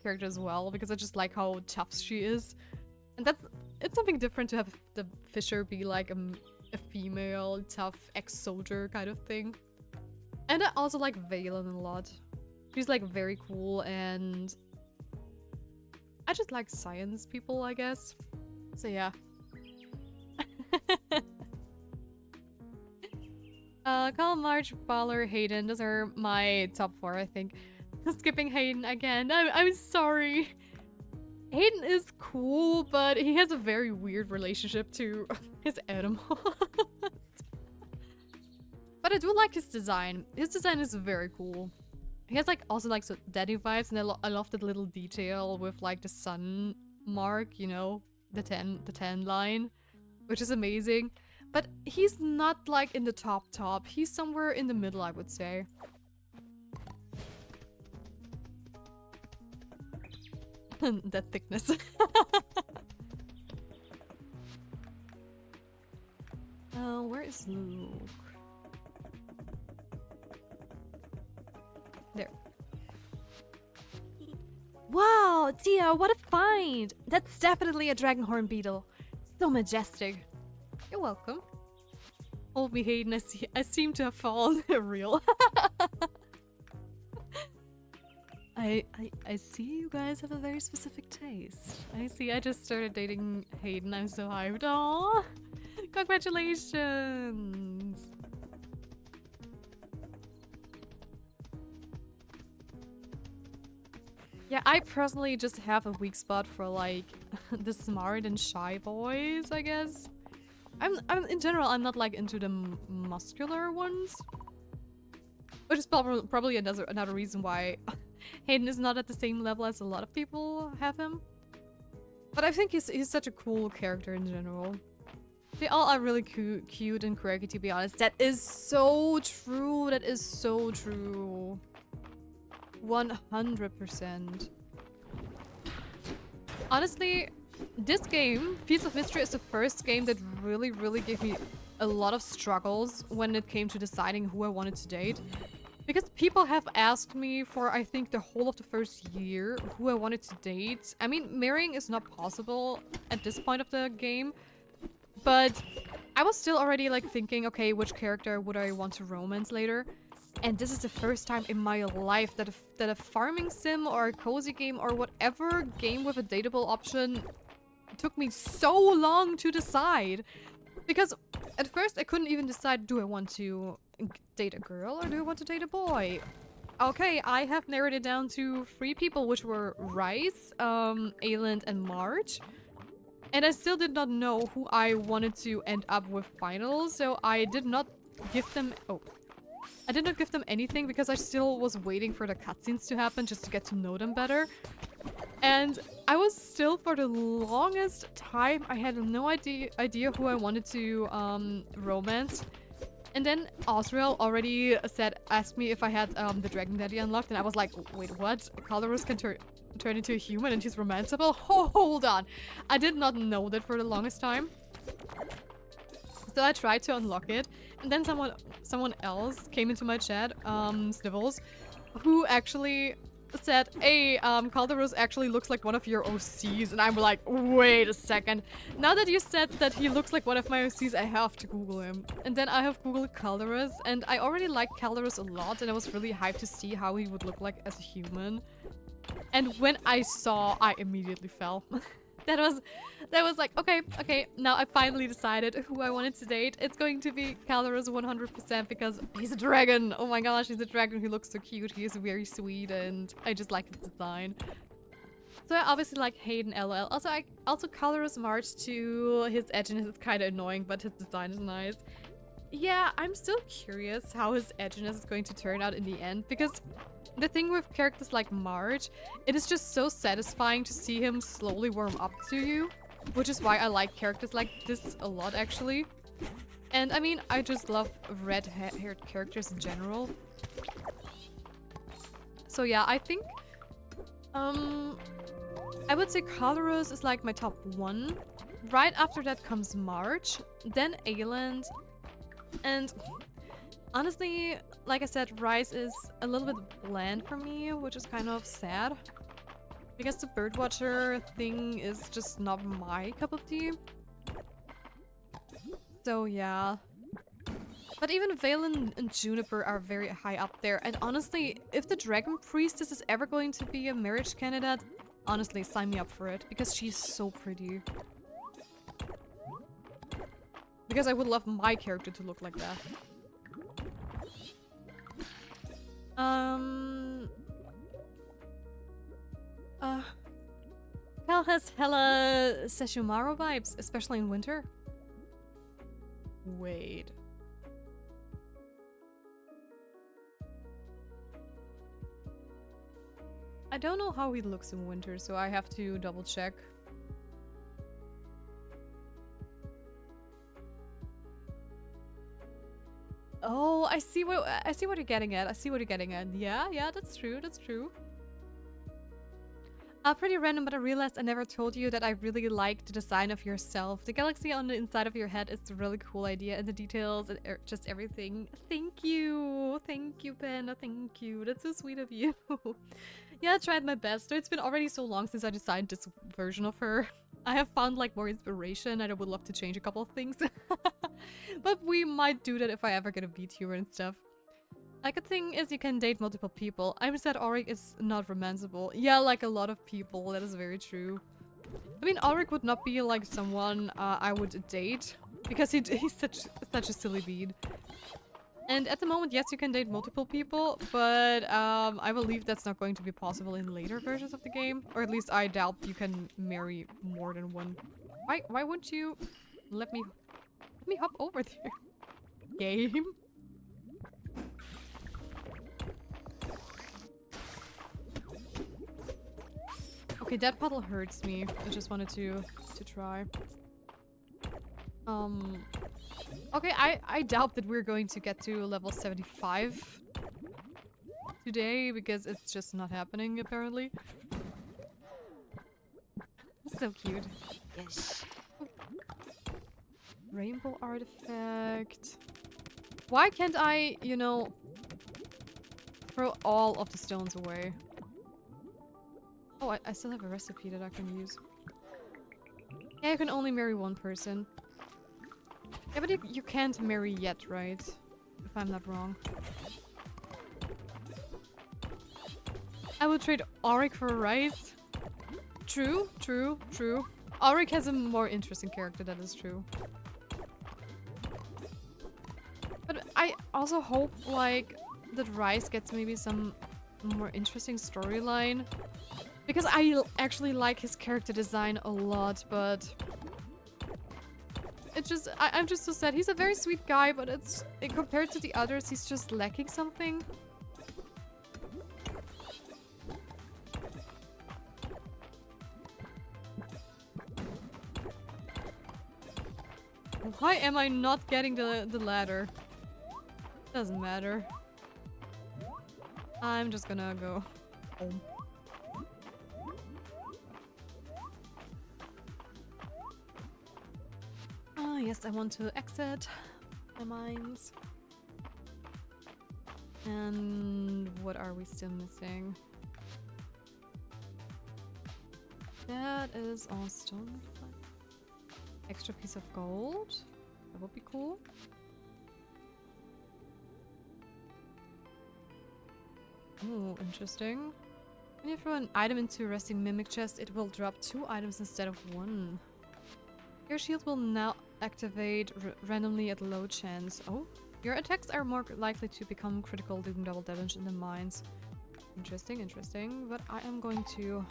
character as well, because I just like how tough she is. And it's something different to have the Fisher be like a female, tough ex-soldier kind of thing. And I also like Valen a lot. She's like very cool, and I just like science people, I guess. So yeah. Call March, Baller, Hayden. Those are my top 4, I think. Skipping Hayden again. I'm sorry. Hayden is cool, but he has a very weird relationship to his animals. But I do like his design. His design is very cool. He has like also like so daddy vibes, and I love that little detail with like the sun mark, you know, the 10 line, which is amazing. But he's not like in the top. He's somewhere in the middle, I would say. That thickness. Where is Luke? There. Wow, Tia, what a find! That's definitely a dragonhorn beetle. So majestic. You're welcome. Hold me, Hayden. I seem to have fallen real. I see you guys have a very specific taste. I see. I just started dating Hayden. I'm so hyped. Aww! Congratulations! Yeah, I personally just have a weak spot for like the smart and shy boys, I guess. I'm in general, I'm not like into the muscular ones, which is probably another reason why Hayden is not at the same level as a lot of people have him. But I think he's such a cool character in general. They all are really cute and quirky, to be honest. That is so true. That is so true. 100%. Honestly, this game, Piece of Mystery, is the first game that really gave me a lot of struggles when it came to deciding who I wanted to date. Because people have asked me for, I think, the whole of the first year who I wanted to date. I mean, marrying is not possible at this point of the game. But I was still already like thinking, okay, which character would I want to romance later? And this is the first time in my life that a farming sim or a cozy game or whatever game with a dateable option took me so long to decide. Because at first I couldn't even decide, do I want to date a girl or do I want to date a boy? Okay, I have narrowed it down to 3 people, which were Rice, Ayland, and Marge. And I still did not know who I wanted to end up with final, so I did not give them... I did not give them anything because I still was waiting for the cutscenes to happen just to get to know them better. And I was still, for the longest time, I had no idea who I wanted to romance. And then Osriel already asked me if I had the Dragon Daddy unlocked, and I was like, wait, what? Colorus can turn into a human and she's romanceable? Hold on. I did not know that for the longest time. So I tried to unlock it, and then someone else came into my chat, Snivels, who actually said, hey, Calderos actually looks like one of your OCs, and I'm like, wait a second. Now that you said that he looks like one of my OCs, I have to Google him. And then I have Googled Calderos, and I already liked Calderos a lot, and I was really hyped to see how he would look like as a human. And when I saw, I immediately fell. That was like, okay, now I finally decided who I wanted to date. It's going to be Calderos 100% because he's a dragon. Oh my gosh, he's a dragon. He looks so cute. He is very sweet and I just like his design. So I obviously like Hayden LOL. Also Calderos March to his edginess is kind of annoying, but his design is nice. Yeah, I'm still curious how his edginess is going to turn out in the end because the thing with characters like Marge, it is just so satisfying to see him slowly warm up to you, which is why I like characters like this a lot, actually. And I mean, I just love red-haired characters in general. So yeah, I think I would say Calderos is like my top 1. Right after that comes Marge, then Ayland, and honestly, like I said, Rice is a little bit bland for me, which is kind of sad. Because the birdwatcher thing is just not my cup of tea. So yeah. But even Valen and Juniper are very high up there. And honestly, if the Dragon Priestess is ever going to be a marriage candidate, honestly, sign me up for it. Because she's so pretty. Because I would love my character to look like that. Cal has hella Sesshomaru vibes, especially in winter. Wait. I don't know how he looks in winter, so I have to double check. Oh, I see what you're getting at. Yeah, that's true. Pretty random, but I realized I never told you that I really like the design of yourself. The galaxy on the inside of your head is a really cool idea, and the details and just everything. Thank you, Panda. Thank you. That's so sweet of you. Yeah, I tried my best. So it's been already so long since I designed this version of her. I have found like more inspiration, and I would love to change a couple of things. But we might do that if I ever get a VTuber and stuff. Like, a thing is you can date multiple people. I'm sad Auric is not romanceable. Yeah, like a lot of people. That is very true. I mean, Auric would not be like someone I would date because he's such a silly bead. And at the moment, yes, you can date multiple people, but I believe that's not going to be possible in later versions of the game. Or at least I doubt you can marry more than one. Why wouldn't you let me hop over there? Game? Okay, that puddle hurts me. I just wanted to try. Okay, I doubt that we're going to get to level 75 today because it's just not happening apparently. So cute. Yes. Rainbow artifact. Why can't I, you know, throw all of the stones away? Oh, I still have a recipe that I can use. Yeah, you can only marry one person. Yeah, but you can't marry yet, right? If I'm not wrong. I will trade Auric for rice. True, true, true. Auric has a more interesting character, that is true. But I also hope, like, that Rice gets maybe some more interesting storyline. Because I actually like his character design a lot, but... It's just... I'm just so sad. He's a very sweet guy, but it's... compared to the others, he's just lacking something. Why am I not getting the ladder? Doesn't matter. I'm just gonna go home. Ah, yes, I want to exit my mines. And what are we still missing? That is all stone. Extra piece of gold. That would be cool. Oh, interesting. When you throw an item into a resting mimic chest, it will drop 2 items instead of 1. Your shield will now activate randomly at low chance. Oh, your attacks are more likely to become critical, doing double damage in the mines. Interesting, interesting. But I am going to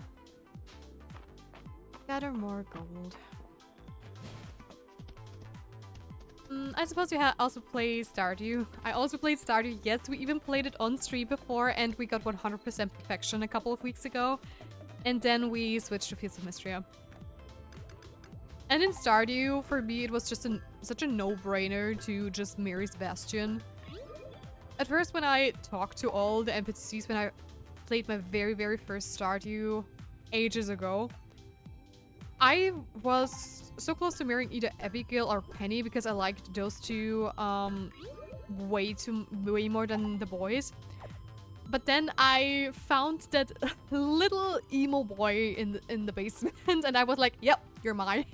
gather more gold. I suppose you also play Stardew. I also played Stardew. Yes, we even played it on stream before, and we got 100% perfection a couple of weeks ago. And then we switched to Fields of Mystria. And in Stardew, for me, it was just such a no-brainer to just marry Sebastian. At first, when I talked to all the NPCs when I played my very, very first Stardew ages ago, I was so close to marrying either Abigail or Penny because I liked those two way more than the boys. But then I found that little emo boy in the basement, and I was like, "Yep, you're mine.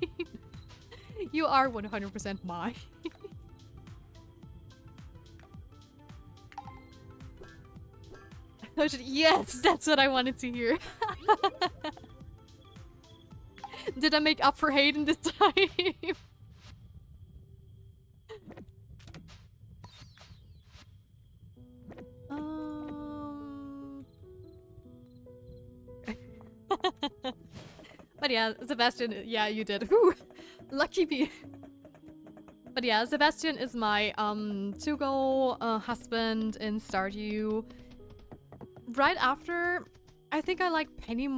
You are 100% mine." Yes, that's what I wanted to hear. Did I make up for Hayden this time? But yeah, Sebastian, yeah, you did. Whew, lucky me. But yeah, Sebastian is my to-go husband in Stardew. Right after, I think I like Penny.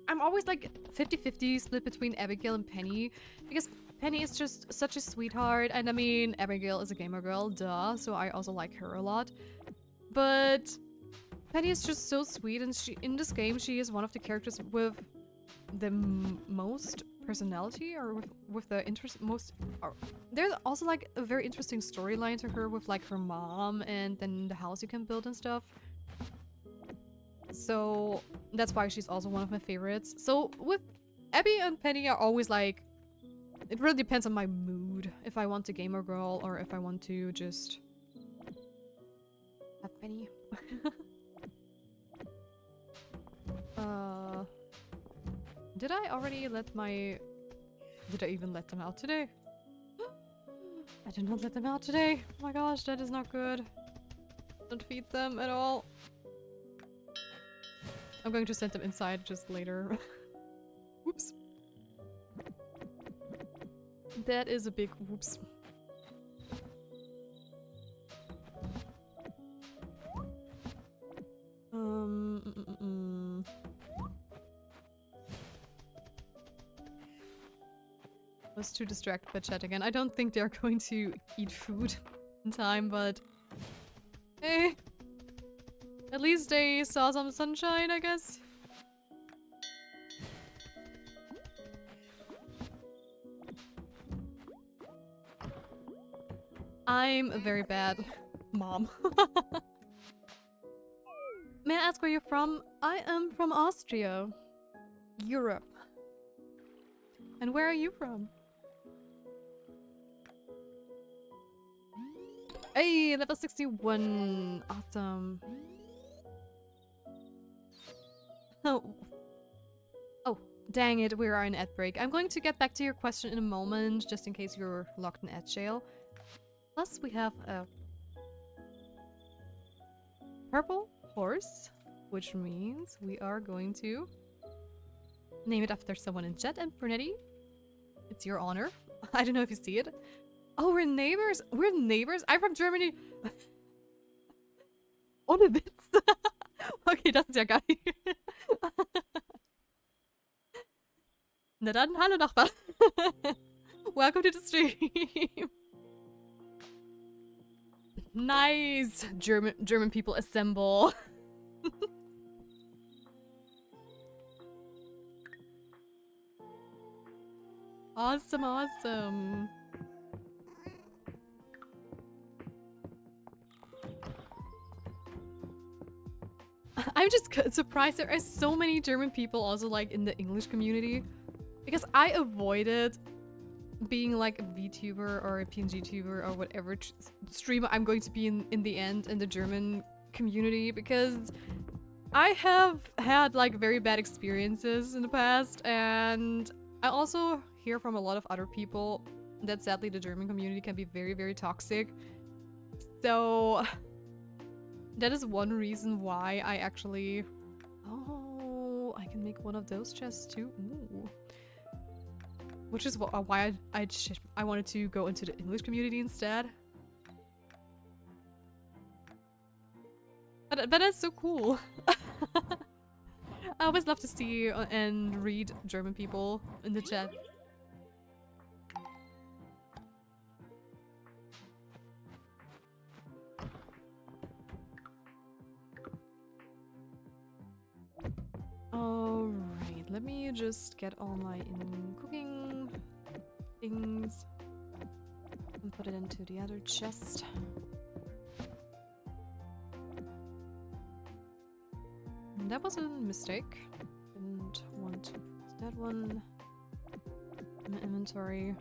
I'm always like 50-50 split between Abigail and Penny, because Penny is just such a sweetheart, and I mean, Abigail is a gamer girl, duh, so I also like her a lot. But Penny is just so sweet, and in this game, she is one of the characters with the most personality, or with the most. There's also like a very interesting storyline to her with like her mom, and then the house you can build and stuff. So that's why she's also one of my favorites. So with Abby and Penny are always like, it really depends on my mood. If I want a gamer girl or if I want to just have Penny. Did I already let my... Did I even let them out today? I did not let them out today. Oh my gosh, that is not good. Don't feed them at all. I'm going to send them inside just later. Whoops. That is a big whoops. was too distracted by chat again. I don't think they're going to eat food in time, but hey, at least they saw some sunshine, I guess. I'm a very bad mom. May I ask where you're from? I am from Austria, Europe. And where are you from? Hey, level 61. Awesome. Oh. Oh, dang it, we are in ad break. I'm going to get back to your question in a moment, just in case you're locked in ad jail. Plus, we have a purple horse, which means we are going to name it after someone in chat. And Brunetti, it's your honor. I don't know if you see it. Oh, we're neighbors. We're neighbors. I'm from Germany. Ohne Witz. Okay, das ist ja geil. Na dann, hallo Nachbar. Welcome to the stream. Nice. German people assemble. Awesome, awesome. I'm just surprised there are so many German people also like in the English community, because I avoided being like a VTuber or a PNG tuber or whatever streamer I'm going to be in the end in the German community, because I have had like very bad experiences in the past, and I also hear from a lot of other people that sadly the German community can be very, very toxic. So that is one reason why I actually... Oh, I can make one of those chests too. Ooh. Which is why I wanted to go into the English community instead. But that's so cool. I always love to see and read German people in the chat. Alright, let me just get all my cooking things and put it into the other chest. That was a mistake. Didn't want to put that one in my inventory.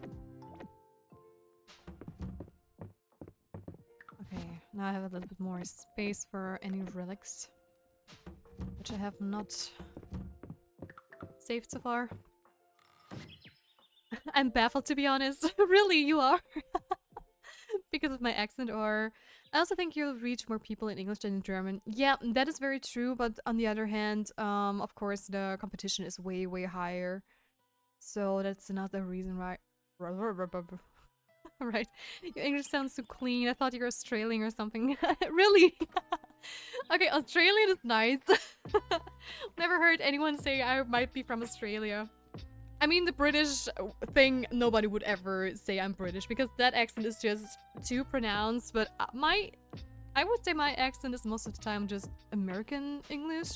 Okay, now I have a little bit more space for any relics, which I have not saved so far. I'm baffled, to be honest. Really, you are? Because of my accent, or... I also think you'll reach more people in English than in German. Yeah, that is very true, but on the other hand, of course, the competition is way, way higher. So that's another reason why... Right. Your English sounds so clean. I thought you were Australian or something. Really? Okay, Australian is nice. Never heard anyone say I might be from Australia. I mean, the British thing, nobody would ever say I'm British, because that accent is just too pronounced, but I would say my accent is most of the time just American English.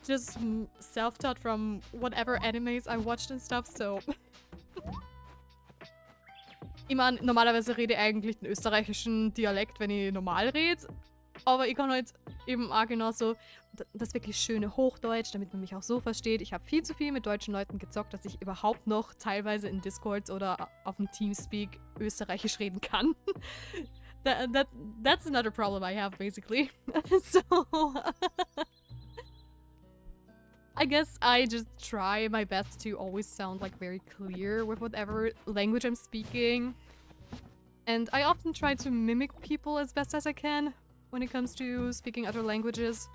Just self-taught from whatever animes I watched and stuff, so... Ich meine, normalerweise rede ich eigentlich den österreichischen Dialekt, wenn ich normal rede. Aber ich kann halt eben auch genauso das wirklich schöne Hochdeutsch, damit man mich auch so versteht. Ich habe viel zu viel mit deutschen Leuten gezockt, dass ich überhaupt noch teilweise in Discords oder auf dem Teamspeak österreichisch reden kann. That's another problem I have, basically. So... I guess I just try my best to always sound like very clear with whatever language I'm speaking. And I often try to mimic people as best as I can when it comes to speaking other languages.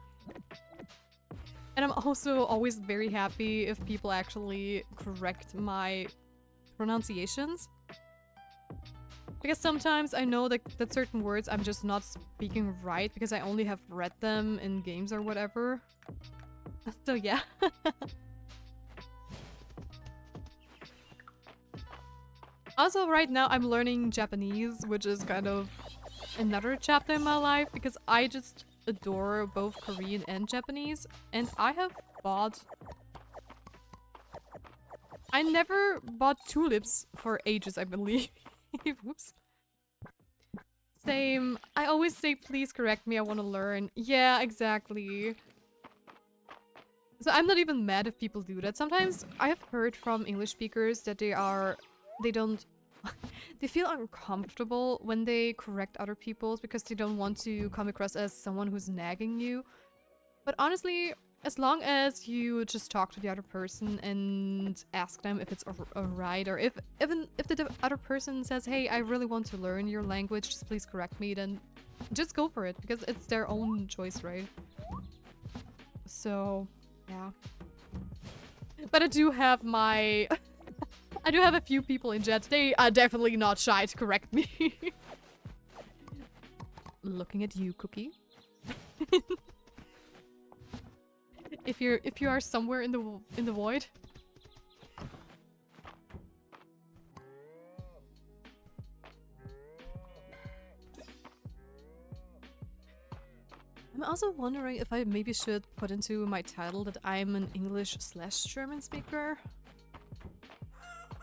And I'm also always very happy if people actually correct my pronunciations. Because sometimes I know that certain words I'm just not speaking right because I only have read them in games or whatever. So yeah. Also, right now I'm learning Japanese, which is kind of another chapter in my life because I just adore both Korean and Japanese. And I have bought... I never bought tulips for ages, I believe. Oops. Same. I always say, please correct me, I want to learn. Yeah, exactly. So I'm not even mad if people do that. Sometimes I have heard from English speakers that they don't, they feel uncomfortable when they correct other people because they don't want to come across as someone who's nagging you. But honestly, as long as you just talk to the other person and ask them if it's alright, or if the other person says, hey, I really want to learn your language, just please correct me, then just go for it because it's their own choice, right? So, yeah. But I do have my... I do have a few people in chat. They are definitely not shy to correct me. Looking at you, Cookie. If you are somewhere in the void. I'm also wondering if I maybe should put into my title that I'm an English/German speaker.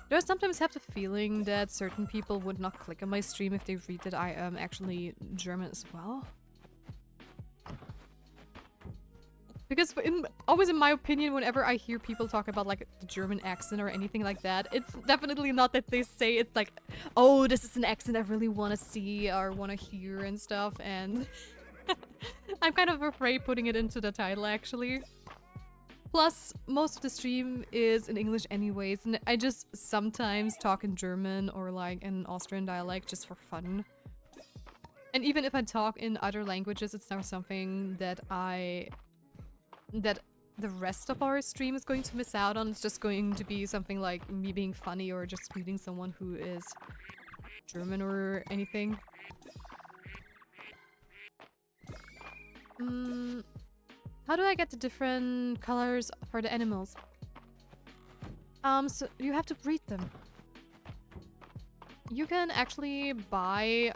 Do I sometimes have the feeling that certain people would not click on my stream if they read that I am actually German as well? Because always in my opinion, whenever I hear people talk about like the German accent or anything like that, it's definitely not that they say it's like, oh, this is an accent I really want to see or want to hear and stuff, and I'm kind of afraid putting it into the title actually. Plus, most of the stream is in English anyways, and I just sometimes talk in German or like in Austrian dialect just for fun. And even if I talk in other languages, it's not something that that the rest of our stream is going to miss out on. It's just going to be something like me being funny or just greeting someone who is German or anything. How do I get the different colors for the animals? So you have to breed them. You can actually buy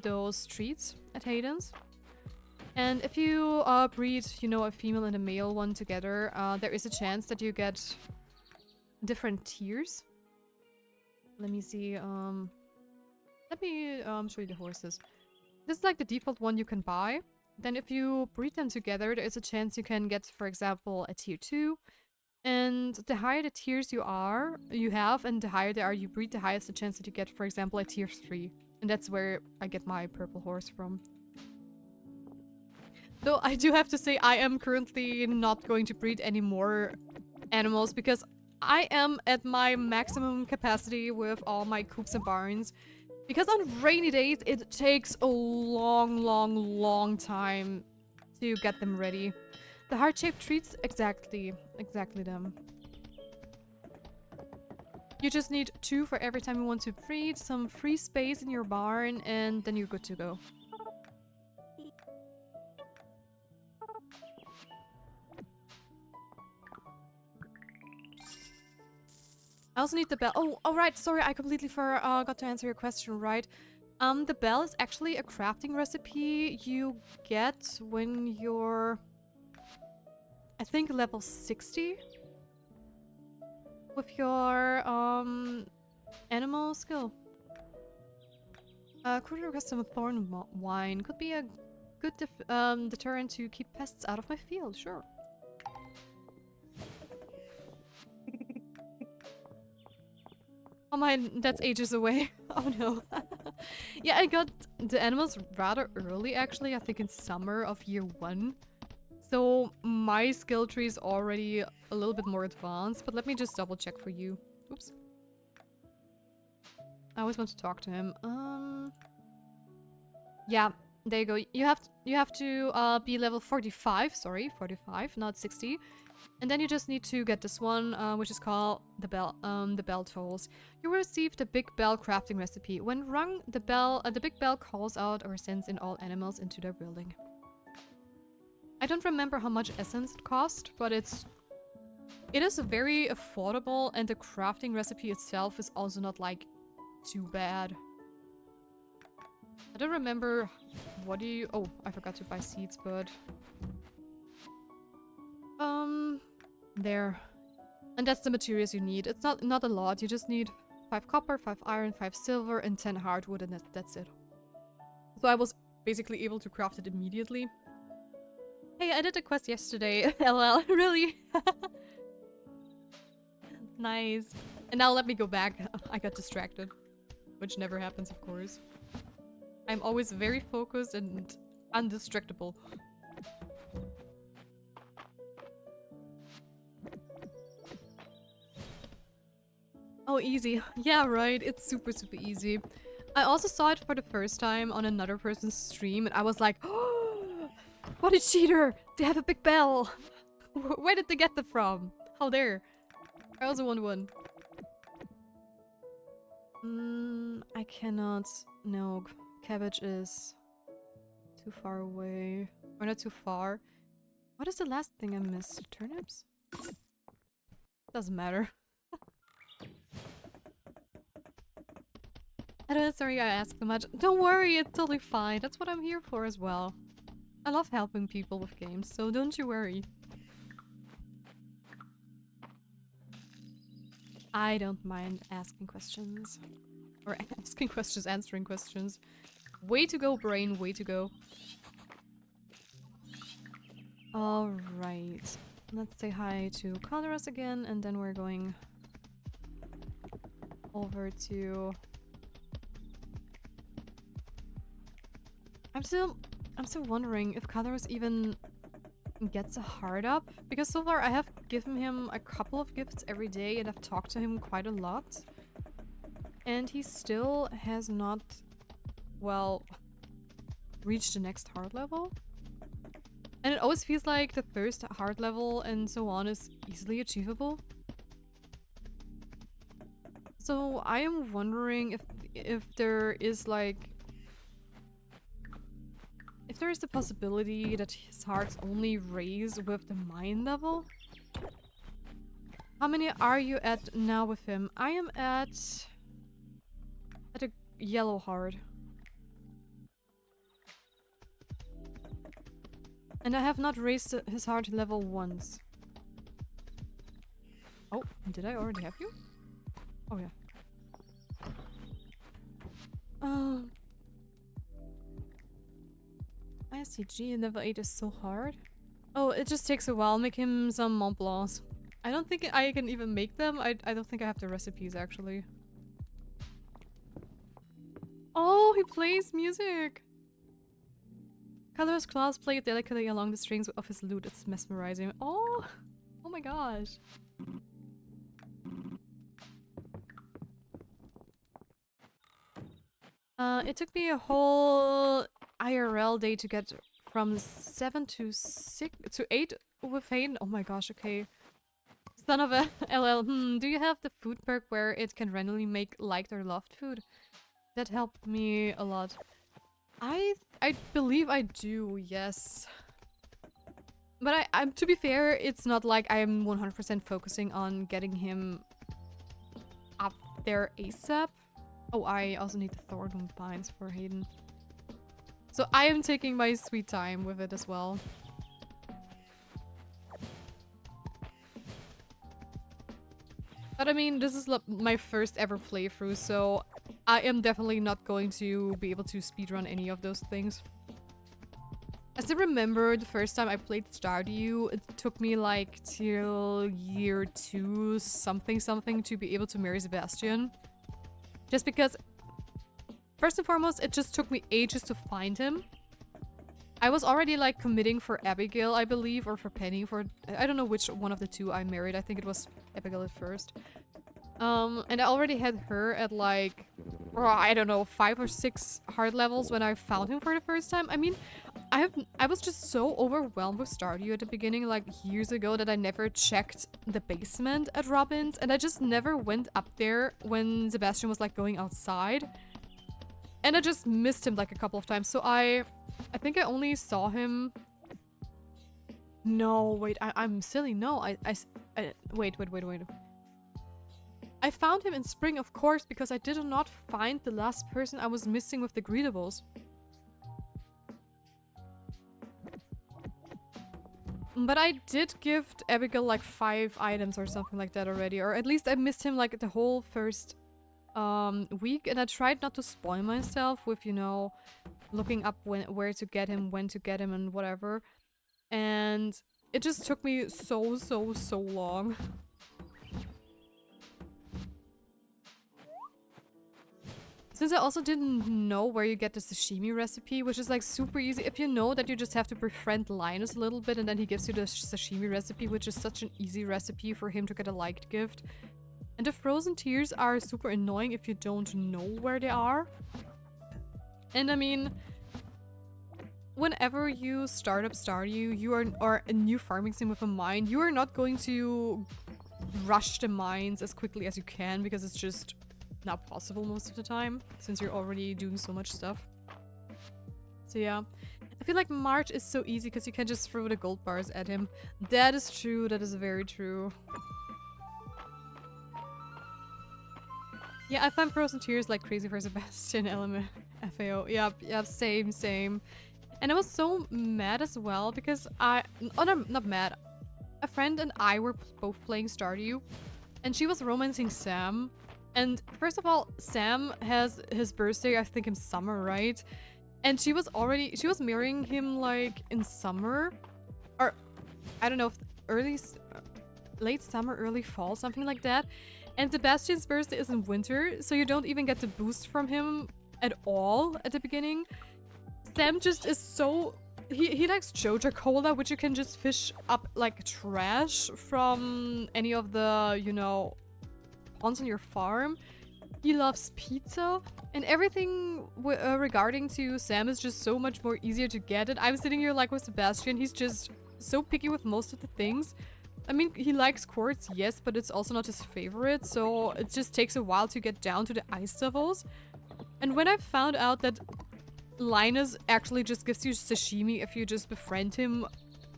those treats at Hayden's. And if you breed, you know, a female and a male one together, there is a chance that you get different tiers. Let me see, let me show you the horses. This is like the default one you can buy. Then if you breed them together, there is a chance you can get, for example, a tier 2. And the higher the tiers you have, and the higher they are you breed, the highest the chance that you get, for example, a tier 3. And that's where I get my purple horse from. Though I do have to say I am currently not going to breed any more animals because I am at my maximum capacity with all my coops and barns. Because on rainy days, it takes a long time to get them ready. The heart-shaped treats, exactly them. You just need 2 for every time you want to breed, some free space in your barn, and then you're good to go. I also need the bell. Oh, right. Sorry, I completely forgot to answer your question, right? The bell is actually a crafting recipe you get when you're, I think, level 60 with your animal skill. Could request some thorn wine. Could be a good deterrent to keep pests out of my field. Sure. Oh my, that's ages away. Oh no. Yeah, I got the animals rather early actually, I think in summer of year 1. So my skill tree is already a little bit more advanced, but let me just double check for you. Oops. I always want to talk to him. Yeah, there you go. You have to be level 45, sorry, 45, not 60. And then you just need to get this one, which is called the bell tolls. You will receive the big bell crafting recipe. When rung, the big bell calls out or sends in all animals into their building. I don't remember how much essence it cost, but it is very affordable, and the crafting recipe itself is also not like too bad. I don't remember what do you... Oh, I forgot to buy seeds, but... There. And that's the materials you need. It's not a lot. You just need 5 copper, 5 iron, 5 silver, and 10 hardwood, and that's it. So I was basically able to craft it immediately. Hey, I did a quest yesterday. LL, really? Nice. And now let me go back. I got distracted. Which never happens, of course. I'm always very focused and undistractable. Oh, easy. Yeah, right. It's super, super easy. I also saw it for the first time on another person's stream, and I was like, oh, what a cheater! They have a big bell! Where did they get that from? How dare? I also want one. I cannot. No, cabbage is too far away. Or not too far. What is the last thing I missed? Turnips? Doesn't matter. Sorry I asked so much. Don't worry, it's totally fine. That's what I'm here for as well. I love helping people with games, so don't you worry. I don't mind asking questions. Or asking questions, answering questions. Way to go, brain, way to go. Alright. Let's say hi to Coloros again, and then we're going over to... I'm still wondering if Coloros even gets a heart up, because so far I have given him a couple of gifts every day and I've talked to him quite a lot. And he still has not, well, reached the next heart level. And it always feels like the first heart level and so on is easily achievable. So I am wondering if there is like... If there is the possibility that his hearts only raise with the mine level? How many are you at now with him? I am at a yellow heart. And I have not raised his heart level once. Oh, did I already have you? Oh yeah. ISTG level 8 is so hard. Oh, it just takes a while. Make him some Mont Blancs. I don't think I can even make them. I don't think I have the recipes, actually. Oh, he plays music! Color's claws play delicately along the strings of his lute. It's mesmerizing. Oh! Oh my gosh. It took me a whole IRL day to get from 7 to 6 to 8 with Hayden. Oh my gosh, okay. Son of a LL. Do you have the food perk where it can randomly make liked or loved food? That helped me a lot. I believe I do, yes. But I'm to be fair, it's not like I'm 100% focusing on getting him up there ASAP. Oh, I also need the thorn pines for Hayden. So I am taking my sweet time with it as well. But I mean, this is my first ever playthrough, so I am definitely not going to be able to speedrun any of those things. I still remember the first time I played Stardew, it took me like till year 2 something to be able to marry Sebastian. Just because, first and foremost, it just took me ages to find him. I was already like committing for Abigail, I believe, or for Penny. I don't know which one of the two I married. I think it was Abigail at first. And I already had her at like, I don't know, 5 or 6 heart levels when I found him for the first time. I mean, I was just so overwhelmed with Stardew at the beginning, like years ago, that I never checked the basement at Robin's, and I just never went up there when Sebastian was like going outside. And I just missed him like a couple of times, so I think I only saw him... No, wait, I'm silly, no, wait. I found him in spring, of course, because I did not find the last person I was missing with the greetables. But I did give Abigail like 5 items or something like that already. Or at least I missed him like the whole first week. And I tried not to spoil myself with, you know, looking up where to get him, when to get him, and whatever. And it just took me so long. Since I also didn't know where you get the sashimi recipe, which is like super easy. If you know that you just have to befriend Linus a little bit and then he gives you the sashimi recipe, which is such an easy recipe for him to get a liked gift. And the frozen tears are super annoying if you don't know where they are. And I mean, whenever you start up Stardew, or a new farming sim with a mine, you are not going to rush the mines as quickly as you can because it's just not possible most of the time, since you're already doing so much stuff. So yeah, I feel like March is so easy because you can just throw the gold bars at him. That is true, that is very true. Yeah, I find Frozen Tears like crazy for Sebastian element FAO. Yep, same. And I was so mad as well because not mad. A friend and I were both playing Stardew and she was romancing Sam. And first of all, Sam has his birthday, I think in summer, right? And she was marrying him like in summer, or I don't know, if late summer, early fall, something like that. And Sebastian's birthday is in winter, so you don't even get the boost from him at all at the beginning. Sam just is so... He likes Joja Cola, which you can just fish up like trash from any of the, you know, ponds on your farm. He loves pizza, and everything regarding to Sam is just so much more easier to get it. I'm sitting here like with Sebastian, he's just so picky with most of the things. I mean, he likes quartz, yes, but it's also not his favorite, so it just takes a while to get down to the ice levels. And when I found out that Linus actually just gives you sashimi if you just befriend him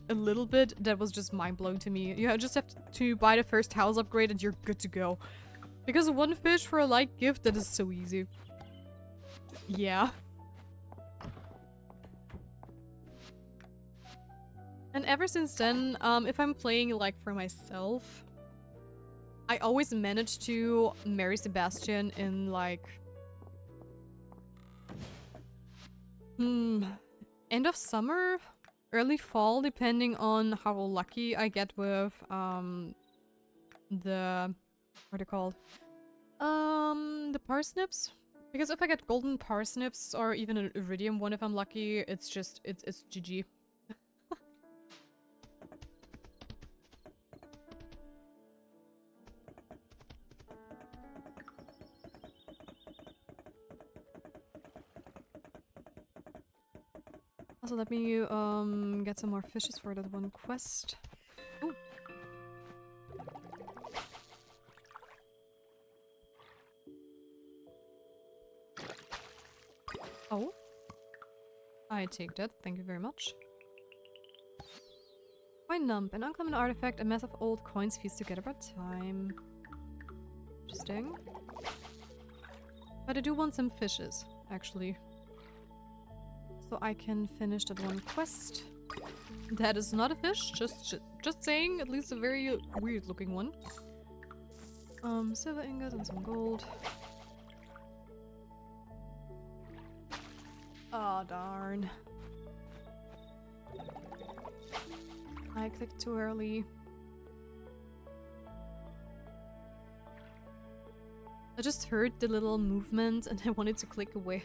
a little bit, that was just mind-blowing to me. You just have to buy the first house upgrade and you're good to go. Because one fish for a light gift, that is so easy. Yeah. And ever since then, if I'm playing like for myself, I always manage to marry Sebastian in like... end of summer? Early fall, depending on how lucky I get with the... what are they called? The parsnips? Because if I get golden parsnips or even an iridium one if I'm lucky, it's just, it's GG. Also, let me get some more fishes for that one quest. Ooh. Oh. I take that, thank you very much. Coin lump, an uncommon artifact, a mass of old coins fused together by time. Interesting. But I do want some fishes, actually. So I can finish that one quest. That is not a fish, just saying, at least a very weird looking one. Silver ingot and some gold. Oh, darn. I clicked too early. I just heard the little movement and I wanted to click away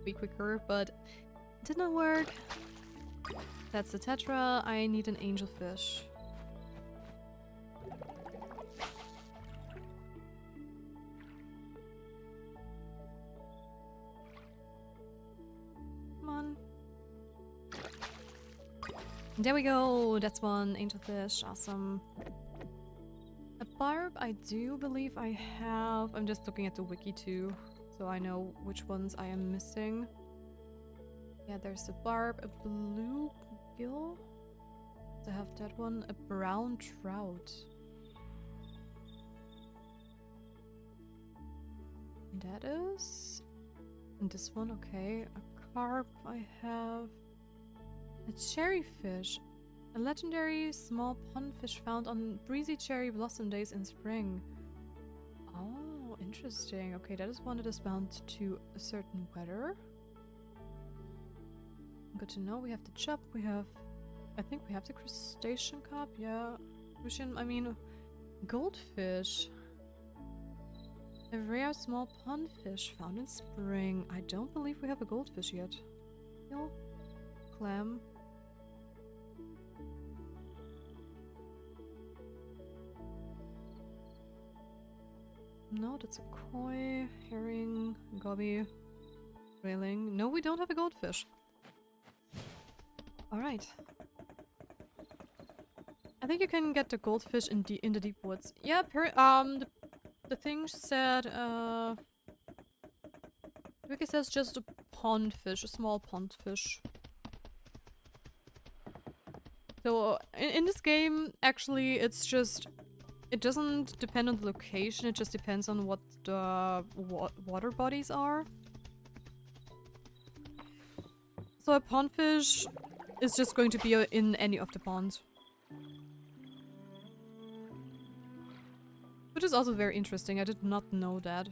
way quicker, but it did not work. That's the tetra. I need an angelfish. Come on. There we go. That's one angelfish. Awesome. A barb, I do believe I have. I'm just looking at the wiki too, so I know which ones I am missing. Yeah, there's a barb, a bluegill. I have that one. A brown trout. that is. And this one, okay. A carp I have. A cherryfish. A legendary small pondfish found on breezy cherry blossom days in spring. Oh, interesting. Okay, that is one that is bound to a certain weather. Good to know. We have the chub, we have... I think we have the crustacean carp, yeah. Crucian, I mean... Goldfish. A rare small pondfish found in spring. I don't believe we have a goldfish yet. No. Clam. No, that's a koi, herring, goby, railing. No, we don't have a goldfish. Alright. I think you can get the goldfish in the deep woods. Yeah, the thing said, Wiki says just a pond fish, a small pond fish. So, in this game, actually, it's just... It doesn't depend on the location, it just depends on what the water bodies are. So a pondfish is just going to be in any of the ponds. Which is also very interesting, I did not know that.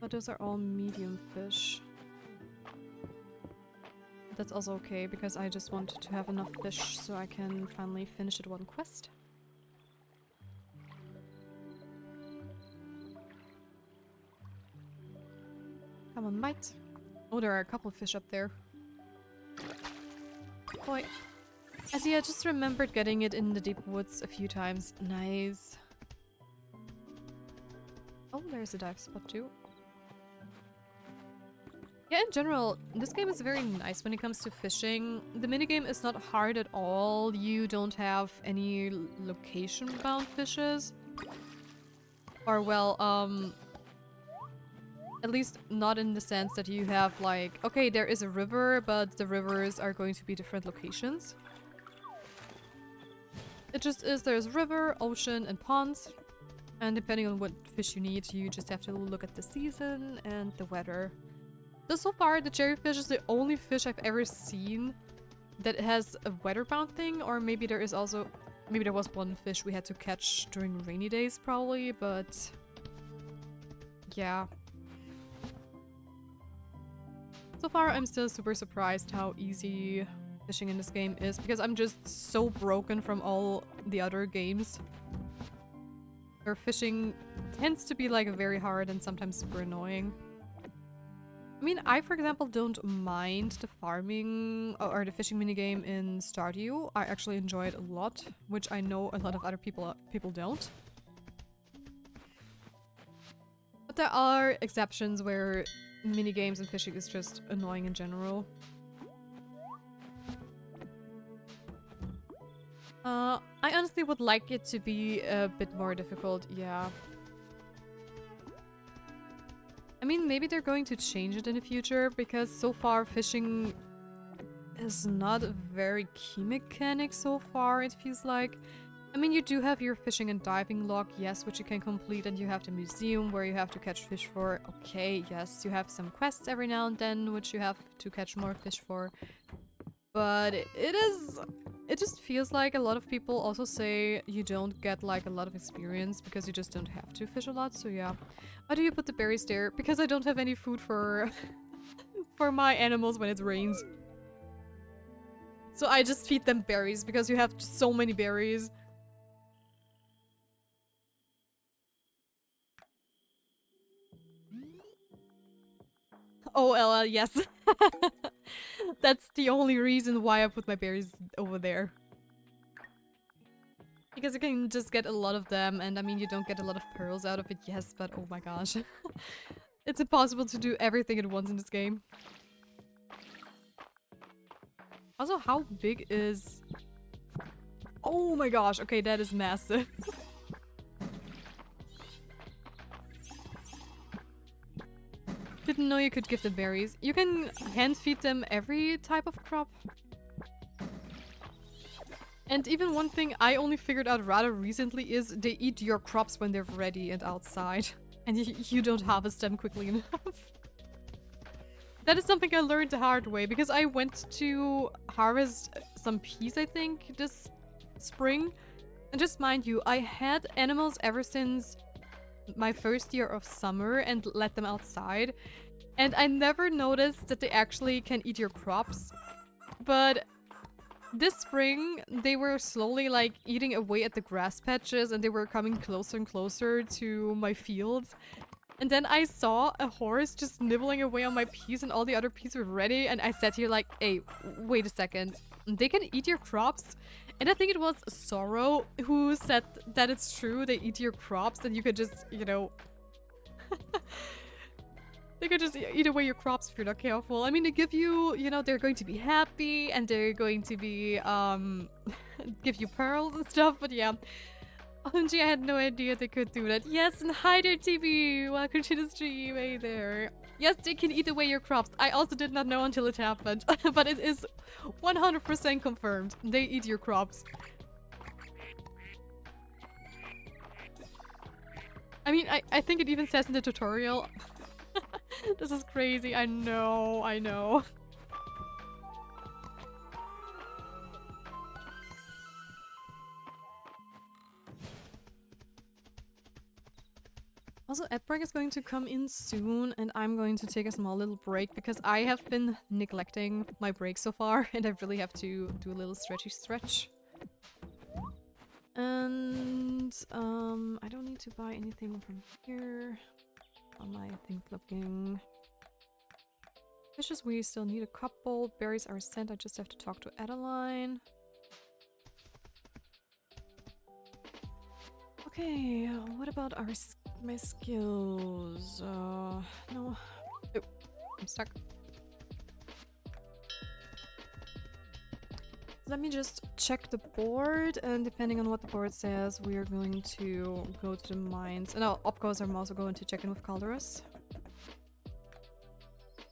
But those are all medium fish. That's also okay, because I just want to have enough fish so I can finally finish it one quest. Come on, mate. Oh, there are a couple of fish up there. Boy. I see, I just remembered getting it in the deep woods a few times. Nice. Oh, there's a dive spot too. Yeah, in general, this game is very nice when it comes to fishing. The minigame is not hard at all. You don't have any location-bound fishes. Or, well, at least not in the sense that you have, like, okay, there is a river, but the rivers are going to be different locations. It just is, there's river, ocean, and ponds. And depending on what fish you need, you just have to look at the season and the weather. So far, the jellyfish is the only fish I've ever seen that has a weather-bound thing, or maybe there is also... Maybe there was one fish we had to catch during rainy days, probably, but... Yeah. So far, I'm still super surprised how easy fishing in this game is, because I'm just so broken from all the other games. Where fishing tends to be, like, very hard and sometimes super annoying. I mean, I, for example, don't mind the farming or the fishing minigame in Stardew. I actually enjoy it a lot, which I know a lot of other people don't. But there are exceptions where minigames and fishing is just annoying in general. I honestly would like it to be a bit more difficult, yeah. I mean, maybe they're going to change it in the future, because so far fishing is not a very key mechanic so far, it feels like. I mean, you do have your fishing and diving log, yes, which you can complete, and you have the museum where you have to catch fish for. Okay, yes, you have some quests every now and then, which you have to catch more fish for. But it just feels like a lot of people also say you don't get like a lot of experience because you just don't have to fish a lot, so yeah. Why do you put the berries there? Because I don't have any food for for my animals when it rains. So I just feed them berries because you have so many berries. Oh, LL, yes. That's the only reason why I put my berries over there. Because you can just get a lot of them, and I mean, you don't get a lot of pearls out of it, yes, but oh my gosh. It's impossible to do everything at once in this game. Also, how big is... Oh my gosh, okay, that is massive. Didn't know you could give them berries. You can hand feed them every type of crop. And even one thing I only figured out rather recently is they eat your crops when they're ready and outside. And you don't harvest them quickly enough. That is something I learned the hard way, because I went to harvest some peas, I think, this spring. And just mind you, I had animals ever since my first year of summer and let them outside. And I never noticed that they actually can eat your crops. But this spring, they were slowly like eating away at the grass patches and they were coming closer and closer to my fields. And then I saw a horse just nibbling away on my peas and all the other peas were ready. And I sat here like, hey, wait a second. They can eat your crops? And I think it was Sorrow who said that it's true. They eat your crops and you could just, you know... They could just eat away your crops if you're not careful. I mean, they give you, you know, they're going to be happy and they're going to be, give you pearls and stuff. But yeah. OMG, I had no idea they could do that. Yes, and hi there, TV. Welcome to the stream. Hey there. Yes, they can eat away your crops. I also did not know until it happened. But it is 100% confirmed. They eat your crops. I mean, I think it even says in the tutorial. This is crazy. I know, I know. Also, ad break is going to come in soon and I'm going to take a small little break because I have been neglecting my break so far and I really have to do a little stretchy stretch. And I don't need to buy anything from here. How am I think looking? Fishes, we still need a couple. Berries are sent. I just have to talk to Adeline. Okay, what about my skills? No. Oh, I'm stuck. Let me just check the board, and depending on what the board says, we are going to go to the mines. And of course, I'm also going to check in with Calderus.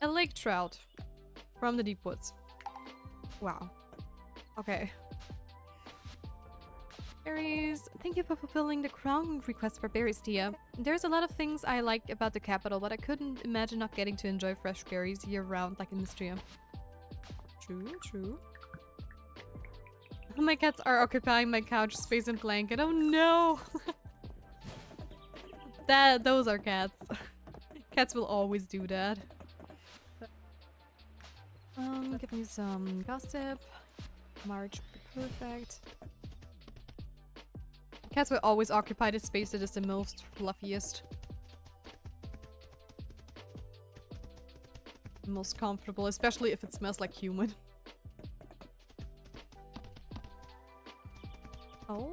A lake trout from the deep woods. Wow. Okay. Berries. Thank you for fulfilling the crown request for berries, Tia. There's a lot of things I like about the capital, but I couldn't imagine not getting to enjoy fresh berries year-round like in Mystria. True, true. My cats are occupying my couch space and blanket. Oh no! Those are cats. Cats will always do that. Give me some gossip. March would be perfect. Cats will always occupy the space that is the most fluffiest. Most comfortable, especially if it smells like human. Oh?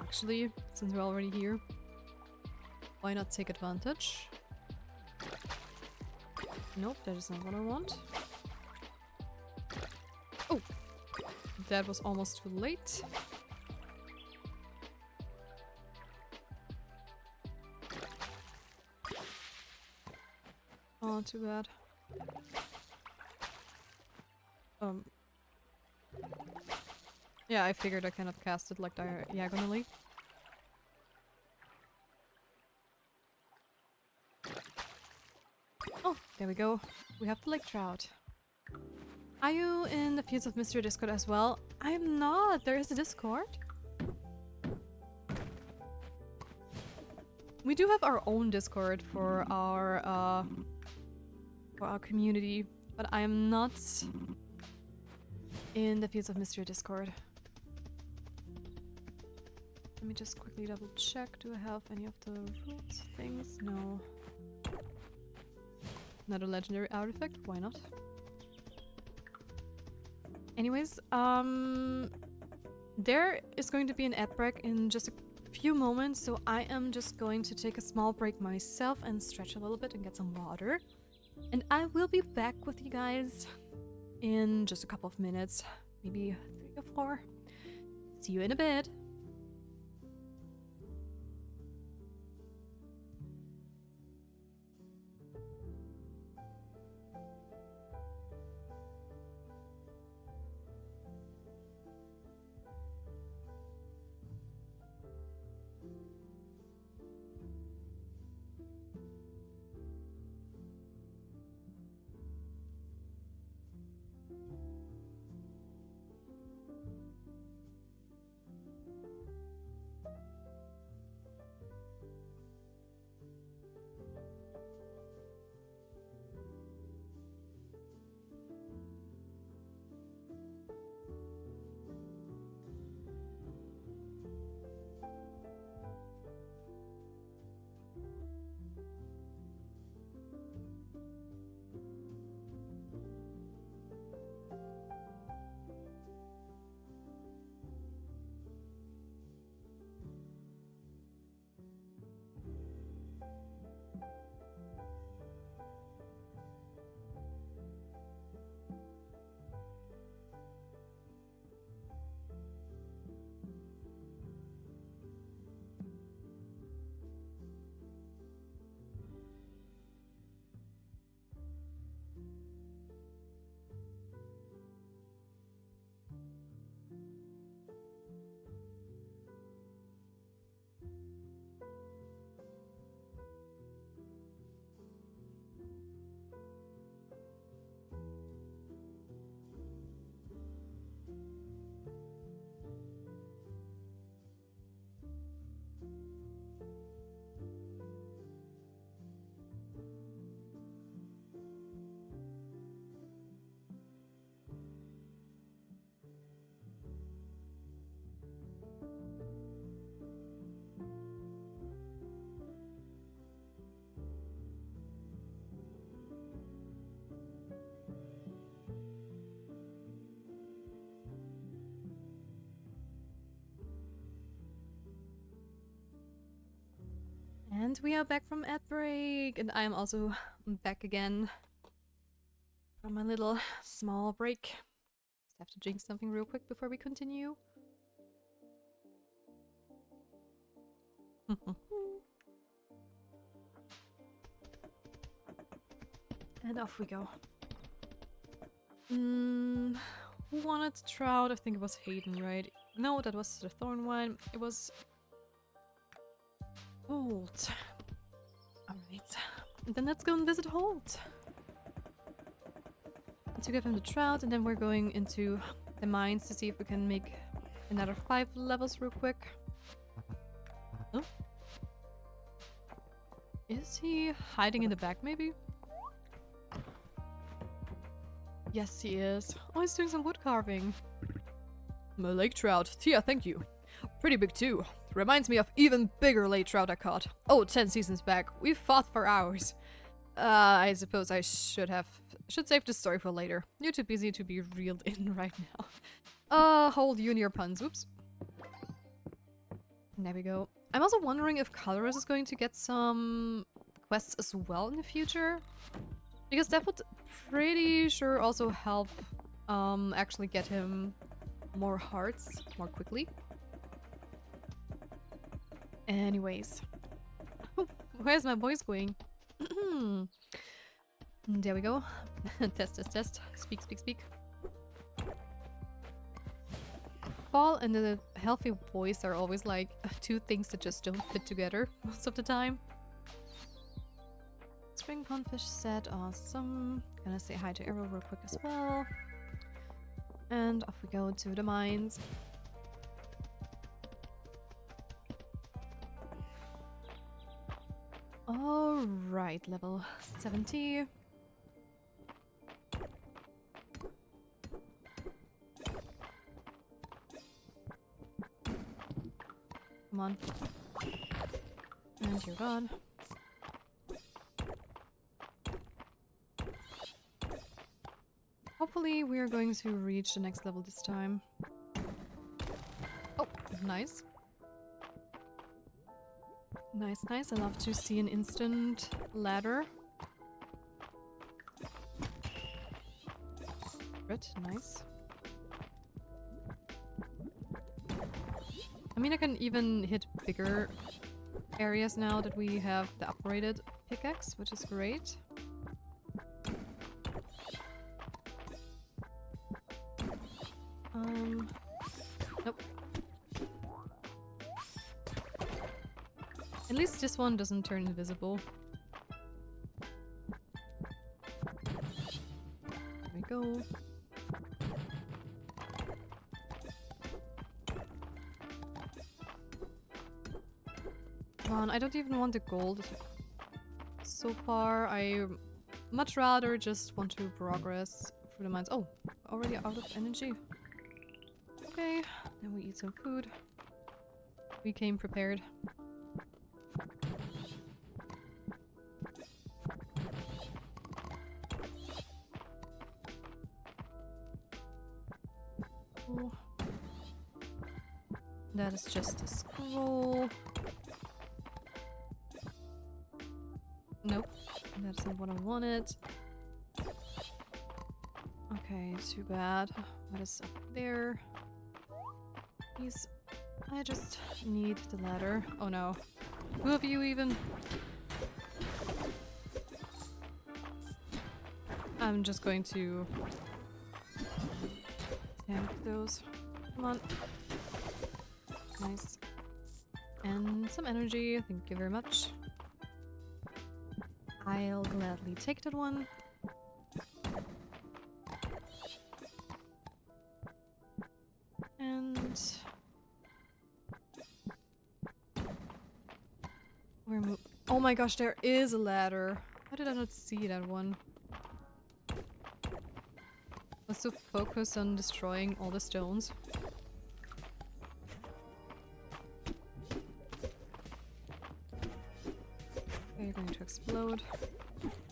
Actually, since we're already here, why not take advantage? Nope, that is not what I want. Oh! That was almost too late. Oh, too bad. Yeah, I figured I cannot cast it like diagonally. Oh, there we go. We have the lake trout. Are you in the Fields of Mystery Discord as well? I'm not. There is a Discord. We do have our own Discord for our community, but I am not in the Fields of Mystery Discord. Let me just quickly double check. Do I have any of the rules things? No. Not a legendary artifact? Why not? Anyways, there is going to be an ad break in just a few moments, so I am just going to take a small break myself and stretch a little bit and get some water. And I will be back with you guys in just a couple of minutes, maybe 3 or 4. See you in a bit. And we are back from ad break, and I am also back again from my little small break. Just have to drink something real quick before we continue. And off we go. Who wanted trout? I think it was Hayden, right? No, that was the thorn one. It was Holt. Alright. Then let's go and visit Holt. To give him the trout, and then we're going into the mines to see if we can make another 5 levels real quick. Oh. Is he hiding in the back, maybe? Yes, he is. Oh, he's doing some wood carving. My lake trout. Yeah, thank you. Pretty big too. Reminds me of even bigger lake trout I caught. Oh, 10 seasons back. We fought for hours. I suppose I should save this story for later. You're too busy to be reeled in right now. Hold you and your puns. Oops. There we go. I'm also wondering if Colorus is going to get some quests as well in the future. Because that would pretty sure also help actually get him more hearts more quickly. Anyways. Where's my voice going? There we go. Test, test, test. Speak, speak, speak. Fall and the healthy voice are always like two things that just don't fit together most of the time. Spring pondfish set, awesome. Gonna say hi to Errol real quick as well. And off we go to the mines. Alright, level 70. Come on. And you're gone. Hopefully we are going to reach the next level this time. Oh, nice. Nice, nice. I love to see an instant ladder. Good, nice. I mean, I can even hit bigger areas now that we have the upgraded pickaxe, which is great. Nope. At least this one doesn't turn invisible. There we go. Come on, I don't even want the gold. So far, I much rather just want to progress through the mines. Oh, already out of energy. Okay, then we eat some food. We came prepared. Oh. That is just a scroll. Nope, that's not what I wanted. Okay, too bad. What is up there? Please, I just need the ladder. Oh no. Who have you even? I'm just going to tank those. Come on. Nice. And some energy, thank you very much. I'll gladly take that one. And oh my gosh, there is a ladder. Why did I not see that one? I was so focused on destroying all the stones. Okay, you're going to explode.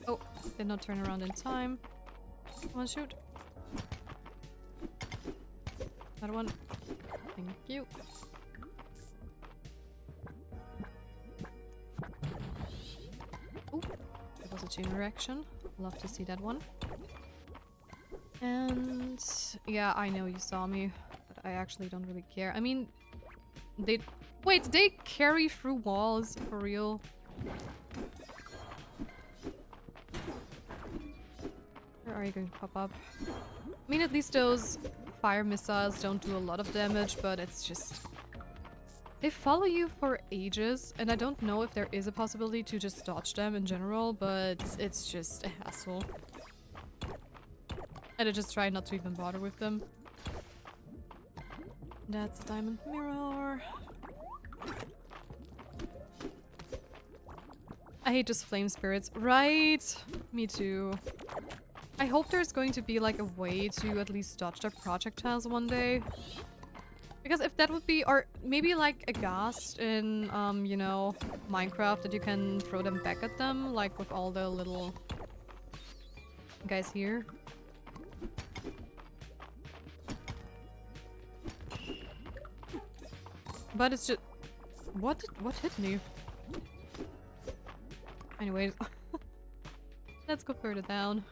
Oh, did not turn around in time. Come on, shoot. That one. Thank you. Also chain reaction. Love to see that one. And yeah, I know you saw me, but I actually don't really care. I mean, they... Wait, they carry through walls, for real? Where are you going to pop up? I mean, at least those fire missiles don't do a lot of damage, but it's just... They follow you for ages, and I don't know if there is a possibility to just dodge them in general, but it's just a hassle. And I just try not to even bother with them. That's a diamond mirror. I hate just flame spirits. Right! Me too. I hope there's going to be like a way to at least dodge their projectiles one day. Because if that would be, or maybe like a ghast in, you know, Minecraft, that you can throw them back at them, like with all the little guys here. But it's just... What hit me? Anyways, let's go further down.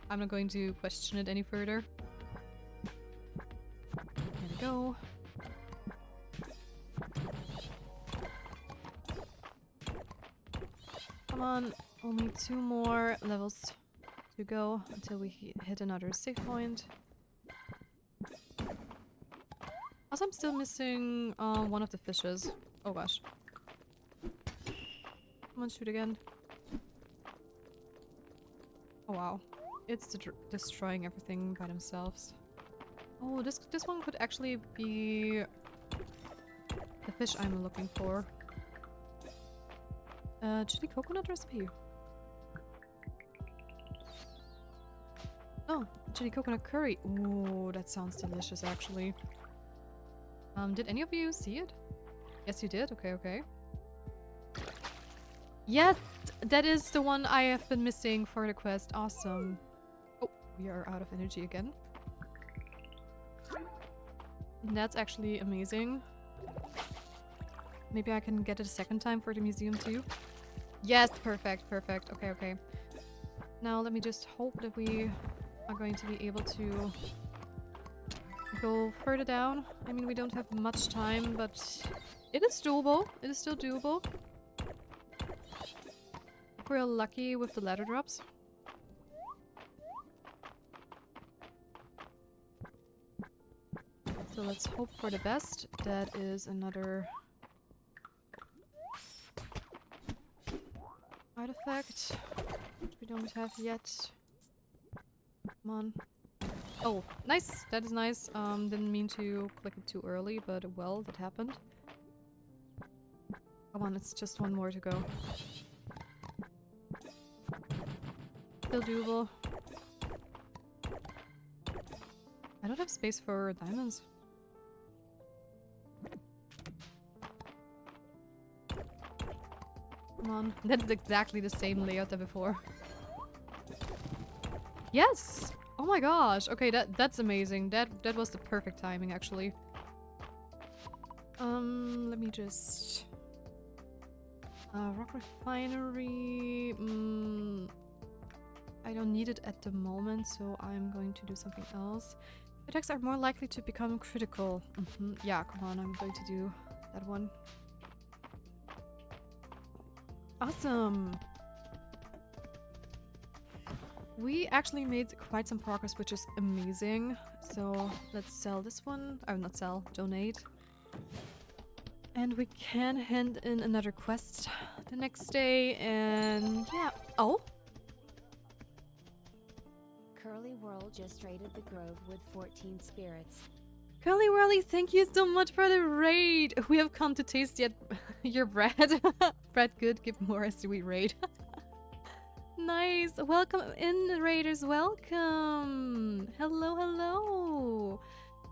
I'm not going to question it any further. There we go. Come on, only 2 more levels to go until we hit another save point. Also, I'm still missing one of the fishes. Oh gosh. Come on, shoot again. Oh wow. It's destroying everything by themselves. Oh, this one could actually be the fish I'm looking for. Chili coconut recipe. Oh, chili coconut curry. Ooh, that sounds delicious actually. Did any of you see it? Yes, you did? Okay, okay. Yes! That is the one I have been missing for the quest. Awesome. Oh, we are out of energy again. That's actually amazing. Maybe I can get it a second time for the museum too. Yes, perfect, perfect. Okay, okay. Now let me just hope that we are going to be able to go further down. I mean, we don't have much time, but it is doable. It is still doable. If we're lucky with the ladder drops. So let's hope for the best. That is another artifact which we don't have yet. Come on. Oh, nice! That is nice. Didn't mean to click it too early, but well, that happened. Come on, it's just one more to go. Still doable. I don't have space for diamonds. Come on. That's exactly the same layout as before. Yes! Oh my gosh. Okay, that's amazing. That was the perfect timing actually. Let me just rock refinery. I don't need it at the moment, so I'm going to do something else. Attacks are more likely to become critical. Yeah, come on, I'm going to do that one. Awesome! We actually made quite some progress, which is amazing. So let's sell this one. Oh, not sell, donate. And we can hand in another quest the next day, and yeah. Oh! Curly Whirl just raided the grove with 14 spirits. Curly Whirly, thank you so much for the raid! We have come to taste yet your bread. Bread good, give more as we raid. Nice! Welcome in, raiders, welcome! Hello, hello!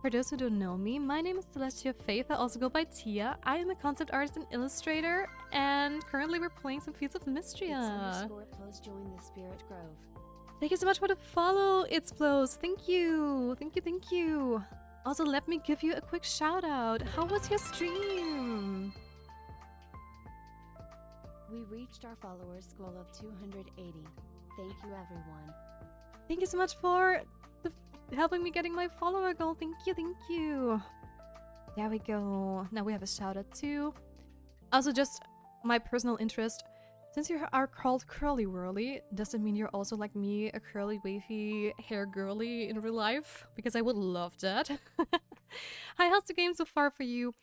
For those who don't know me, my name is Celestia Faith. I also go by Tia. I am a concept artist and illustrator, and currently we're playing some Fields of Mystria. It's join the Spirit Grove. Thank you so much for the follow, It's Blows. Thank you. Thank you, thank you. Also, let me give you a quick shout out. How was your stream? We reached our followers goal of 280. Thank you everyone. Thank you so much for helping me getting my follower goal. Thank you, thank you. There we go. Now we have a shout out too. Also, just my personal interest. Since you are called Curly Whirly, does it mean you're also like me, a curly, wavy hair girly in real life? Because I would love that. Hi, how's the game so far for you?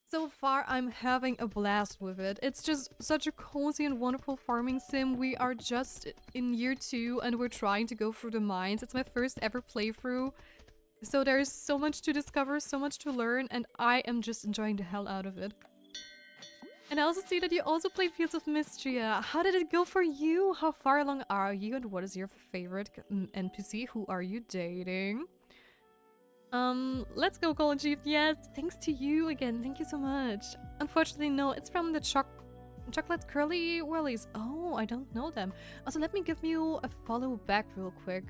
So far, I'm having a blast with it. It's just such a cozy and wonderful farming sim. We are just in year 2 and we're trying to go through the mines. It's my first ever playthrough. So there's so much to discover, so much to learn, and I am just enjoying the hell out of it. And I also see that you also played Fields of Mystria. How did it go for you? How far along are you? And what is your favorite NPC? Who are you dating? Let's go, Golden Chief. Yes, thanks to you again. Thank you so much. Unfortunately, no, it's from the Chocolate Curly Whirlies. Oh, I don't know them. Also, let me give you a follow back real quick.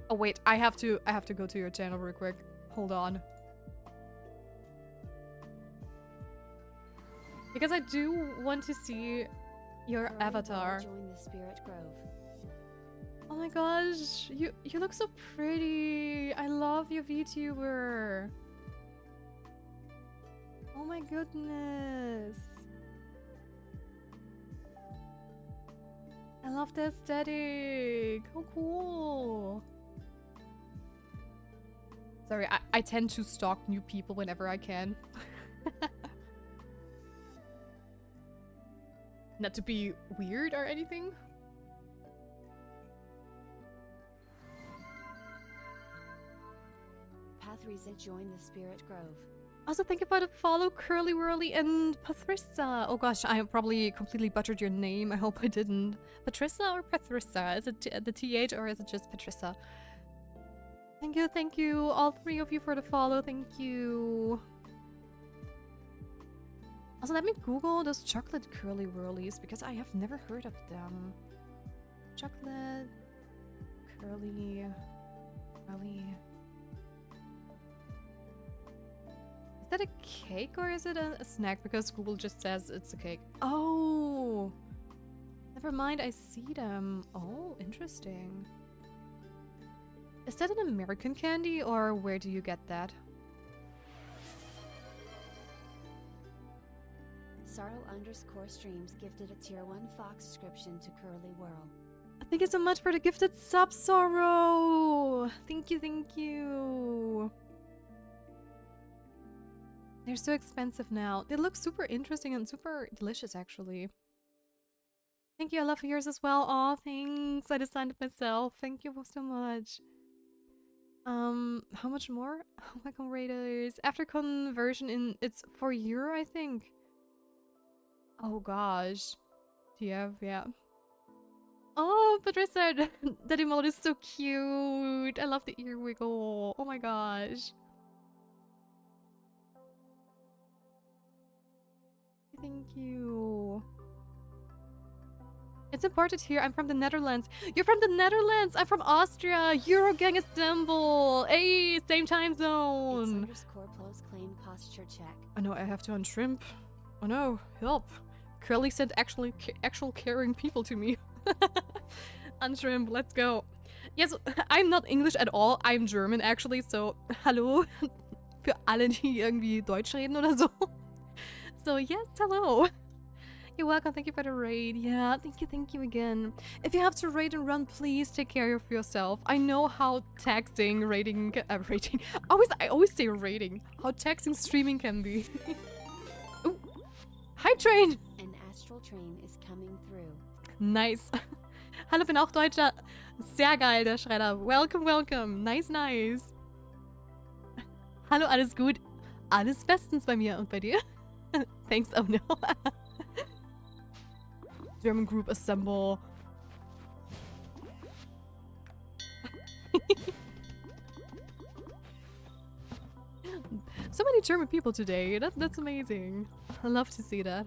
Oh wait, I have to go to your channel real quick. Hold on. Because I do want to see your Curly avatar. Whirl joined the Spirit Grove. Oh my gosh, you look so pretty. I love your VTuber. Oh my goodness. I love the aesthetic. How cool. Sorry, I tend to stalk new people whenever I can. Not to be weird or anything. Pathrisa joined the Spirit Grove. Also, thank you for the follow, Curly Whirly and Pathrissa. Oh gosh, I probably completely butchered your name. I hope I didn't. Pathrissa or Pathrissa? Is it the TH or is it just Pathrissa? Thank you, all 3 of you for the follow. Thank you. Also, let me Google those chocolate Curly Whirlies because I have never heard of them. Chocolate Curly Whirly. Is that a cake or is it a snack? Because Google just says it's a cake. Oh! Never mind, I see them. Oh, interesting. Is that an American candy or where do you get that? Sorrow_streams gifted a tier 1 Fox subscription to Curly Whirl. Thank you so much for the gifted sub, Sorrow! Thank you, thank you. They're so expensive now. They look super interesting and super delicious, actually. Thank you, I love yours as well. Aw, thanks. I designed it myself. Thank you so much. How much more? Oh my god, Raiders. After conversion it's €4, I think. Oh gosh. TF, yeah. Oh, Patricia, that emote is so cute. I love the ear wiggle. Oh my gosh. Thank you. It's important here. I'm from the Netherlands. You're from the Netherlands. I'm from Austria. Eurogang Istanbul. Hey, same time zone. It's_pros claim posture check. Oh no, I have to unshrimp. Oh no, help. Curly sent actual caring people to me. Unshrimp, let's go. Yes, I'm not English at all. I'm German actually, so hallo. Für alle, die irgendwie Deutsch reden oder so. So yes, hello. You're welcome, thank you for the raid. Yeah, thank you again. If you have to raid and run, please take care of yourself. I know how taxing rating. I always say rating. How taxing streaming can be. Ooh, Hype Train! An astral train is coming through. Nice. Hallo, bin auch Deutscher. Sehr geil, der Schredder. Welcome, welcome. Nice, nice. Hallo, alles gut? Alles bestens bei mir und bei dir? Thanks, oh no. German group assemble. So many German people today. That's amazing. I love to see that.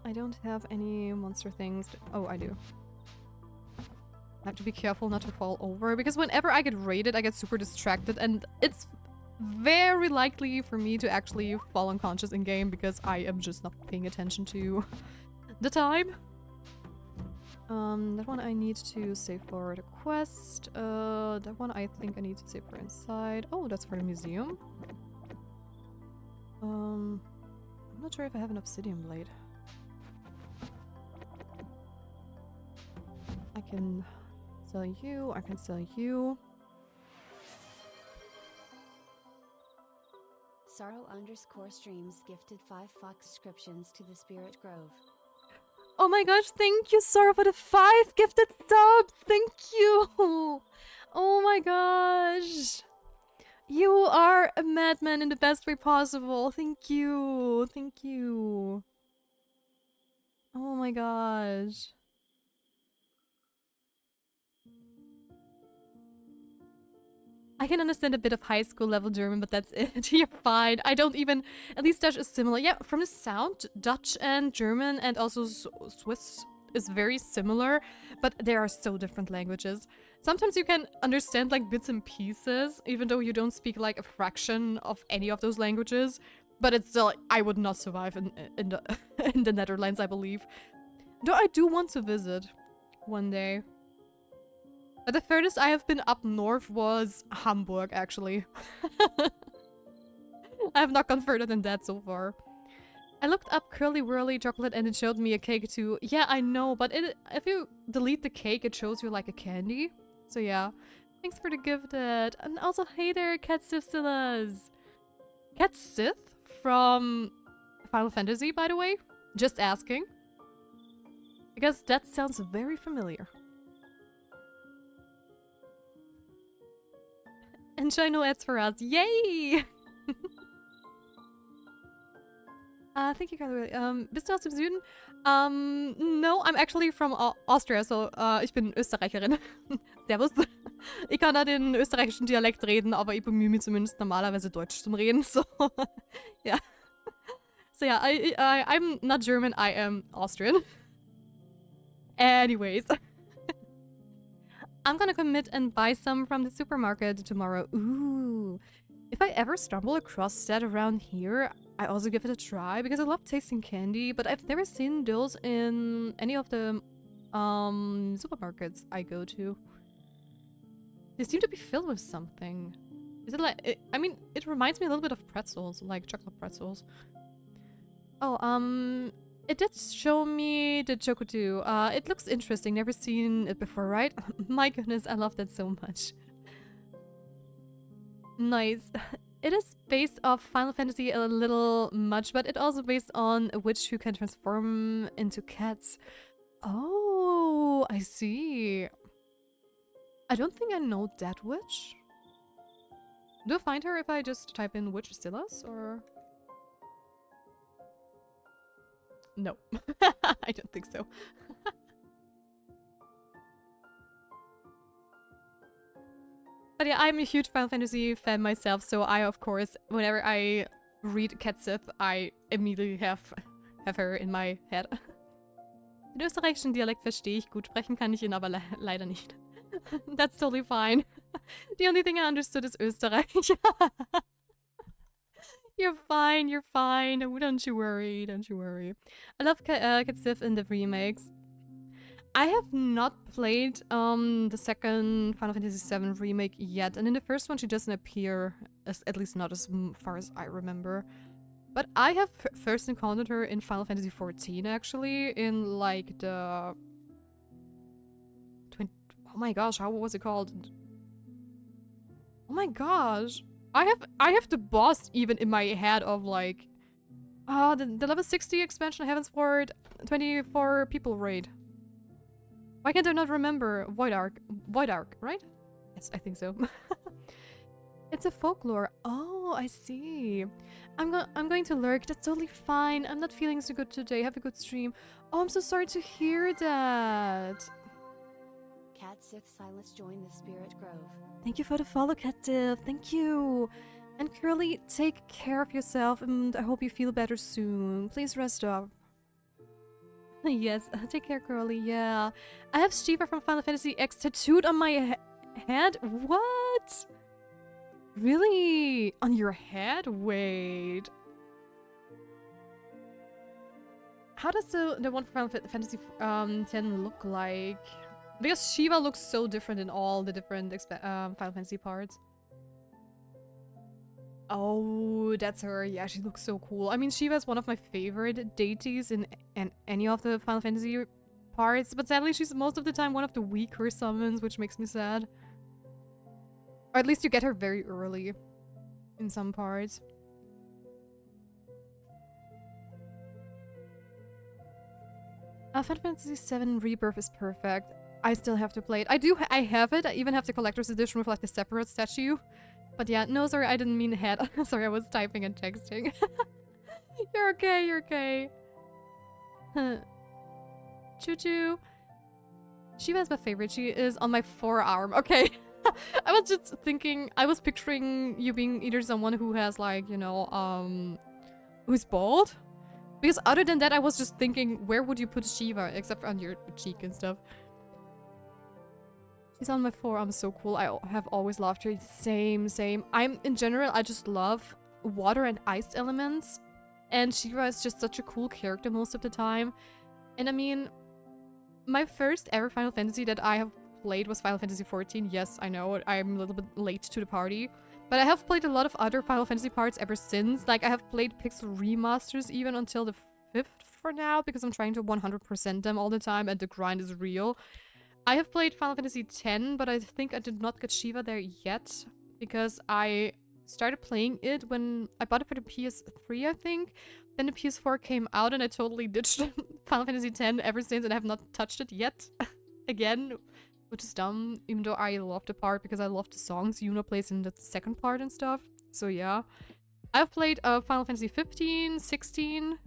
I don't have any monster things. Oh, I do. I have to be careful not to fall over because whenever I get raided, I get super distracted and it's very likely for me to actually fall unconscious in game because I am just not paying attention to the time. That one I need to save for the quest. That one I think I need to save for inside. Oh, that's for the museum. I'm not sure if I have an obsidian blade. I can sell you, I can sell you. Sorrow_streams gifted 5 Fox subscriptions to the Spirit Grove. Oh my gosh, thank you, Sorrow, for the 5 gifted subs! Thank you! Oh my gosh! You are a madman in the best way possible. Thank you! Thank you! Oh my gosh. I can understand a bit of high school level German, but that's it. You're fine. I don't even... At least Dutch is similar. Yeah, from the sound, Dutch and German and also Swiss is very similar, but they are so different languages. Sometimes you can understand like bits and pieces, even though you don't speak like a fraction of any of those languages. But it's still... I would not survive in the, in the Netherlands, I believe. Though I do want to visit one day. But the furthest I have been up north was Hamburg, actually. I have not gone further than that so far. I looked up Curly Whirly chocolate and it showed me a cake too. Yeah, I know, but if you delete the cake, it shows you like a candy. So yeah. Thanks for the gifted. And also, hey there, Cat Sithzillas. Cat Sith from Final Fantasy, by the way. Just asking. Because that sounds very familiar. Enjoy no ads for us. Yay! Thank you, Carly. Bist du aus dem Süden? No, I'm actually from Austria, so ich bin Österreicherin. Servus. Ich kann da den österreichischen Dialekt reden, aber ich bemühe mich zumindest normalerweise Deutsch zum Reden, so ja. So yeah, I'm not German, I am Austrian. Anyways. I'm gonna commit and buy some from the supermarket tomorrow. Ooh. If I ever stumble across that around here, I also give it a try because I love tasting candy, but I've never seen those in any of the supermarkets I go to. They seem to be filled with something. Is it like... I mean, it reminds me a little bit of pretzels, like chocolate pretzels. Oh, it did show me the Chocodo. It looks interesting. Never seen it before, right? My goodness, I love that so much. Nice. It is based off Final Fantasy a little much, but it also based on a witch who can transform into cats. Oh, I see. I don't think I know that witch. Do I find her if I just type in witch Stillas, or...? No. I don't think so. But yeah, I'm a huge Final Fantasy fan myself, so I, of course, whenever I read Cat Sith, I immediately have her in my head. Den österreichischen Dialekt verstehe ich gut, sprechen kann ich ihn aber leider nicht. That's totally fine. The only thing I understood is Österreich. You're fine, you're fine. Oh, don't you worry, don't you worry. I love Cat Sith in the remakes. I have not played the second Final Fantasy VII remake yet, and in the first one she doesn't appear, at least not as far as I remember. But I have first encountered her in Final Fantasy XIV, actually, in like the... Oh my gosh, how was it called? Oh my gosh. I have the boss even in my head of like... the level 60 expansion Heavensward 24 people raid. Why can't I not remember? Void Ark, right? Yes, I think so. It's a folklore. Oh, I see. I'm going to lurk. That's totally fine. I'm not feeling so good today. Have a good stream. Oh, I'm so sorry to hear that. Cat Sith Silas joined the Spirit Grove. Thank you for the follow, Captive. Thank you. And Curly, take care of yourself, and I hope you feel better soon. Please rest up. Yes, take care, Curly. Yeah. I have Shiva from Final Fantasy X tattooed on my head. What? Really? On your head? Wait. How does the one for Final Fantasy 10 look like? Because Shiva looks so different in all the different Final Fantasy parts. Oh, that's her. Yeah, she looks so cool. I mean, Shiva is one of my favorite deities in any of the Final Fantasy parts, but sadly she's most of the time one of the weaker summons, which makes me sad. Or at least you get her very early in some parts. Final Fantasy 7 Rebirth is perfect. I still have to play it. I have it. I even have the collector's edition with like the separate statue. But yeah, no, sorry, I didn't mean head. Sorry, I was typing and texting. You're okay, you're okay. Choo-choo. Shiva is my favorite. She is on my forearm. Okay. I was just thinking, I was picturing you being either someone who has like, you know, who's bald. Because other than that, I was just thinking, where would you put Shiva except on your cheek and stuff? She's on my forearm, so cool. I have always loved her. Same. In general, I just love water and ice elements. And Shiva is just such a cool character most of the time. And I mean, my first ever Final Fantasy that I have played was Final Fantasy 14. Yes, I know, I'm a little bit late to the party. But I have played a lot of other Final Fantasy parts ever since. Like, I have played Pixel Remasters even until the 5th for now, because I'm trying to 100% them all the time and the grind is real. I have played Final Fantasy X, but I think I did not get Shiva there yet, because I started playing it when I bought it for the PS3, I think. Then the PS4 came out and I totally ditched Final Fantasy X ever since, and I have not touched it yet. Again, which is dumb, even though I love the part because I love the songs Yuna plays in the second part and stuff. So yeah. I've played Final Fantasy 15, 16,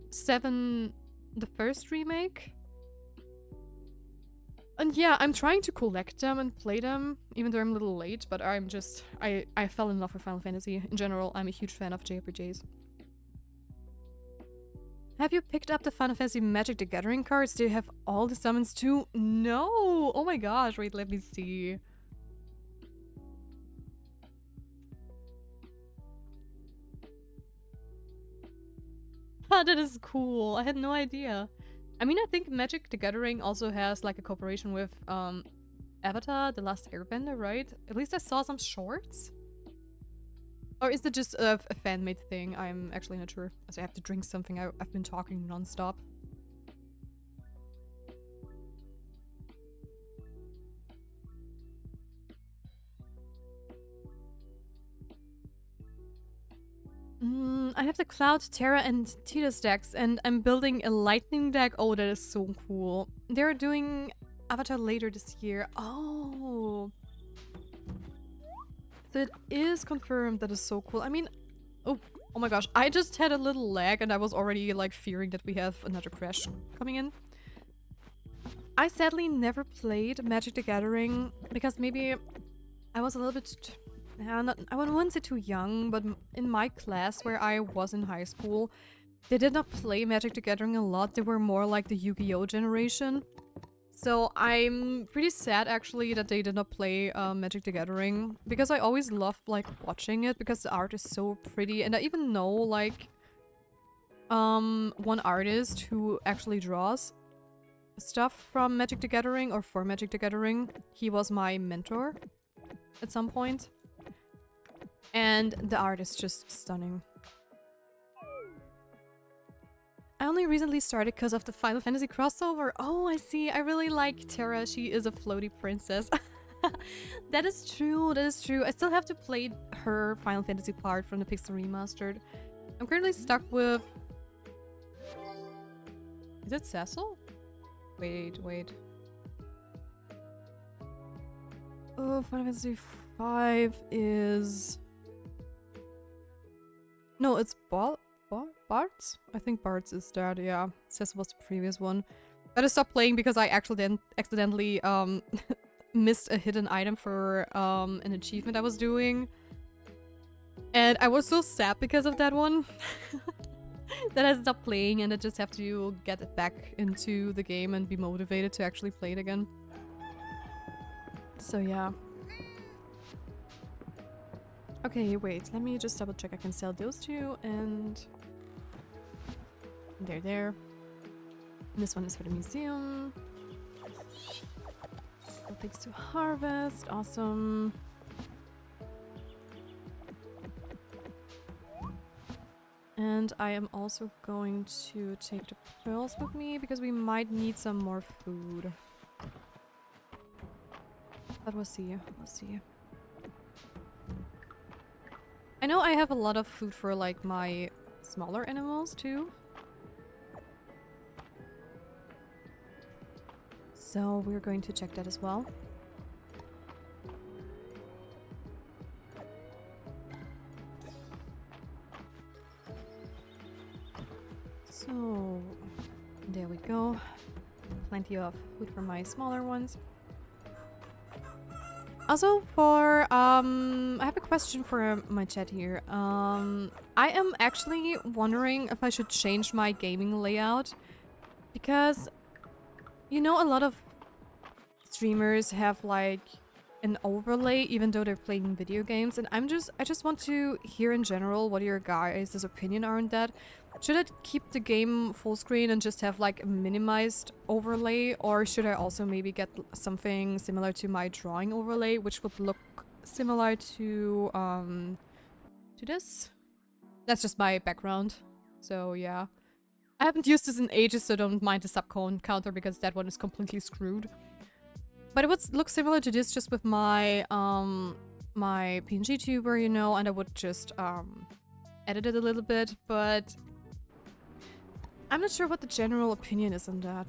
7, the first remake. And yeah, I'm trying to collect them and play them, even though I'm a little late, but I'm just... I fell in love with Final Fantasy. In general, I'm a huge fan of JRPGs. Have you picked up the Final Fantasy Magic the Gathering cards? Do you have all the summons too? No! Oh my gosh, wait, let me see. Ah, that is cool. I had no idea. I mean, I think Magic the Gathering also has like a cooperation with Avatar, The Last Airbender, right? At least I saw some shorts. Or is it just a fan-made thing? I'm actually not sure. Also, I have to drink something. I've been talking non-stop. I have the Cloud, Terra, and Tidus decks, and I'm building a Lightning deck. Oh, that is so cool. They're doing Avatar later this year. Oh. So it is confirmed. That is so cool. I mean, oh my gosh. I just had a little lag and I was already like fearing that we have another crash coming in. I sadly never played Magic the Gathering because maybe I was a little bit... I wouldn't say too young, but in my class where I was in high school, they did not play Magic the Gathering a lot. They were more like the Yu-Gi-Oh generation. So I'm pretty sad actually that they did not play Magic the Gathering, because I always loved like watching it because the art is so pretty, and I even know like one artist who actually draws stuff from Magic the Gathering or for Magic the Gathering. He was my mentor at some point. And the art is just stunning. I only recently started because of the Final Fantasy crossover. Oh, I see. I really like Terra. She is a floaty princess. That is true. That is true. I still have to play her Final Fantasy part from the Pixel Remastered. I'm currently stuck with... Is it Cecil? Wait. Oh, Final Fantasy 5 is... No, it's Bart's? I think Bart's is that, yeah. Cecil was the previous one. But I stopped playing because I actually accidentally missed a hidden item for an achievement I was doing. And I was so sad because of that one. That I stopped playing and I just have to get it back into the game and be motivated to actually play it again. So yeah. Okay, wait. Let me just double check. I can sell those two and... There. This one is for the museum. Things to harvest. Awesome. And I am also going to take the pearls with me because we might need some more food. But we'll see. We'll see. I know I have a lot of food for like my smaller animals too. So we're going to check that as well. So there we go. Plenty of food for my smaller ones. Also for I have a question for my chat here. I am actually wondering if I should change my gaming layout because you know a lot of streamers have like an overlay even though they're playing video games, and I just want to hear in general what your guys' opinion are on that. Should I keep the game full screen and just have like a minimized overlay, or should I also maybe get something similar to my drawing overlay, which would look similar to this? That's just my background. So yeah. I haven't used this in ages, so don't mind the subcone counter because that one is completely screwed. But it would look similar to this just with my my PNG tuber, you know, and I would just edit it a little bit, but I'm not sure what the general opinion is on that.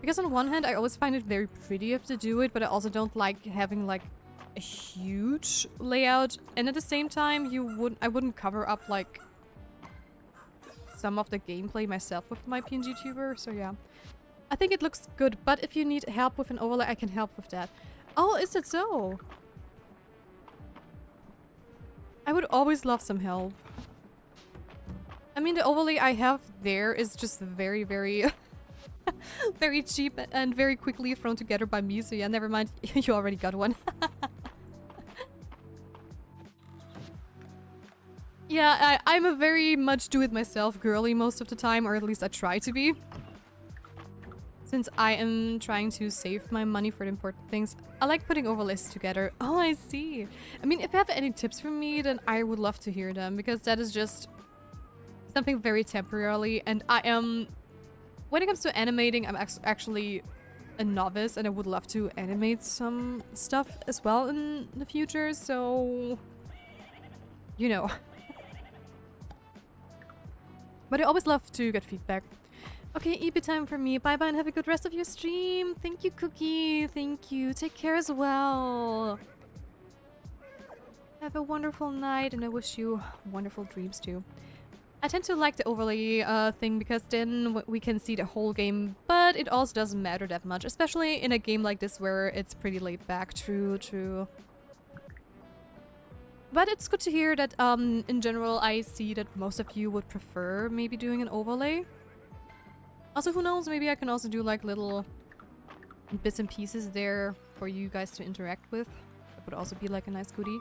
Because on one hand, I always find it very pretty if to do it, but I also don't like having like a huge layout, and at the same time, I wouldn't cover up like some of the gameplay myself with my PNG tuber, so yeah. I think it looks good, but if you need help with an overlay, I can help with that. Oh, is it so? I would always love some help. I mean, the overlay I have there is just very, very, very cheap and very quickly thrown together by me, so yeah, never mind, you already got one. Yeah, I'm a very much do-it-myself girly most of the time, or at least I try to be. Since I am trying to save my money for the important things, I like putting overlays together. Oh, I see. I mean, if you have any tips for me, then I would love to hear them, because that is just something very temporarily, and I am... When it comes to animating, I'm actually a novice, and I would love to animate some stuff as well in the future, so... You know. But I always love to get feedback. Okay, EP time for me. Bye-bye and have a good rest of your stream. Thank you, Cookie. Thank you. Take care as well. Have a wonderful night, and I wish you wonderful dreams too. I tend to like the overlay thing because then we can see the whole game, but it also doesn't matter that much, especially in a game like this where it's pretty laid back. True. But it's good to hear that in general I see that most of you would prefer maybe doing an overlay. Also, who knows, maybe I can also do like little bits and pieces there for you guys to interact with. That would also be like a nice goodie.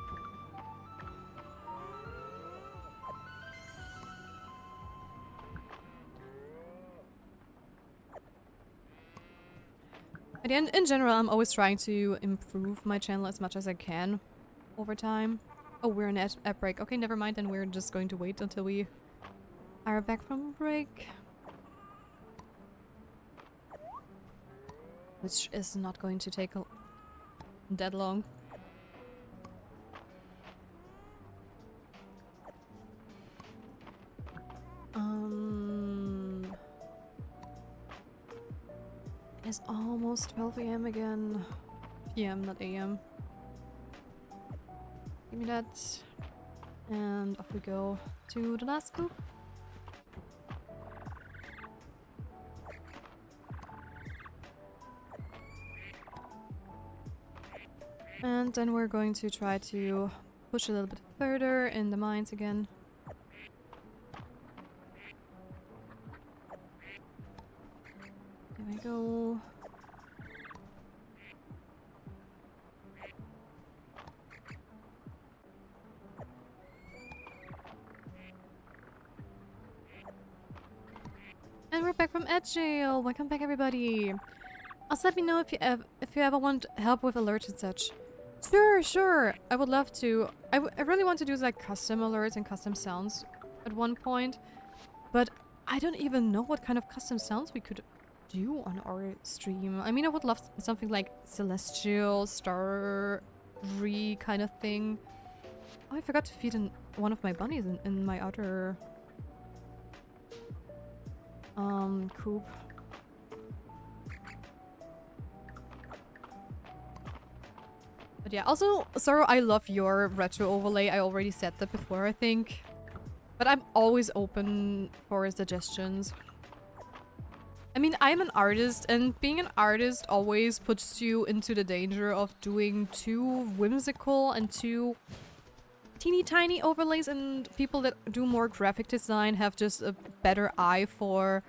But in general, I'm always trying to improve my channel as much as I can over time. Oh, we're in ad break. Okay, never mind, then we're just going to wait until we are back from break. Which is not going to take that long. It's almost 12 AM again. PM, not AM. Give me that. And off we go to the last scoop. And then we're going to try to push a little bit further in the mines again. There we go. we're back from Ed Jail. Welcome back, everybody. Also, let me know if you ever want help with alerts and such. Sure, sure. I would love to. I really want to do like custom alerts and custom sounds at one point, but I don't even know what kind of custom sounds we could do on our stream. I mean, I would love something like celestial, starry kind of thing. Oh, I forgot to feed in one of my bunnies in my other coop. But yeah, also, Zoro, I love your retro overlay. I already said that before, I think. But I'm always open for suggestions. I mean, I'm an artist, and being an artist always puts you into the danger of doing too whimsical and too teeny tiny overlays, and people that do more graphic design have just a better eye for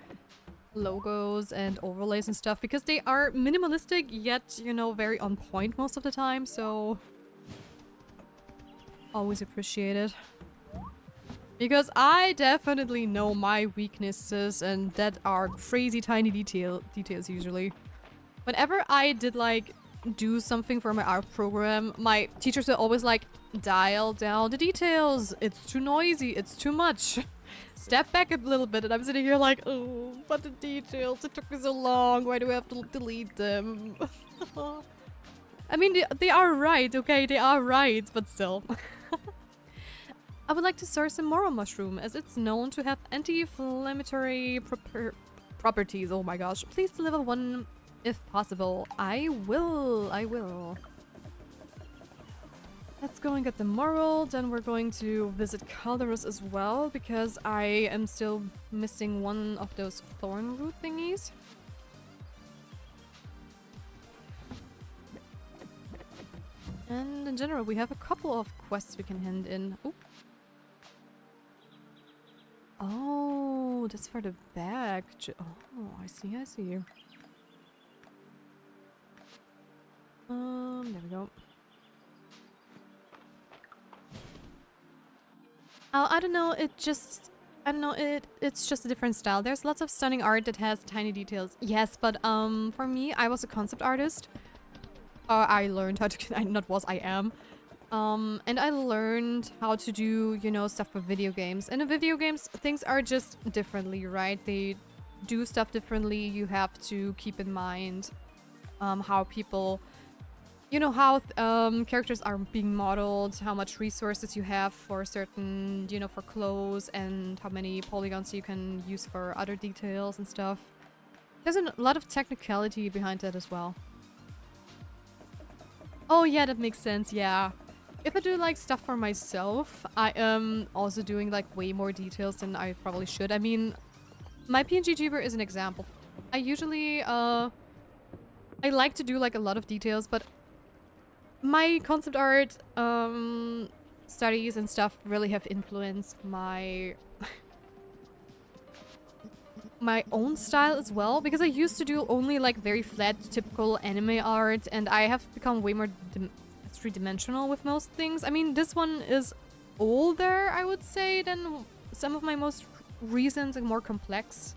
logos and overlays and stuff, because they are minimalistic yet, you know, very on point most of the time, so always appreciate it. Because I definitely know my weaknesses, and that are crazy tiny details usually. Whenever I did like do something for my art program, my teachers were always like, dial down the details, it's too noisy, it's too much. Step back a little bit, and I'm sitting here like, oh, but the details, it took me so long, why do I have to delete them? I mean, they are right, okay, they are right, but still. I would like to source some Moro mushroom, as it's known to have anti-inflammatory properties. Oh my gosh, please deliver one if possible. I will. Let's go and get the Moro, then we're going to visit Calderus as well, because I am still missing one of those thorn root thingies. And in general, we have a couple of quests we can hand in. Ooh. Oh, that's for the bag. Oh, I see. There we go. I don't know, it's just a different style. There's lots of stunning art that has tiny details. Yes, but for me, I was a concept artist. I learned how to, I am. And I learned how to do, you know, stuff for video games. And in video games, things are just differently, right? They do stuff differently. You have to keep in mind how people, you know, how characters are being modeled, how much resources you have for certain, you know, for clothes, and how many polygons you can use for other details and stuff. There's a lot of technicality behind that as well. Oh yeah, that makes sense, yeah. If I do like stuff for myself, I am also doing like way more details than I probably should. I mean, my PNG Jeeber is an example. I usually, I like to do like a lot of details, but my concept art studies and stuff really have influenced my my own style as well, because I used to do only like very flat, typical anime art, and I have become way more three-dimensional with most things. I mean, this one is older, I would say, than some of my most recent and more complex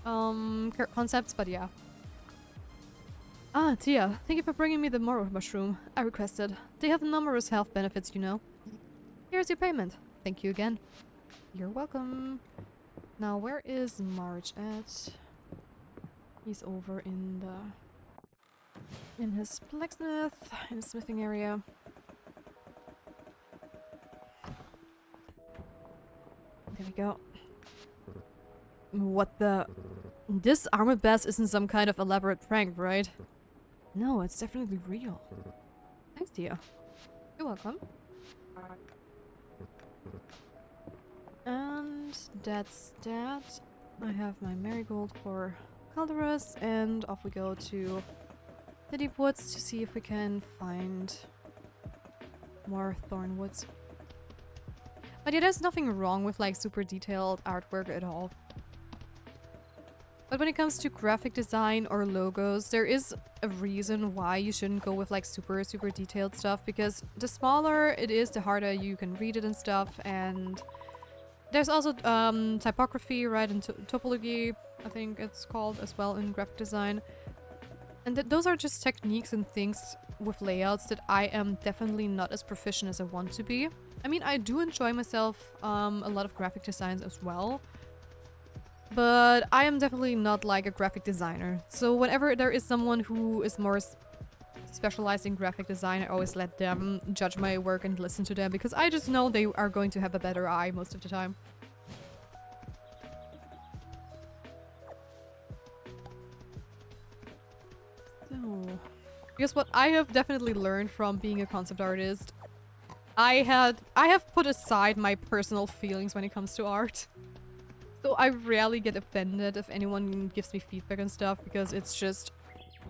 concepts, but yeah. Ah, Tia, thank you for bringing me the Moro mushroom I requested. They have numerous health benefits, you know. Here's your payment. Thank you again. You're welcome. Now, where is Marge at? He's over in his blacksmith, in the smithing area. There we go. What the? This armored bass isn't some kind of elaborate prank, right? No, it's definitely real. Thanks, Tia. You're welcome. And that's that. I have my marigold for Calderus, and off we go to the deep woods to see if we can find more thornwoods. But yeah, there's nothing wrong with like super detailed artwork at all. But when it comes to graphic design or logos, there is a reason why you shouldn't go with like super detailed stuff, because the smaller it is, the harder you can read it and stuff, and There's also typography, right, and topology, I think it's called as well in graphic design. And those are just techniques and things with layouts that I am definitely not as proficient as I want to be. I mean, I do enjoy myself a lot of graphic designs as well. But I am definitely not like a graphic designer. So whenever there is someone who is more specialized in graphic design, I always let them judge my work and listen to them, because I just know they are going to have a better eye most of the time. So, because what I have definitely learned from being a concept artist, I have put aside my personal feelings when it comes to art. So I rarely get offended if anyone gives me feedback and stuff, because it's just,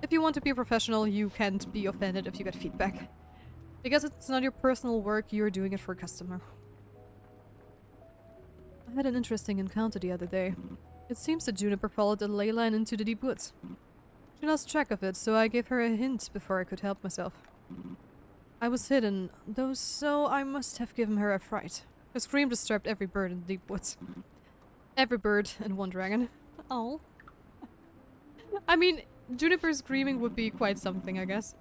if you want to be a professional, you can't be offended if you get feedback. Because it's not your personal work, you're doing it for a customer. I had an interesting encounter the other day. It seems that Juniper followed a ley line into the deep woods. She lost track of it, so I gave her a hint before I could help myself. I was hidden, though, so I must have given her a fright. Her scream disturbed every bird in the deep woods. Every bird and one dragon. Oh. I mean, Juniper screaming would be quite something, I guess.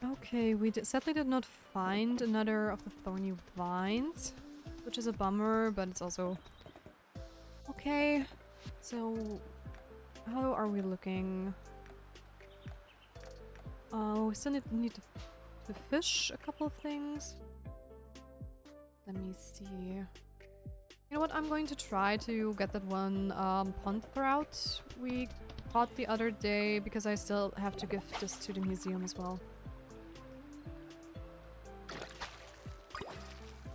Okay, we sadly did not find another of the thorny vines, which is a bummer, but it's also okay. So, how are we looking? We still need to fish a couple of things. Let me see. You know what? I'm going to try to get that one pond trout we caught the other day, because I still have to give this to the museum as well.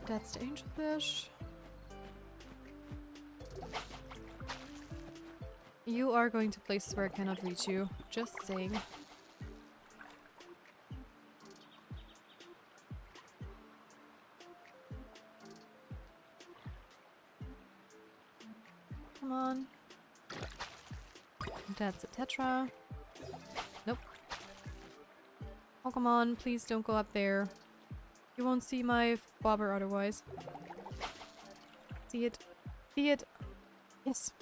That's the angelfish. You are going to places where I cannot reach you. Just saying. Come on. That's a tetra. Nope. Oh, come on. Please don't go up there. You won't see my bobber otherwise. See it. See it. Yes.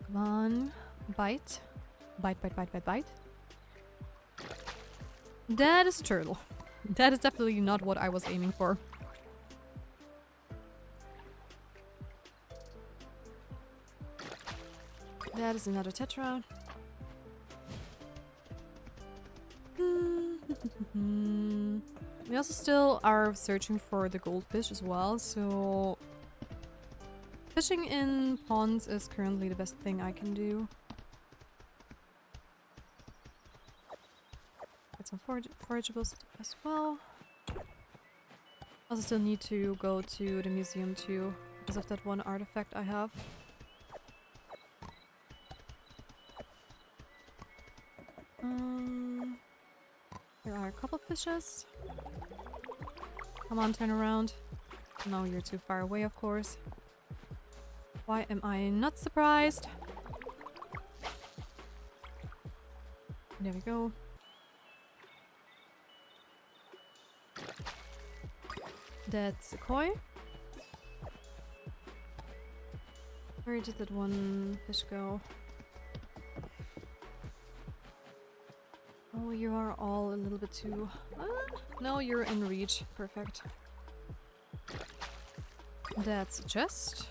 Come on. Bite. Bite, bite, bite, bite, bite. That is a turtle. That is definitely not what I was aiming for. That is another tetra. We also still are searching for the goldfish as well, so fishing in ponds is currently the best thing I can do. Get some forageables as well. Also still need to go to the museum too, because of that one artifact I have. There are a couple of fishes. Come on, turn around. No, you're too far away, of course. Why am I not surprised? There we go. That's a koi. Where did that one fish go? Oh, you are all a little bit too... no, you're in reach. Perfect. That's a chest.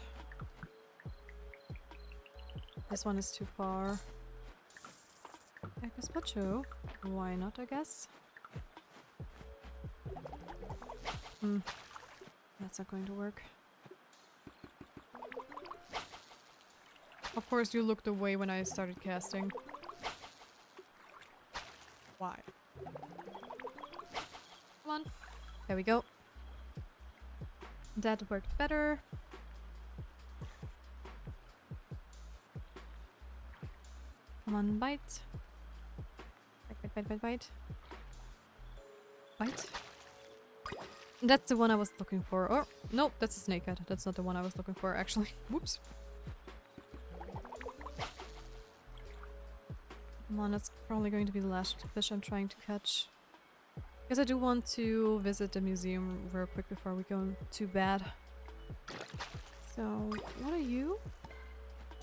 This one is too far. I guess Pacho. Why not, I guess? That's not going to work. Of course, you looked away when I started casting. Why? Come on. There we go. That worked better. Come on, bite. Bite, bite, bite, bite, bite. Bite. That's the one I was looking for. Oh, nope, that's a snakehead. That's not the one I was looking for, actually. Whoops. Come on, that's probably going to be the last fish I'm trying to catch. Because I do want to visit the museum real quick before we go to bed. So, what are you?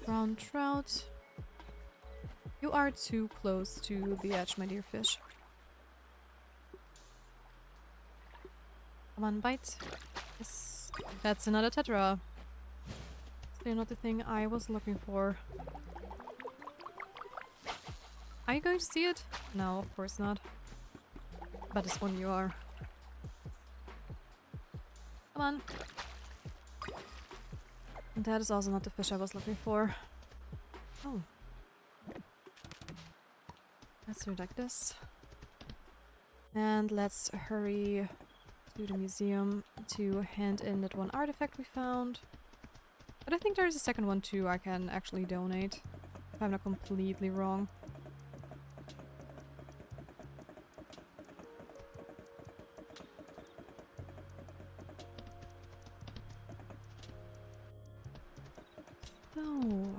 Brown trout. You are too close to the edge, my dear fish. Come on, bite. Yes. That's another tetra. Still not the thing I was looking for. Are you going to see it? No, of course not. But this one you are. Come on. And that is also not the fish I was looking for. Oh. Let's do it like this. And let's hurry to the museum to hand in that one artifact we found. But I think there's a second one too I can actually donate. If I'm not completely wrong. So,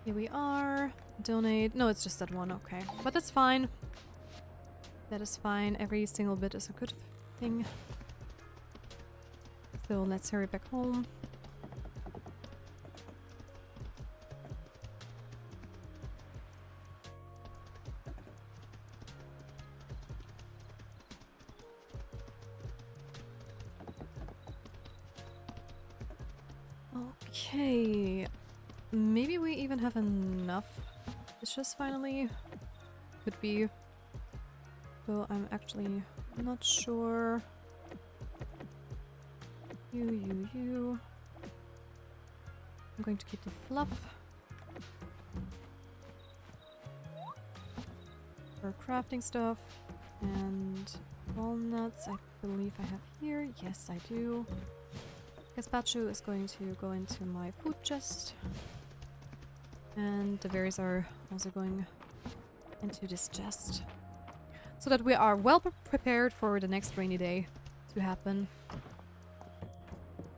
here we are. Donate. No, it's just that one. Okay. But that's fine. That is fine. Every single bit is a good thing. So let's hurry back home. Okay. Maybe we even have enough dishes finally. Could be. So I'm actually not sure. You. I'm going to keep the fluff. For crafting stuff. And walnuts I believe I have here. Yes, I do. Gazpacho is going to go into my food chest. And the berries are also going into this chest. So that we are well prepared for the next rainy day to happen.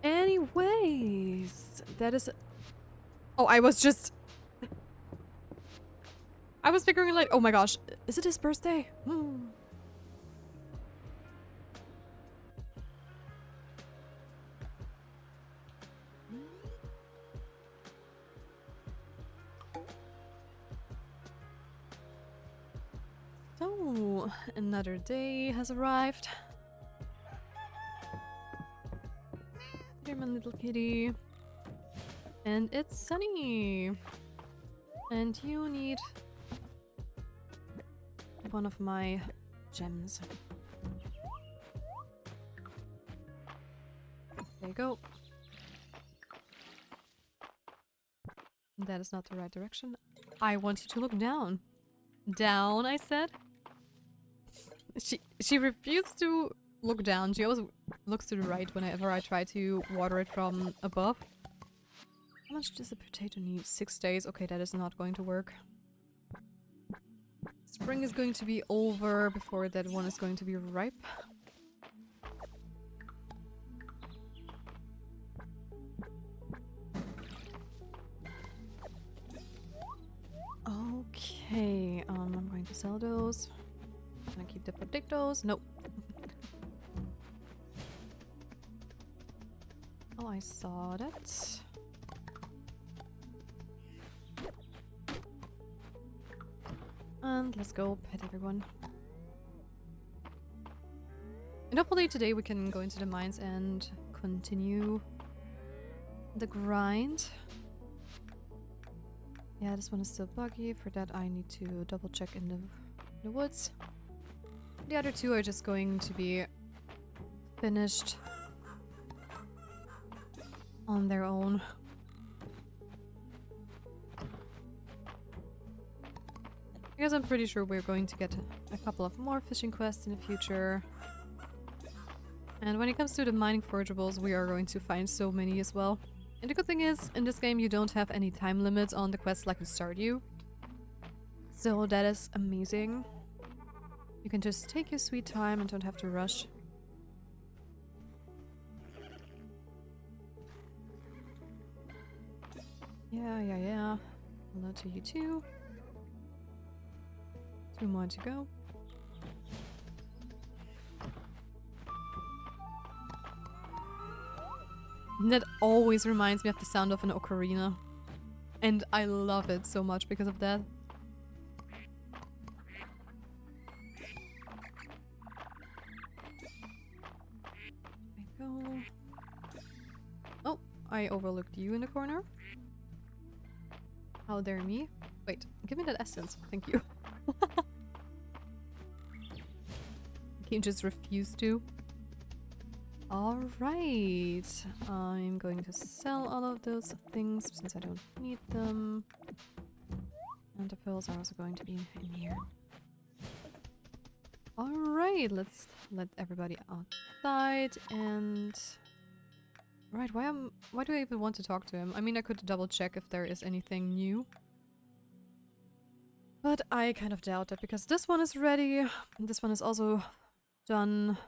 Anyways, that is... Oh, I was figuring like, oh my gosh, is it his birthday? So, another day has arrived. Dear my little kitty. And it's sunny. And you need one of my gems. There you go. That is not the right direction. I want you to look down. Down, I said. She refused to look down. She always looks to the right whenever I try to water it from above. How much does a potato need? 6 days? Okay, that is not going to work. Spring is going to be over before that one is going to be ripe. Okay, I'm going to sell those. I'm gonna keep the potatoes. Nope. Oh, I saw that. And let's go pet everyone. And hopefully today we can go into the mines and continue the grind. Yeah, this one is still buggy. For that I need to double check in the woods. The other two are just going to be finished on their own. Because I'm pretty sure we're going to get a couple of more fishing quests in the future. And when it comes to the mining forageables, we are going to find so many as well. And the good thing is, in this game you don't have any time limits on the quests like in Stardew. So that is amazing. You can just take your sweet time and don't have to rush. Yeah. Hello to you too. 2 more to go. That always reminds me of the sound of an ocarina. And I love it so much because of that. There we go. Oh, I overlooked you in the corner. How dare me? Wait, give me that essence. Thank you. Can't just refuse to. Alright. I'm going to sell all of those things since I don't need them. And the pills are also going to be in here. Alright, let's let everybody outside and... Right, why do I even want to talk to him? I mean, I could double check if there is anything new. But I kind of doubt it because this one is ready. And this one is also done.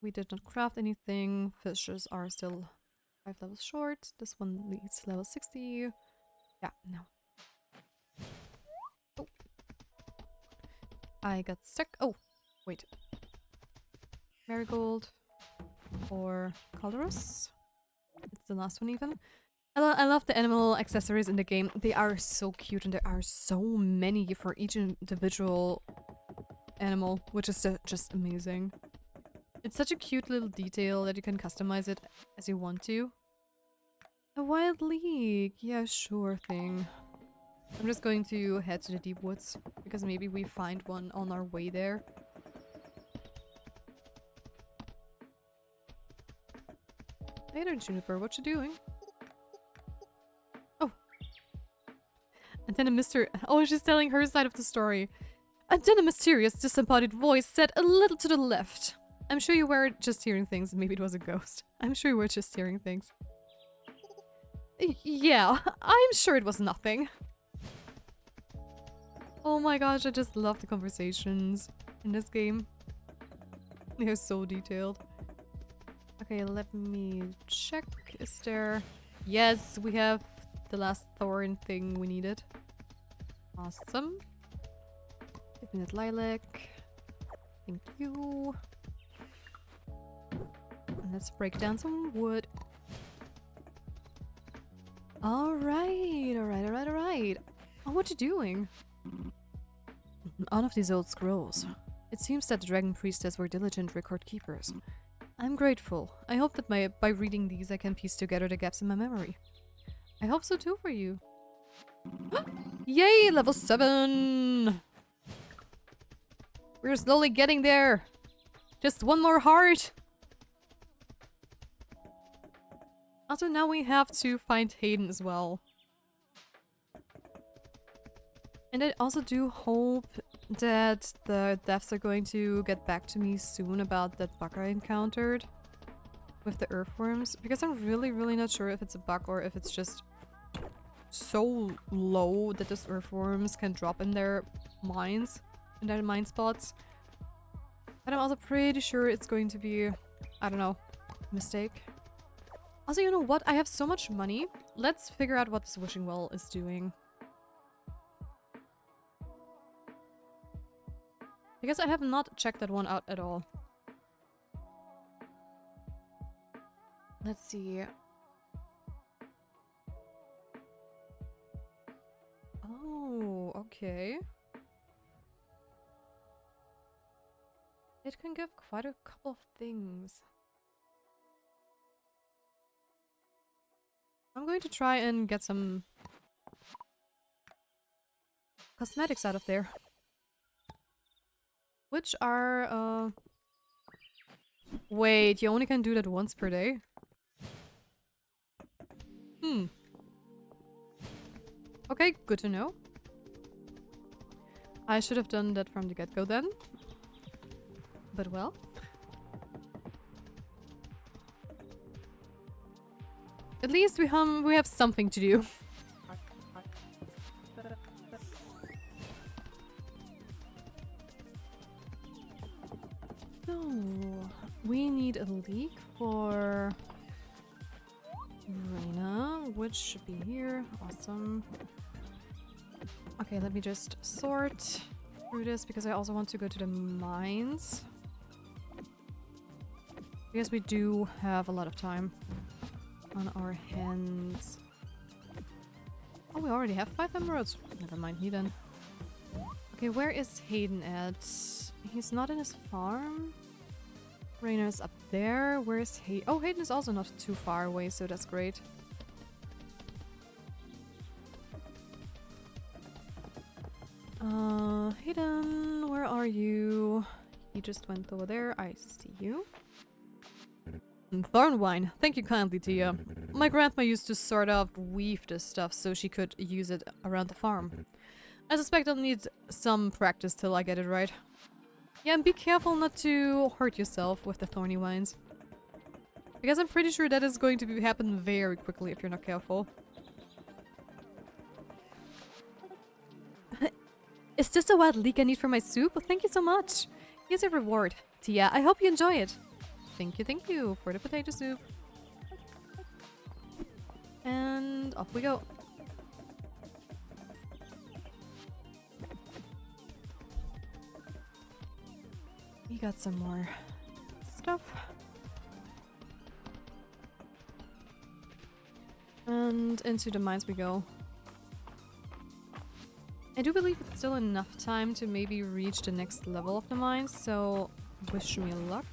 We did not craft anything. Fishes are still 5 levels short. This one leads level 60. Yeah, no. Oh. I got stuck. Oh, wait. Marigold or colorus. It's the last one even. I love the animal accessories in the game. They are so cute and there are so many for each individual animal, which is just amazing. It's such a cute little detail that you can customize it as you want to. A wild leek. Yeah, sure thing. I'm just going to head to the deep woods because maybe we find one on our way there. Hey there, Juniper. What you doing? Oh. And then Oh, she's telling her side of the story. And then a mysterious, disembodied voice said a little to the left. I'm sure you were just hearing things. Maybe it was a ghost. I'm sure you were just hearing things. Yeah, I'm sure it was nothing. Oh my gosh, I just love the conversations in this game. They're so detailed. Okay, let me check. Is there... Yes, we have the last thorn thing we needed. Awesome. Give me that lilac. Thank you. And let's break down some wood. Alright, alright. Oh, what you doing? All of these old scrolls. It seems that the dragon priestess were diligent record keepers. I'm grateful. I hope that by reading these I can piece together the gaps in my memory. I hope so too for you. Yay, level 7! We're slowly getting there. Just one more heart. Also, now we have to find Hayden as well. And I also do hope that the devs are going to get back to me soon about that bug I encountered with the earthworms. Because I'm really not sure if it's a bug or if it's just so low that those earthworms can drop in their mines, in their mine spots. But I'm also pretty sure it's going to be, I don't know, a mistake. Also, you know what? I have so much money. Let's figure out what this wishing well is doing. Because I have not checked that one out at all. Let's see. Oh, okay. It can give quite a couple of things. I'm going to try and get some cosmetics out of there. Which are, Wait, you only can do that once per day? Okay, good to know. I should have done that from the get-go then. But well. At least we have something to do. So, we need a leak for Reina, which should be here. Awesome. Okay, let me just sort through this because I also want to go to the mines. Because we do have a lot of time on our hands. Oh, we already have 5 emeralds. Never mind me then. Okay, where is Hayden at? He's not in his farm. Rainer's up there. Where's Hayden? Oh, Hayden is also not too far away, so that's great. Hayden, where are you? He just went over there. I see you. Thorn wine. Thank you kindly, Tia. My grandma used to sort of weave this stuff so she could use it around the farm. I suspect I'll need some practice till I get it right. Yeah, and be careful not to hurt yourself with the thorny wines. Because I'm pretty sure that is going to happen very quickly if you're not careful. Is this a wild leek I need for my soup? Well, thank you so much. Here's your reward. Tia, I hope you enjoy it. Thank you for the potato soup. And off we go. We got some more stuff. And into the mines we go. I do believe it's still enough time to maybe reach the next level of the mines, so wish me luck.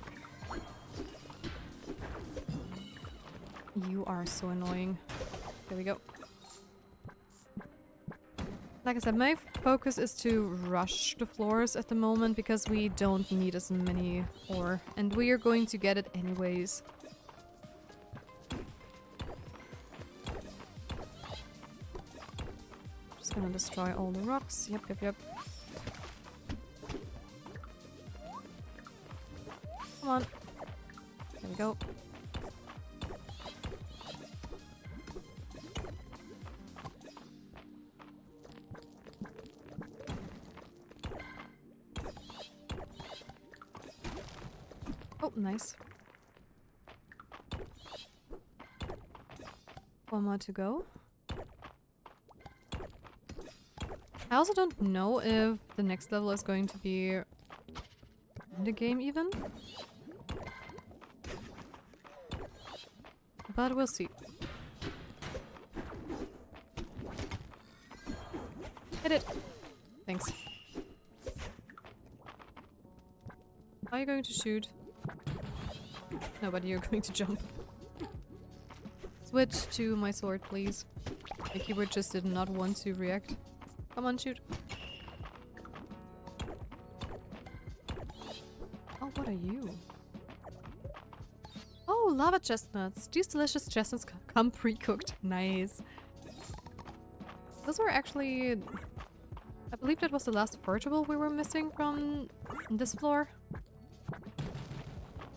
You are so annoying. There we go. Like I said, my focus is to rush the floors at the moment because we don't need as many ore, and we are going to get it anyways. Just gonna destroy all the rocks. Yep. Come on. There we go. Oh, nice. One more to go. I also don't know if the next level is going to be in the game even. But we'll see. Hit it! Thanks. Are you going to shoot? No, but you're going to jump. Switch to my sword, please. The keyboard just did not want to react. Come on, shoot. Oh, what are you? Oh, lava chestnuts. These delicious chestnuts come pre-cooked. Nice. Those were actually... I believe that was the last forgeable we were missing from this floor.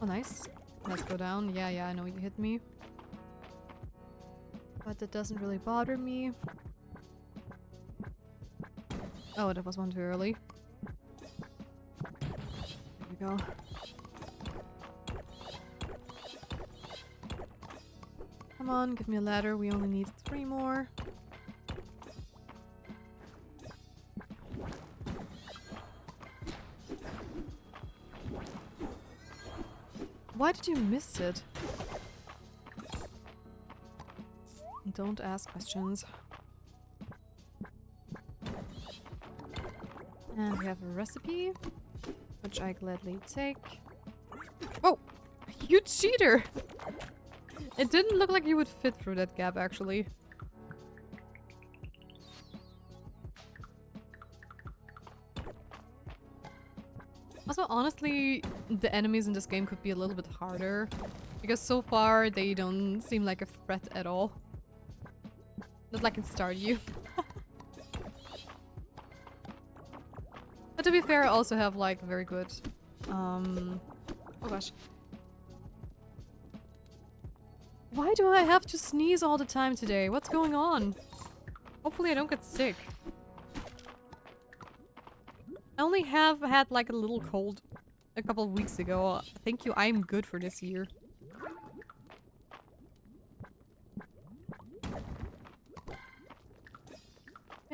Oh, nice. Let's go down. Yeah, I know you hit me. But that doesn't really bother me. Oh, that was one too early. There we go. Come on, give me a ladder. We only need 3 more. Why did you miss it? Don't ask questions. And we have a recipe, which I gladly take. Oh! You cheater! It didn't look like you would fit through that gap, actually. Also, honestly, the enemies in this game could be a little bit harder. Because so far, they don't seem like a threat at all. Not like in Stardew. But to be fair, I also have like very good... oh gosh. Why do I have to sneeze all the time today? What's going on? Hopefully I don't get sick. I only have had like a little cold a couple of weeks ago. Thank you, I'm good for this year.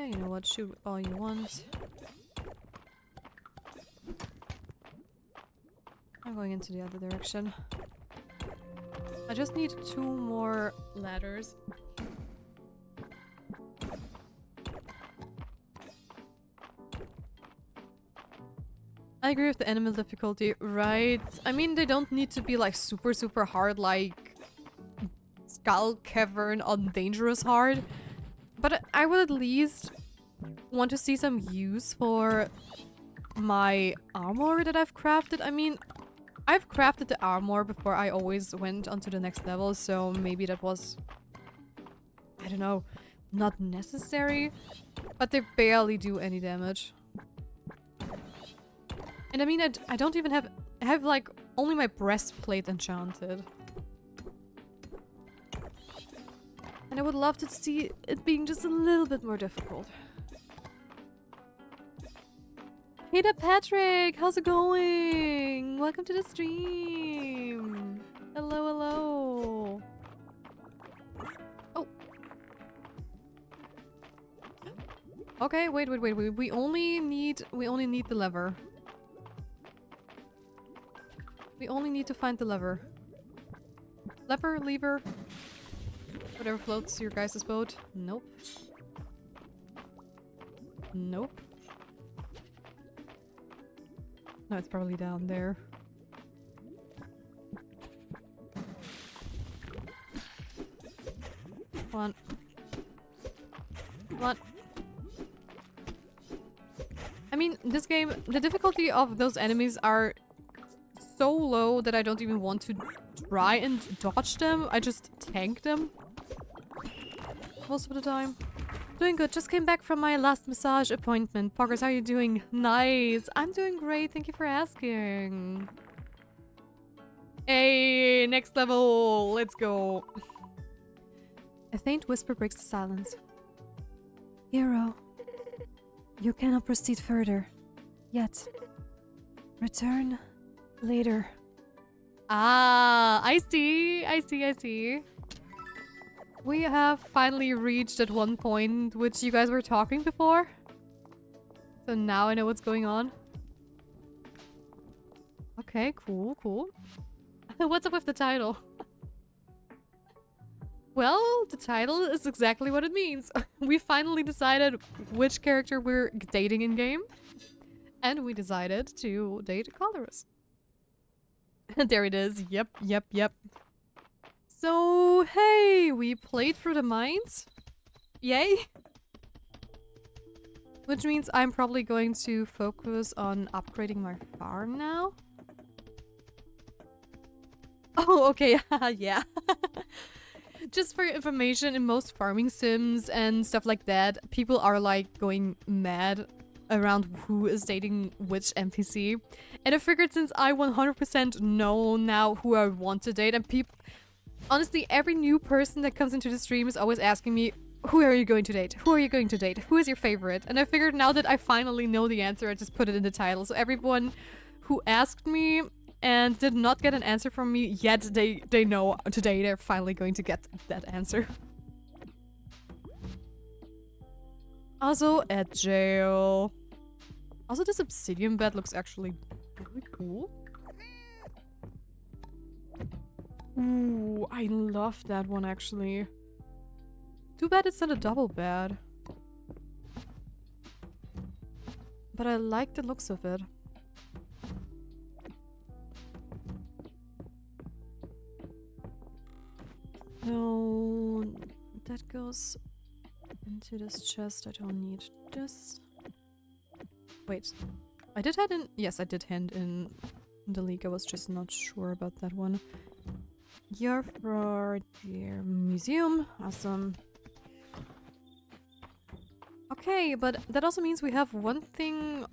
Yeah, you know what? Shoot all you want. I'm going into the other direction. I just need 2 more ladders. I agree with the animal difficulty, right? I mean, they don't need to be like super, super hard, like Skull Cavern on Dangerous hard. But I would at least want to see some use for my armor that I've crafted. I mean, I've crafted the armor before I always went onto the next level, so maybe that was, I don't know, not necessary. But they barely do any damage. And I mean, I don't even have... I have, like, only my breastplate enchanted. And I would love to see it being just a little bit more difficult. Hey there, Patrick! How's it going? Welcome to the stream! Hello, hello! Oh! Okay, wait. We only need the lever. We only need to find the lever. Lever. Whatever floats your guys' boat. Nope. Nope. No, it's probably down there. Come on. Come on. I mean, this game, the difficulty of those enemies are so low that I don't even want to try and dodge them. I just tank them most of the time. Doing good. Just came back from my last massage appointment. Poggers, how are you doing? Nice. I'm doing great. Thank you for asking. Hey, next level. Let's go. A faint whisper breaks the silence. Hero, you cannot proceed further. Yet. Return later. Ah, I see. We have finally reached that one point which you guys were talking before. So now I know what's going on. Okay, cool. What's up with the title? Well, the title is exactly what it means. We finally decided which character we're dating in game. And we decided to date Colorus. There it is. Yep. So, hey, we played through the mines. Yay! Which means I'm probably going to focus on upgrading my farm now. Oh, okay, yeah. Just for your information, in most farming sims and stuff like that, people are like going mad around who is dating which NPC. And I figured since I 100% know now who I want to date, and people... Honestly, every new person that comes into the stream is always asking me, who are you going to date? Who are you going to date? Who is your favorite? And I figured now that I finally know the answer, I just put it in the title. So everyone who asked me and did not get an answer from me yet, they know today they're finally going to get that answer. Also, at jail. Also, this obsidian bed looks actually really cool. Ooh, I love that one actually. Too bad it's not a double bed. But I like the looks of it. No, that goes into this chest. I don't need this. Wait, I did hand in... Yes, I did hand in the leak. I was just not sure about that one. You're for the museum. Awesome. Okay, but that also means we have one thing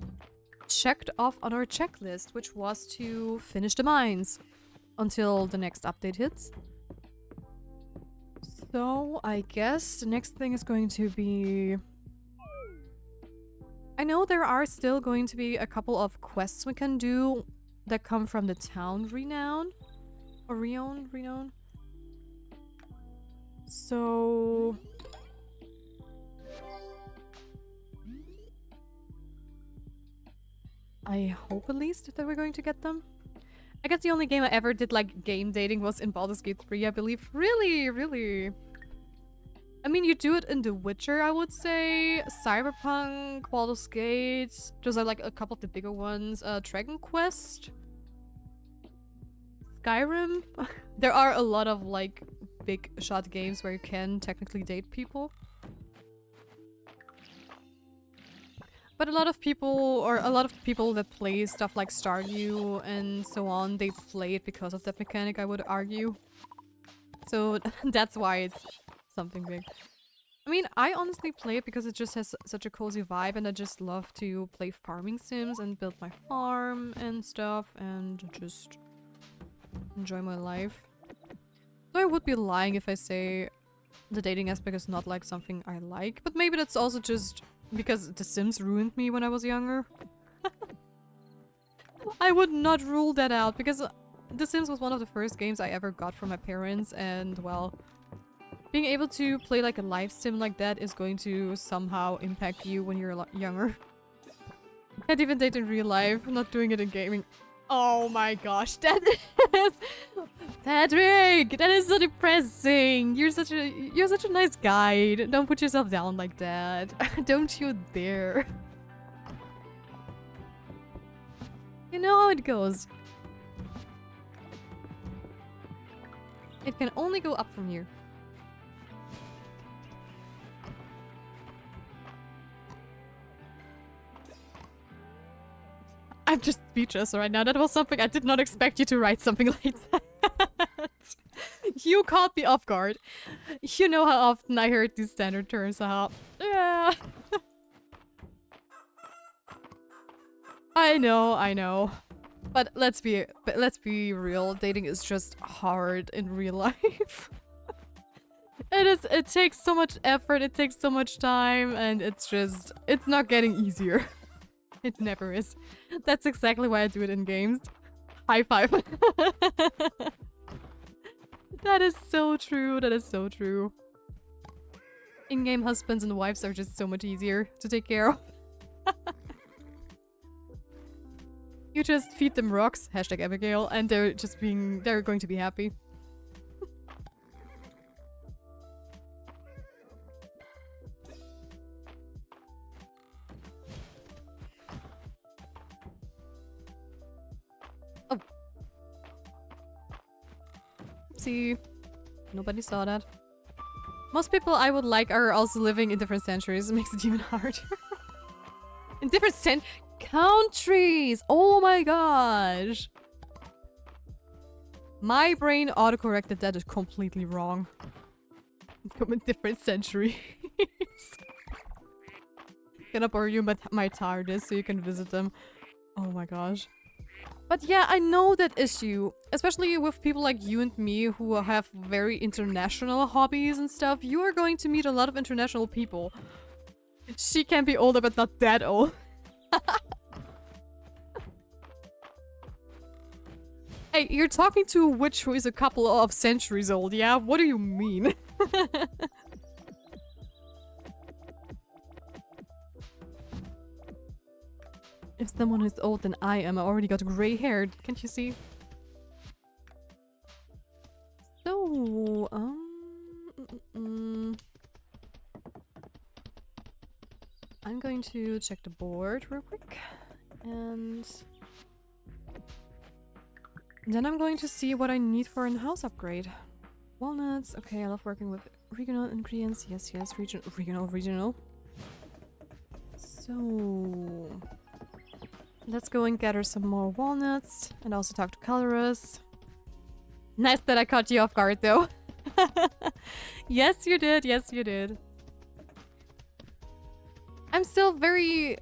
checked off on our checklist, which was to finish the mines until the next update hits. So, I guess the next thing is going to be... I know there are still going to be a couple of quests we can do that come from the town renown. Or renown. So... I hope at least that we're going to get them. I guess the only game I ever did like game dating was in Baldur's Gate 3, I believe. Really, really. I mean, you do it in The Witcher, I would say. Cyberpunk, Baldur's Gate. Those are like a couple of the bigger ones. Dragon Quest. Skyrim. There are a lot of like big shot games where you can technically date people. But a lot of people that play stuff like Stardew and so on, they play it because of that mechanic, I would argue. So that's why it's something big. I mean, I honestly play it because it just has such a cozy vibe, and I just love to play farming sims and build my farm and stuff and just enjoy my life. So I would be lying if I say the dating aspect is not like something I like, but maybe that's also just because The Sims ruined me when I was younger. I would not rule that out because The Sims was one of the first games I ever got from my parents, and well, being able to play like a live sim like that is going to somehow impact you when you're a lot younger. Can't even date in real life, not doing it in gaming. Oh my gosh, that is... Patrick! That is so depressing! You're such a nice guy. Don't put yourself down like that. Don't you dare. You know how it goes. It can only go up from here. I'm just speechless right now. That was something I did not expect you to write something like that. You caught me off guard. You know how often I heard these standard terms. Yeah. I know. But let's be real. Dating is just hard in real life. It takes so much effort, it takes so much time, and it's not getting easier. It never is. That's exactly why I do it in games. High five. That is so true. That is so true. In-game husbands and wives are just so much easier to take care of. You just feed them rocks, hashtag Abigail, and they're going to be happy. Oh. See, nobody saw that. Most people I would like are also living in different centuries. It makes it even harder. In different countries! Oh my gosh! My brain autocorrected that is completely wrong. From a different centuries. Gonna borrow you my TARDIS so you can visit them. Oh my gosh. But yeah, I know that issue. Especially with people like you and me who have very international hobbies and stuff. You are going to meet a lot of international people. She can be older, but not that old. Hey, you're talking to a witch who is a couple of centuries old, yeah? What do you mean? If someone is old than I am, I already got gray hair. Can't you see? So, I'm going to check the board real quick. And then I'm going to see what I need for a house upgrade. Walnuts. Okay, I love working with regional ingredients. Yes, regional. So let's go and gather some more walnuts and also talk to colorist. Nice that I caught you off guard though. Yes, you did. Yes, you did. I'm still very,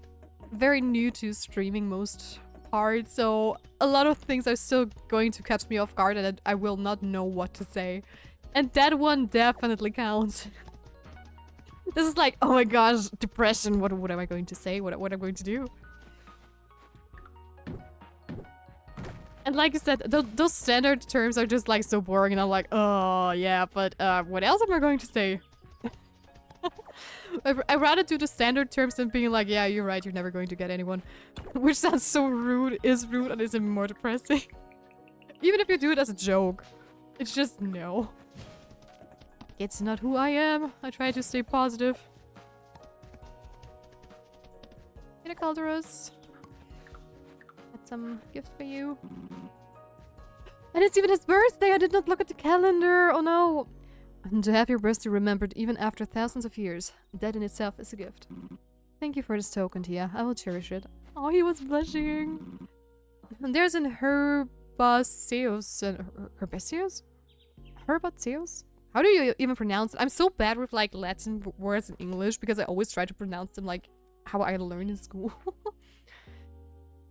very new to streaming most part, so a lot of things are still going to catch me off guard and I will not know what to say. And that one definitely counts. This is like, oh my gosh, depression. What am I going to say? What am I going to do? And like you said, those standard terms are just like so boring and I'm like, oh yeah, but what else am I going to say? I'd rather do the standard terms than being like, yeah, you're right, you're never going to get anyone. Which sounds so rude, is rude, and is even more depressing. Even if you do it as a joke. It's just no. It's not who I am. I try to stay positive. Hey, Calderos. Got some gift for you. And it's even his birthday! I did not look at the calendar! Oh no! And to have your birthday remembered even after thousands of years. That in itself is a gift. Thank you for this token, Tia. I will cherish it. Oh, he was blushing! And there's an Herbaceus... Herbaceus? Herbaceus? How do you even pronounce it? I'm so bad with like Latin words in English because I always try to pronounce them like how I learned in school.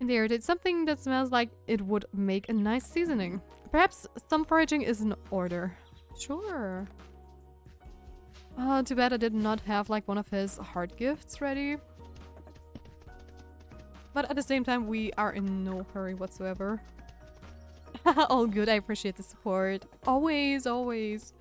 And there, it's something that smells like it would make a nice seasoning. Perhaps some foraging is in order. Sure. Too bad I did not have like one of his heart gifts ready. But at the same time, we are in no hurry whatsoever. All good, I appreciate the support. Always, always.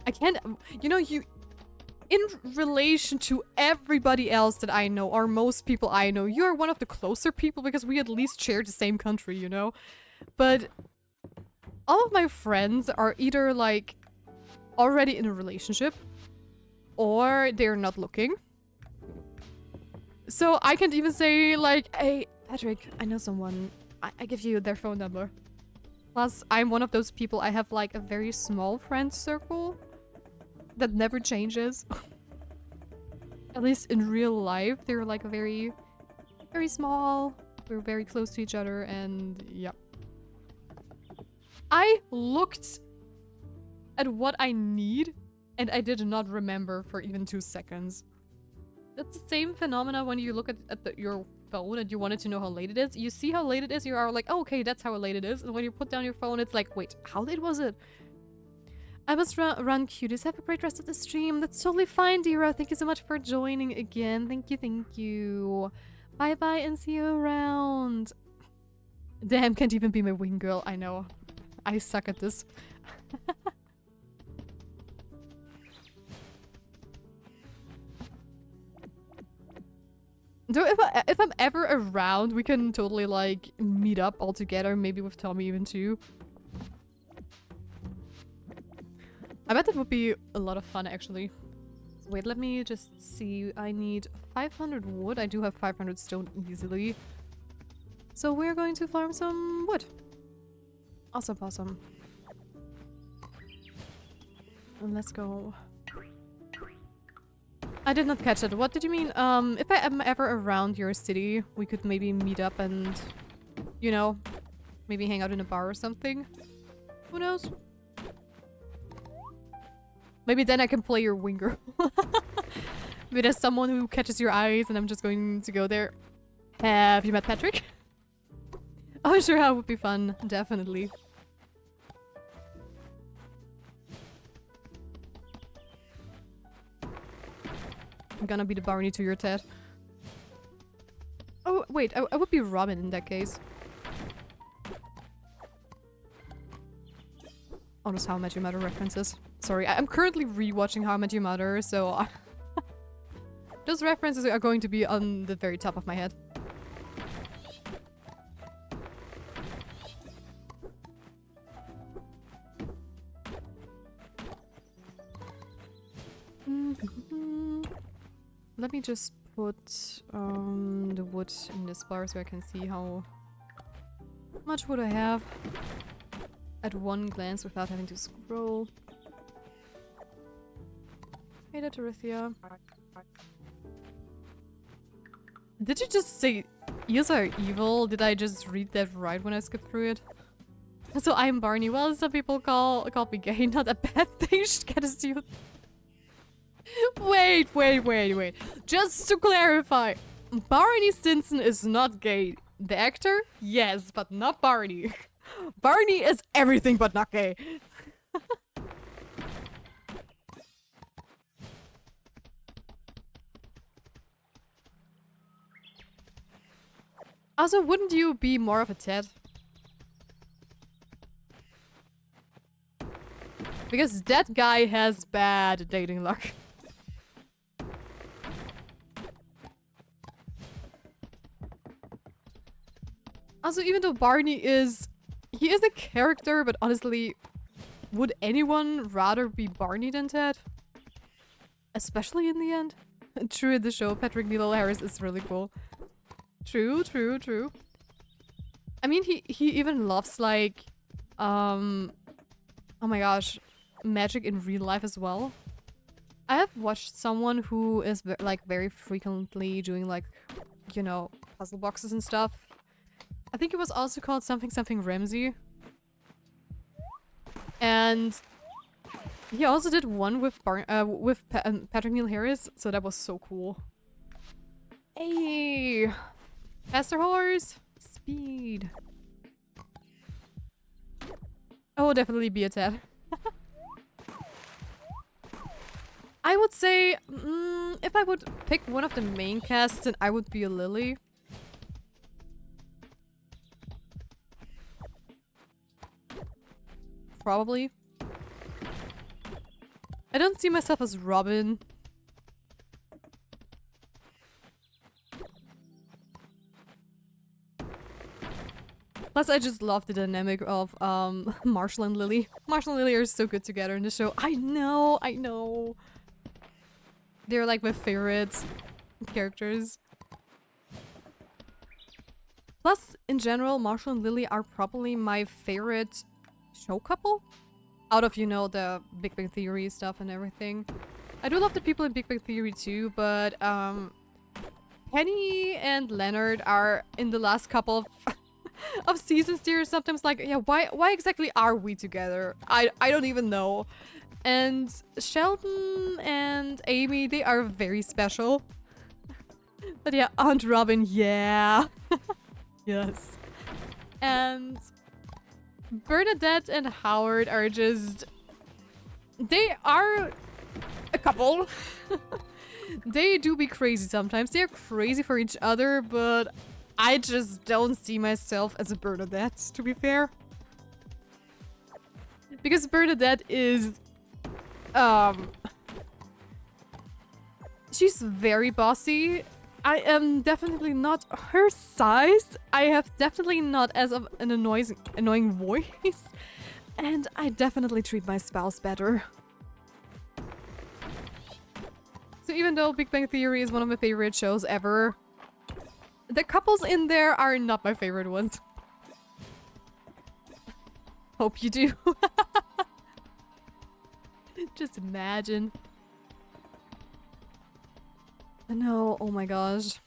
I can't, you know, in relation to everybody else that I know, or most people I know, you're one of the closer people because we at least share the same country, you know? But all of my friends are either like already in a relationship or they're not looking. So I can't even say like, hey, Patrick, I know someone. I give you their phone number. Plus, I'm one of those people, I have like a very small friend circle that never changes. At least in real life, they're like a very, very small. We're very close to each other and yeah. I looked at what I need and I did not remember for even 2 seconds. That's the same phenomena when you look at your phone and you wanted to know how late it is. You see how late it is, you are like, oh, okay, that's how late it is. And when you put down your phone, it's like, wait, how late was it? I must run, cuties. Have a great rest of the stream. That's totally fine, Dira. Thank you so much for joining again. Thank you, thank you. Bye-bye and see you around. Damn, can't even be my wing girl. I know. I suck at this. So if I'm ever around, we can totally like meet up all together, maybe with Tommy even too. I bet that would be a lot of fun actually. So wait, let me just see. I need 500 wood. I do have 500 stone easily. So we're going to farm some wood. Awesome, awesome. And let's go. I did not catch it. What did you mean? If I am ever around your city, we could maybe meet up and, you know, maybe hang out in a bar or something. Who knows? Maybe then I can play your wing girl. Maybe there's someone who catches your eyes and I'm just going to go there. Have you met Patrick? Oh, sure, that would be fun. Definitely. I'm gonna be the Barney to your Ted. Oh, wait, I would be Robin in that case. Oh, those How I Met Your Mother references. Sorry, I'm currently rewatching How I Met Your Mother, so... those references are going to be on the very top of my head. Let me just put the wood in this bar so I can see how much wood I have at one glance without having to scroll. Hey there, Dorithia. Did you just say ears are evil? Did I just read that right when I skipped through it? So I'm Barney. Well, some people call me gay. Not a bad thing. Should get us to. Wait. Just to clarify, Barney Stinson is not gay. The actor? Yes, but not Barney. Barney is everything but not gay. Also, wouldn't you be more of a Ted? Because that guy has bad dating luck. Also, even though Barney is... He is a character, but honestly, would anyone rather be Barney than Ted? Especially in the end. True, in the show, Patrick Neil Harris is really cool. True, true, true. I mean, he even loves, like... oh my gosh. Magic in real life as well. I have watched someone who is, like, very frequently doing, like, you know, puzzle boxes and stuff. I think it was also called something something Ramsey. And he also did one with Patrick Neil Harris, so that was so cool. Hey, faster horse, speed. Oh, definitely be a Ted. I would say, if I would pick one of the main casts, then I would be a Lily. Probably. I don't see myself as Robin. Plus, I just love the dynamic of Marshall and Lily. Marshall and Lily are so good together in the show. I know, I know. They're like my favorite characters. Plus, in general, Marshall and Lily are probably my favorite show couple. Out of, you know, the Big Bang Theory stuff and everything. I do love the people in Big Bang Theory too, but Penny and Leonard are in the last couple of of seasons there sometimes like, yeah, why exactly are we together? I don't even know. And Sheldon and Amy, they are very special. But yeah, Aunt Robin, yeah. Yes. And Bernadette and Howard are just... They are a couple. They do be crazy sometimes. They're crazy for each other, but I just don't see myself as a Bernadette, to be fair. Because Bernadette is... she's very bossy. I am definitely not her size. I have definitely not as of an annoying voice. And I definitely treat my spouse better. So even though Big Bang Theory is one of my favorite shows ever, the couples in there are not my favorite ones. Hope you do. Just imagine. I know, oh my gosh.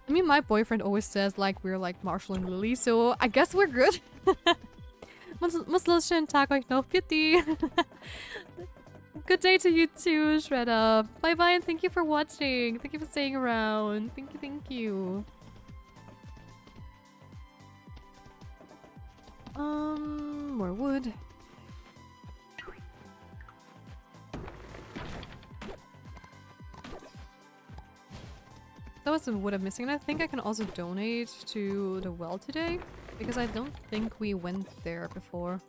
I mean, my boyfriend always says like we're like Marshall and Lily, so I guess we're good. Muss los, schönen Tag euch noch, Pitti. Good day to you too, Shredder. Bye bye and thank you for watching. Thank you for staying around. Thank you, thank you. More wood. That was the wood I'm missing, and I think I can also donate to the well today, because I don't think we went there before.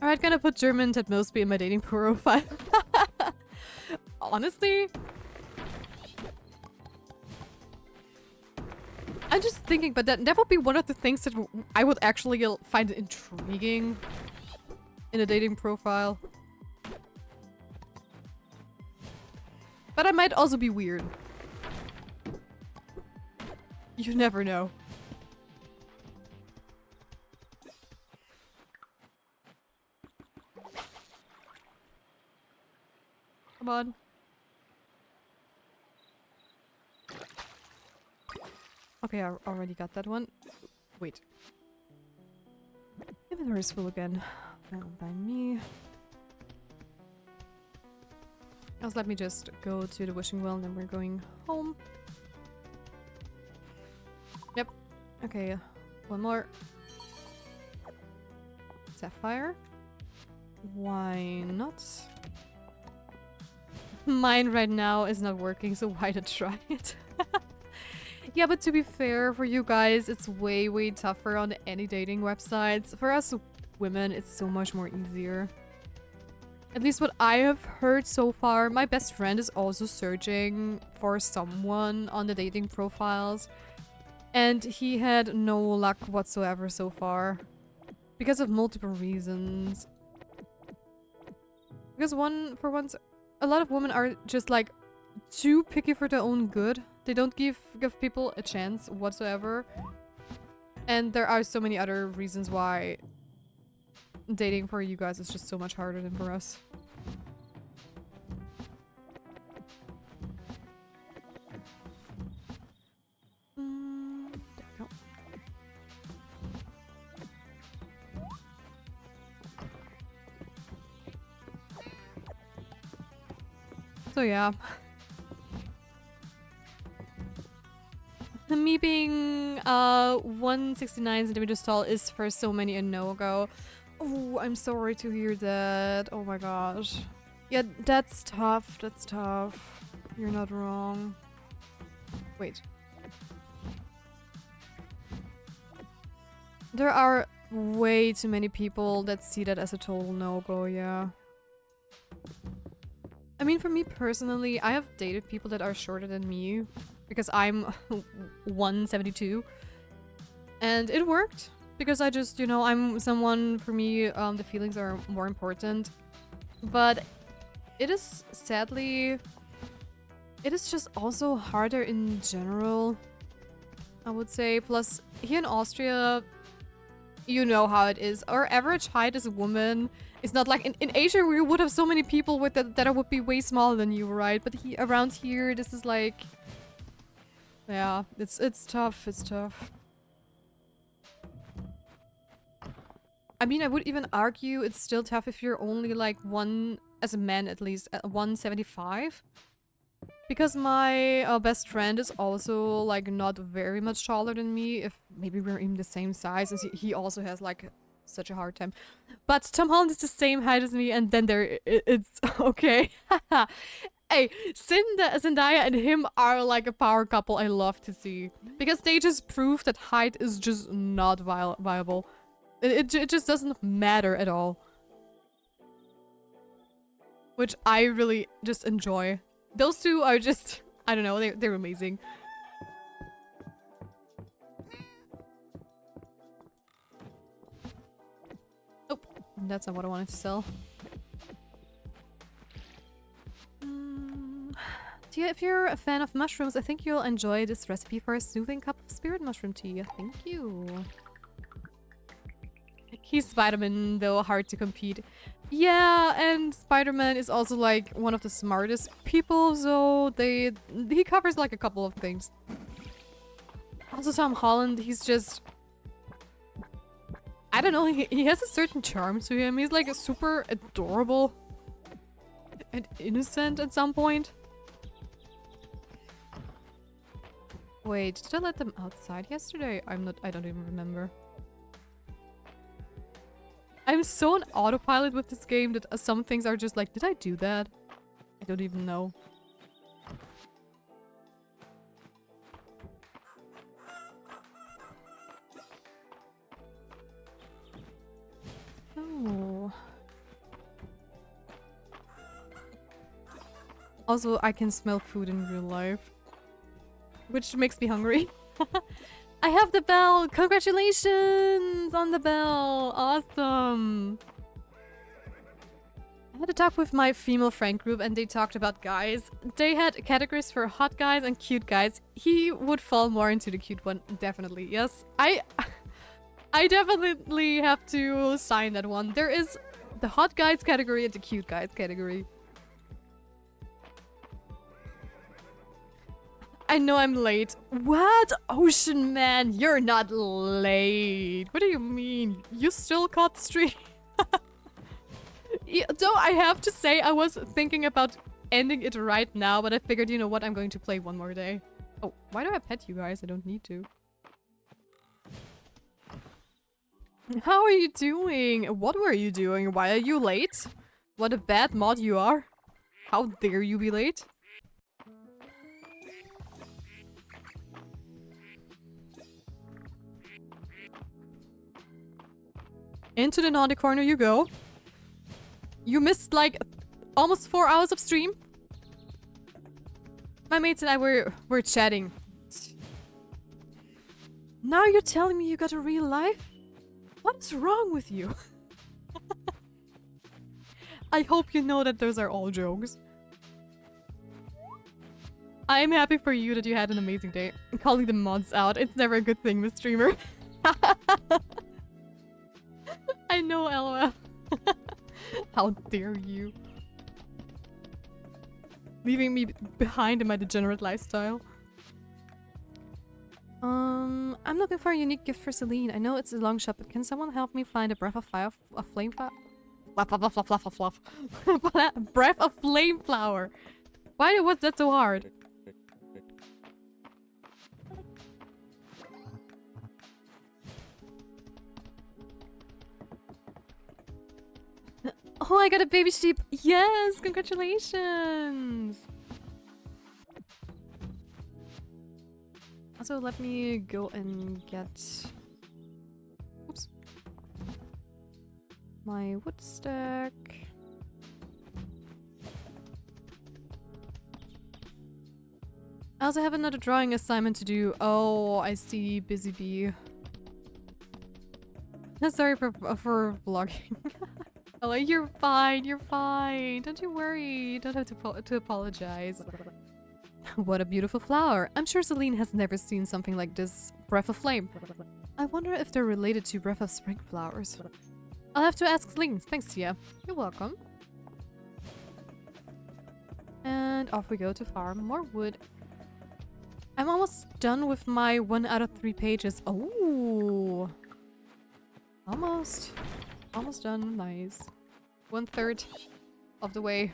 Alright, gonna put German Ted Mosby in my dating profile. Honestly? I'm just thinking, but that would be one of the things that I would actually find intriguing in a dating profile. But I might also be weird. You never know. Come on. Okay, I already got that one. Wait. Inventory is full again. Not by me. Also, let me just go to the wishing well and then we're going home. Yep. Okay, one more. Sapphire. Why not? Mine right now is not working, so why not try it? Yeah, but to be fair, for you guys, it's way, way tougher on any dating websites. For us women, it's so much more easier. At least what I have heard so far. My best friend is also searching for someone on the dating profiles. And he had no luck whatsoever so far. Because of multiple reasons. Because for once, a lot of women are just like too picky for their own good. They don't give people a chance whatsoever. And there are so many other reasons why dating for you guys is just so much harder than for us. There we go. So yeah. Me being 169 centimeters tall is for so many a no-go. Oh, I'm sorry to hear that. Oh my gosh. Yeah, that's tough. That's tough. You're not wrong. Wait. There are way too many people that see that as a total no-go, yeah. I mean, for me personally, I have dated people that are shorter than me. Because I'm 172. And it worked. Because I just, you know, I'm someone, for me, the feelings are more important. But it is, sadly, it is just also harder in general, I would say. Plus, here in Austria, you know how it is. Our average height as a woman is not like... In Asia, we would have so many people with that would be way smaller than you, right? But around here, this is like... Yeah, it's tough, it's tough. I mean, I would even argue it's still tough if you're only like as a man at least, 175. Because my best friend is also like not very much taller than me, if maybe we're in the same size, as he also has like such a hard time. But Tom Holland is the same height as me, and then it's okay. Hey, Zendaya and him are like a power couple I love to see. Because they just prove that height is just not viable. It just doesn't matter at all. Which I really just enjoy. Those two are just... I don't know, they're amazing. Oh, that's not what I wanted to sell. Yeah, if you're a fan of mushrooms, I think you'll enjoy this recipe for a soothing cup of spirit mushroom tea. Thank you. He's Spider-Man, though, hard to compete. Yeah, and Spider-Man is also like one of the smartest people, so he covers like a couple of things. Also Tom Holland, he's just... I don't know, he has a certain charm to him. He's like super adorable and innocent at some point. Wait, did I let them outside yesterday? I don't even remember. I'm so on autopilot with this game that some things are just like, did I do that? I don't even know. Oh. Also, I can smell food in real life. Which makes me hungry. I have the bell! Congratulations on the bell! Awesome! I had a talk with my female friend group and they talked about guys. They had categories for hot guys and cute guys. He would fall more into the cute one, definitely. Yes, I definitely have to sign that one. There is the hot guys category and the cute guys category. I know I'm late. What? Ocean Man, you're not late. What do you mean? You still caught the stream? Yeah, though I have to say, I was thinking about ending it right now, but I figured, you know what, I'm going to play one more day. Oh, why do I pet you guys? I don't need to. How are you doing? What were you doing? Why are you late? What a bad mod you are. How dare you be late? Into the naughty corner you go. You missed like almost 4 hours of stream. My mates and I were chatting. Now you're telling me you got a real life? What's wrong with you? I hope you know that those are all jokes. I am happy for you that you had an amazing day. Calling the mods out, it's never a good thing with streamer. I know, LOL. How dare you? Leaving me behind in my degenerate lifestyle. I'm looking for a unique gift for Celine. I know it's a long shot, but can someone help me find a breath of fire, a flame flower? Breath of flame flower. Why was that so hard? Oh, I got a baby sheep. Yes, congratulations. Also, let me go and get... Oops. My wood stack. I also have another drawing assignment to do. Oh, I see. Busy bee. Sorry for vlogging. Oh, you're fine. You're fine. Don't you worry. You don't have to apologize. What a beautiful flower. I'm sure Celine has never seen something like this. Breath of flame. I wonder if they're related to breath of spring flowers. I'll have to ask Celine. Thanks, Tia. You're welcome. And off we go to farm. More wood. I'm almost done with my 1 out of 3 pages. Oh. Almost. Almost done. Nice. 1/3 of the way.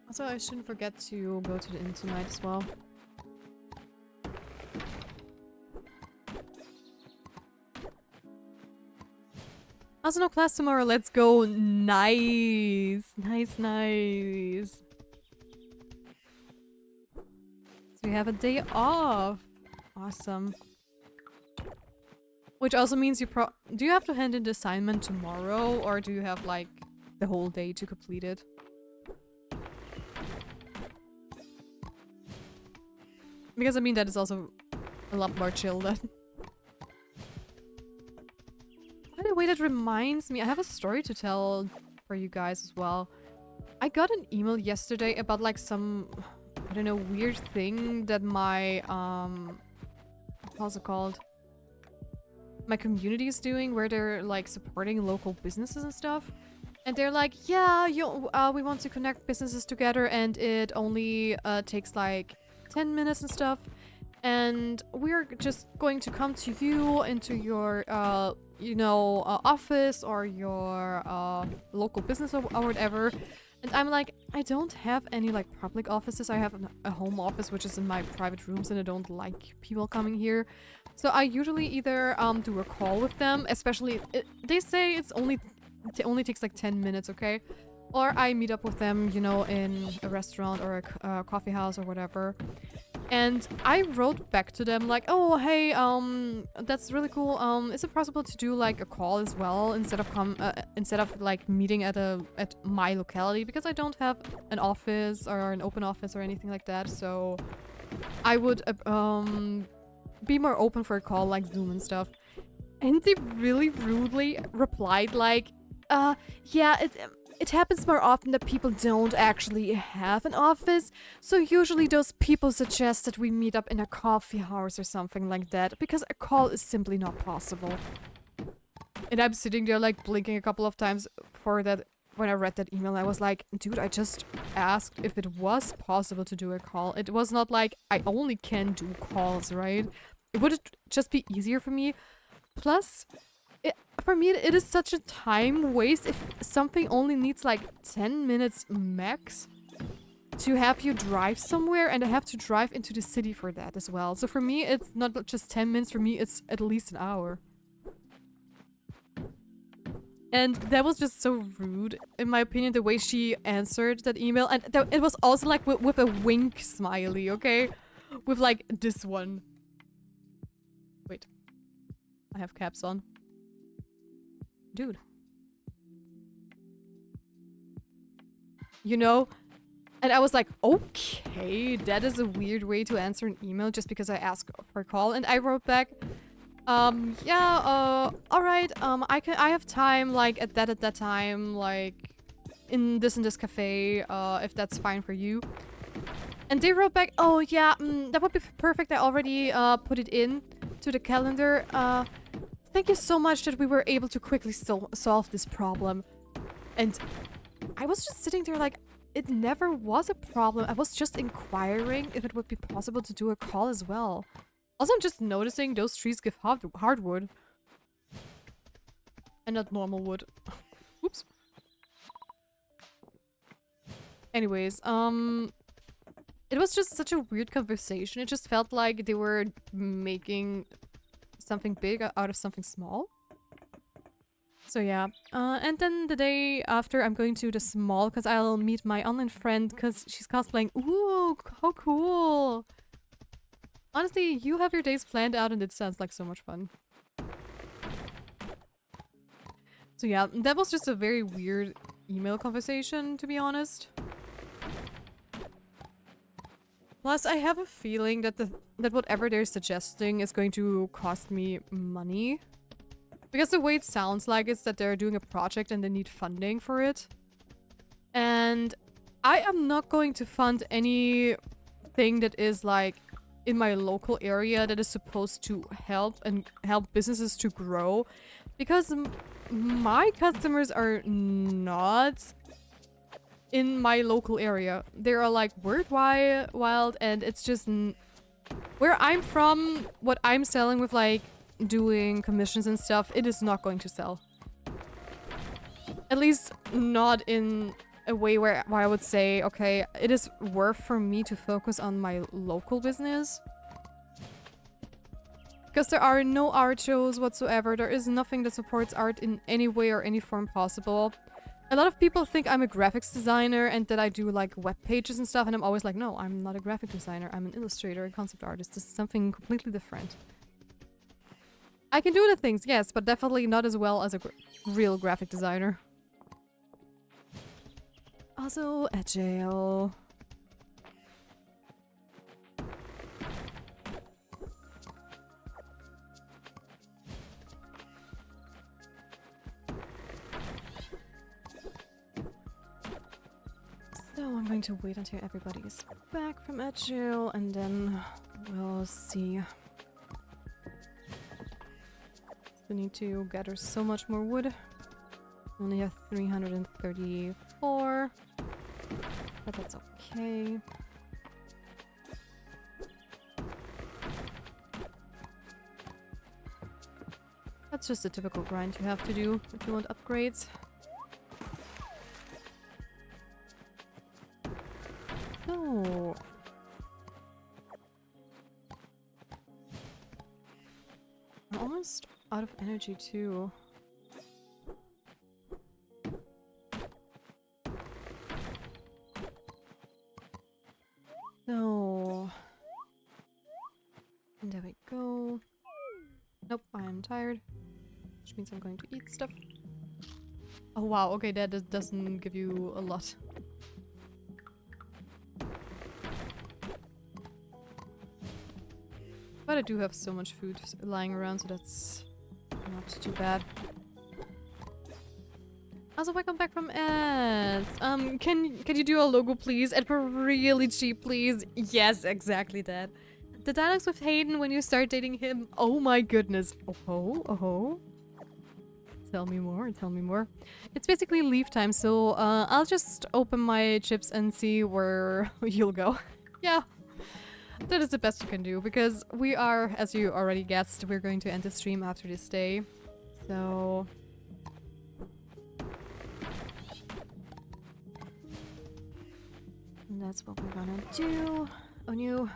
Also, I shouldn't forget to go to the inn tonight as well. Also, no class tomorrow. Let's go. Nice. Nice, nice. So we have a day off. Awesome. Which also means you do you have to hand in the assignment tomorrow, or do you have like the whole day to complete it? Because I mean that is also a lot more chill then. By the way, that reminds me, I have a story to tell for you guys as well. I got an email yesterday about like some, I don't know, weird thing that my how's it called? My community is doing, where they're like supporting local businesses and stuff. And they're like, yeah, we want to connect businesses together, and it only takes like 10 minutes and stuff. And we're just going to come to you into your, you know, office or your local business or whatever. And I'm like, I don't have any like public offices. I have a home office, which is in my private rooms, and I don't like people coming here. So I usually either do a call with them, especially they say it only takes like 10 minutes, okay? Or I meet up with them, you know, in a restaurant or a coffee house or whatever. And I wrote back to them like, oh, hey, that's really cool. Is it possible to do like a call as well instead of like meeting at my locality, because I don't have an office or an open office or anything like that. So I would be more open for a call like Zoom and stuff. And they really rudely replied like, yeah, it happens more often that people don't actually have an office, so usually those people suggest that we meet up in a coffee house or something like that, because a call is simply not possible. And I'm sitting there like blinking a couple of times for that. When I read that email, I was like, dude, I just asked if it was possible to do a call. It was not like I only can do calls, right? It would just be easier for me. Plus, for me, it is such a time waste if something only needs like 10 minutes max to have you drive somewhere, and I have to drive into the city for that as well. So for me, it's not just 10 minutes, for me, it's at least an hour. And that was just so rude, in my opinion, the way she answered that email. And it was also like with a wink smiley, okay? With like this one. I have caps on. Dude. You know? And I was like, okay, that is a weird way to answer an email just because I asked for a call. And I wrote back, yeah, alright, I have time, like, at that time, like, in this cafe, if that's fine for you. And they wrote back, oh yeah, that would be perfect. I already, put it in to the calendar. Thank you so much that we were able to quickly solve this problem. And I was just sitting there like, it never was a problem. I was just inquiring if it would be possible to do a call as well. Also, I'm just noticing those trees give hardwood. And not normal wood. Oops. Anyways, it was just such a weird conversation. It just felt like they were making something big out of something small. So yeah, and then the day after I'm going to the mall because I'll meet my online friend because she's cosplaying. Ooh, how cool! Honestly, you have your days planned out and it sounds like so much fun. So yeah, that was just a very weird email conversation, to be honest. Plus, I have a feeling that that whatever they're suggesting is going to cost me money. Because the way it sounds like is that they're doing a project and they need funding for it. And I am not going to fund anything that is like in my local area that is supposed to help businesses to grow. Because my customers are not in my local area. They are like wild and it's just where I'm from, what I'm selling with like doing commissions and stuff, it is not going to sell. At least not in a way where I would say, okay, it is worth for me to focus on my local business. Because there are no art shows whatsoever. There is nothing that supports art in any way or any form possible. A lot of people think I'm a graphics designer and that I do like web pages and stuff, and I'm always like, no, I'm not a graphic designer. I'm an illustrator, a concept artist. This is something completely different. I can do the things, yes, but definitely not as well as a real graphic designer. Also, at jail. So I'm going to wait until everybody is back from at jail and then we'll see. We need to gather so much more wood. Only have 334. But that's okay. That's just a typical grind you have to do if you want upgrades. No. I'm almost out of energy too. No. And there we go. Nope, I am tired. Which means I'm going to eat stuff. Oh wow, okay, that doesn't give you a lot. But I do have so much food lying around, so that's not too bad. Also, welcome back from ads. Can you do a logo, please? And for really cheap, please. Yes, exactly that. The dialogues with Hayden when you start dating him. Oh my goodness. Oh, oh. Tell me more, tell me more. It's basically leave time, so I'll just open my chips and see where you'll go. Yeah. That is the best you can do, because we are, as you already guessed, we're going to end the stream after this day. So... and that's what we're gonna do. Oh no.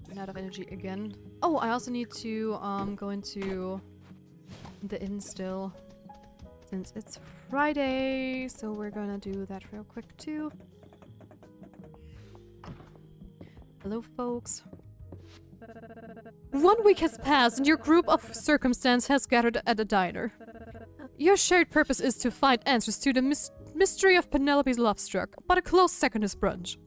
I'm out of energy again. Oh, I also need to go into the inn still, since it's Friday, so we're gonna do that real quick too. Hello, folks. 1 week has passed and your group of circumstance has gathered at a diner. Your shared purpose is to find answers to the mystery of Penelope's love struck, but a close second is brunch.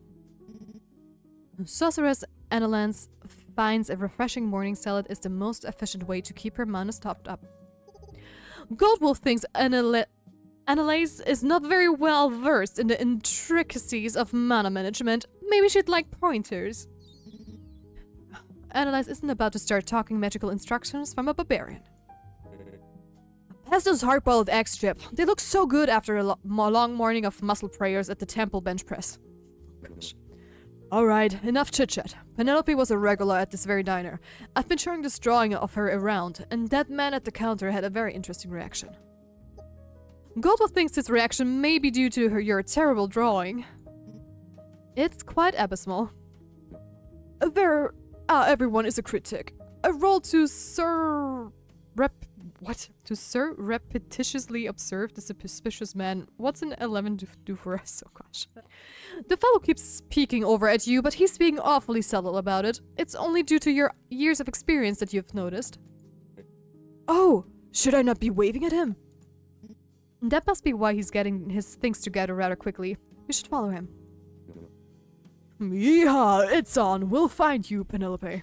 Sorceress Annalance finds a refreshing morning salad is the most efficient way to keep her mana topped up. Goldwolf thinks Annalise is not very well versed in the intricacies of mana management. Maybe she'd like pointers. Annalise isn't about to start talking magical instructions from a barbarian. Pass those hard-boiled eggs, Chip. They look so good after a long morning of muscle prayers at the temple bench press. Alright, enough chit-chat. Penelope was a regular at this very diner. I've been showing this drawing of her around, and that man at the counter had a very interesting reaction. Goldwolf thinks his reaction may be due to your terrible drawing. It's quite abysmal. Everyone is a critic. I rolled to surreptitiously observe the suspicious man. What's an 11 do for us? Oh gosh. The fellow keeps peeking over at you, but he's being awfully subtle about it. It's only due to your years of experience that you've noticed. Oh, should I not be waving at him? That must be why he's getting his things together rather quickly. We should follow him. Yeehaw, it's on. We'll find you, Penelope.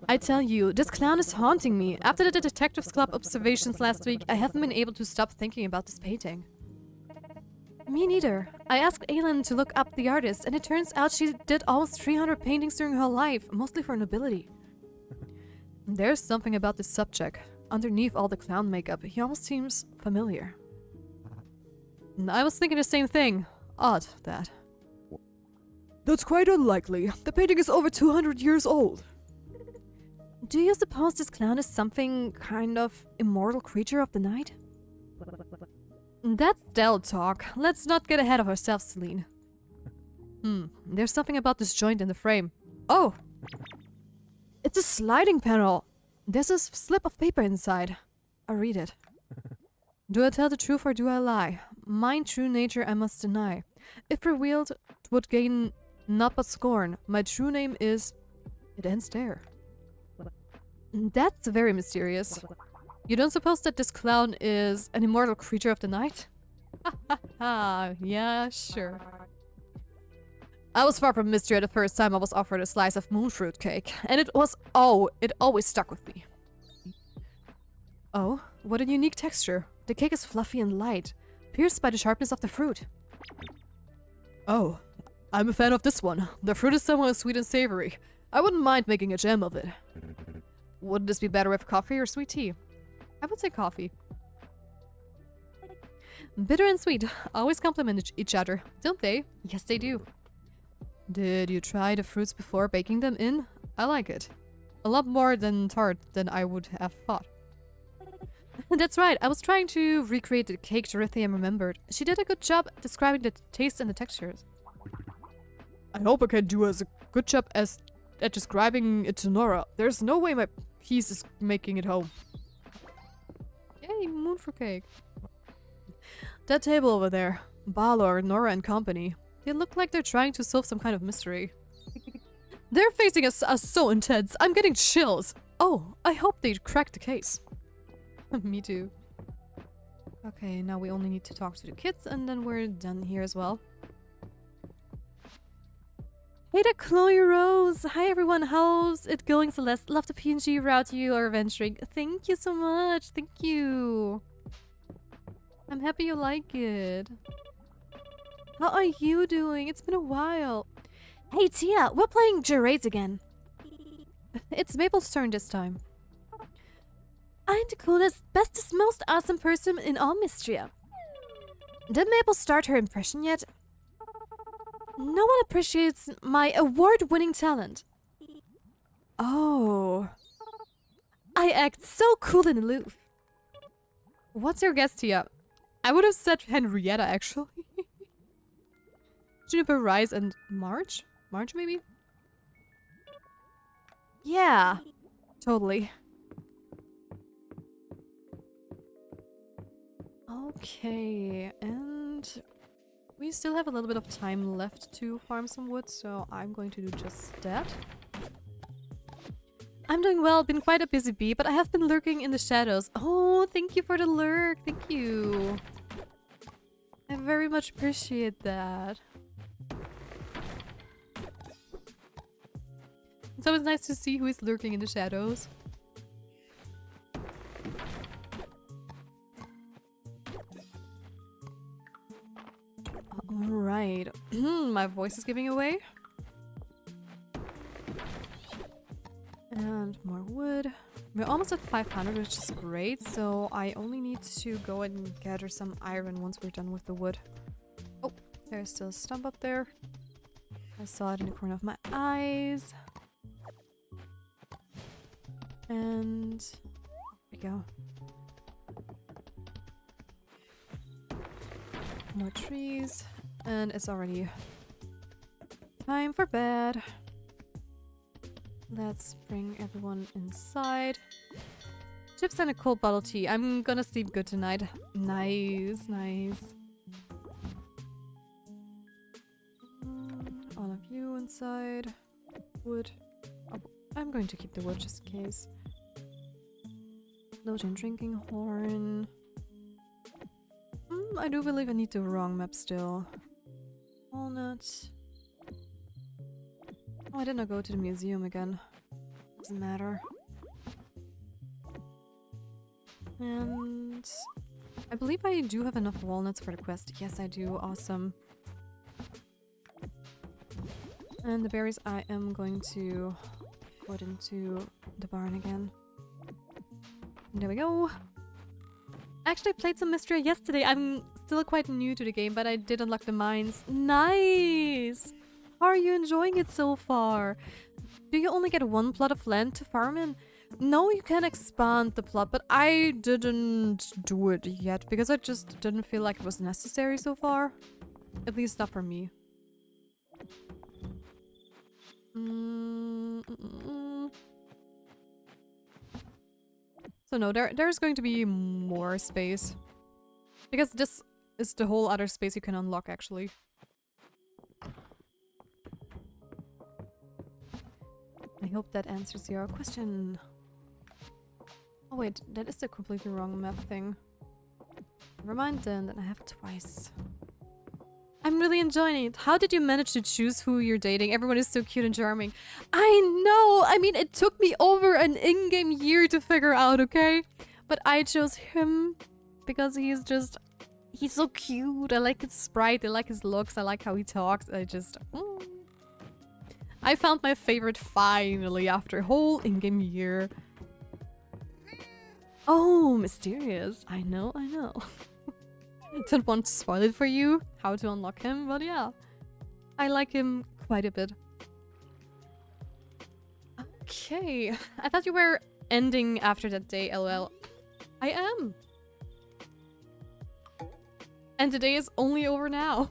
I tell you, this clown is haunting me. After the Detectives Club observations last week, I haven't been able to stop thinking about this painting. Me neither. I asked Aylin to look up the artist, and it turns out she did almost 300 paintings during her life, mostly for nobility. There's something about this subject. Underneath all the clown makeup, he almost seems familiar. I was thinking the same thing. Odd, that. That's quite unlikely. The painting is over 200 years old. Do you suppose this clown is something kind of immortal creature of the night? That's Del talk. Let's not get ahead of ourselves, Celine. There's something about this joint in the frame. Oh! It's a sliding panel! There's a slip of paper inside. I'll read it. Do I tell the truth or do I lie? Mine true nature I must deny. If revealed, 'twould gain not but scorn. My true name is... It ends there. That's very mysterious. You don't suppose that this clown is an immortal creature of the night? Ha ha ha, yeah, sure. I was far from mystery the first time I was offered a slice of moonfruit cake, and it always stuck with me. Oh, what a unique texture. The cake is fluffy and light, pierced by the sharpness of the fruit. Oh, I'm a fan of this one. The fruit is somewhat sweet and savory. I wouldn't mind making a jam of it. Wouldn't this be better with coffee or sweet tea? I would say coffee. Bitter and sweet always complement each other, don't they? Yes, they do. Did you try the fruits before baking them in? I like it. A lot more tart than I would have thought. That's right, I was trying to recreate the cake Dorothea remembered. She did a good job describing the taste and the textures. I hope I can do as a good job at describing it to Nora. There's no way my piece is making it home. Yay, moonfruit cake. That table over there. Balor, Nora and company. They look like they're trying to solve some kind of mystery. Their facing us are so intense. I'm getting chills. Oh, I hope they crack the case. Me too. Okay, now we only need to talk to the kids and then we're done here as well. Hey there, Chloe Rose! Hi everyone, how's it going, Celeste? Love the PNG route you are venturing. Thank you so much, thank you! I'm happy you like it. How are you doing? It's been a while. Hey Tia, we're playing charades again. It's Maple's turn this time. I'm the coolest, bestest, most awesome person in all Mystria. Did Maple start her impression yet? No one appreciates my award-winning talent. Oh. I act so cool and aloof. What's your guess, Tia? I would have said Henrietta, actually. Juniper, Rise, and March? March, maybe? Yeah. Totally. Okay, and we still have a little bit of time left to farm some wood, so I'm going to do just that. I'm doing well. Been quite a busy bee, but I have been lurking in the shadows. Oh, thank you for the lurk. Thank you. I very much appreciate that. It's always nice to see who is lurking in the shadows. Alright. My voice is giving away. And more wood. We're almost at 500, which is great. So I only need to go and gather some iron once we're done with the wood. Oh, there's still a stump up there. I saw it in the corner of my eyes. And there we go. More trees. And it's already time for bed. Let's bring everyone inside. Chips and a cold bottle of tea. I'm gonna sleep good tonight. Nice, nice. All of you inside. Wood. Oh, I'm going to keep the wood just in case. Loading drinking horn. I do believe I need the wrong map still. Walnuts. Oh, I did not go to the museum again. Doesn't matter. And I believe I do have enough walnuts for the quest. Yes, I do. Awesome. And the berries I am going to put into the barn again. There we go. I actually played some Mystria yesterday. I'm still quite new to the game, but I did unlock the mines. Nice! How are you enjoying it so far? Do you only get one plot of land to farm in? No, you can expand the plot, but I didn't do it yet because I just didn't feel like it was necessary so far. At least not for me. So no, there's going to be more space. Because this is the whole other space you can unlock, actually. I hope that answers your question. Oh wait, that is the completely wrong map thing. Never mind then, I have it twice. I'm really enjoying it. How did you manage to choose who you're dating? Everyone is so cute and charming. I know! I mean, it took me over an in-game year to figure out, okay? But I chose him because he's so cute. I like his sprite, I like his looks, I like how he talks. I found my favorite finally after a whole in-game year. Oh, mysterious. I know, I know. Don't want to spoil it for you, how to unlock him, but yeah. I like him quite a bit. Okay. I thought you were ending after that day, lol. I am. And the day is only over now.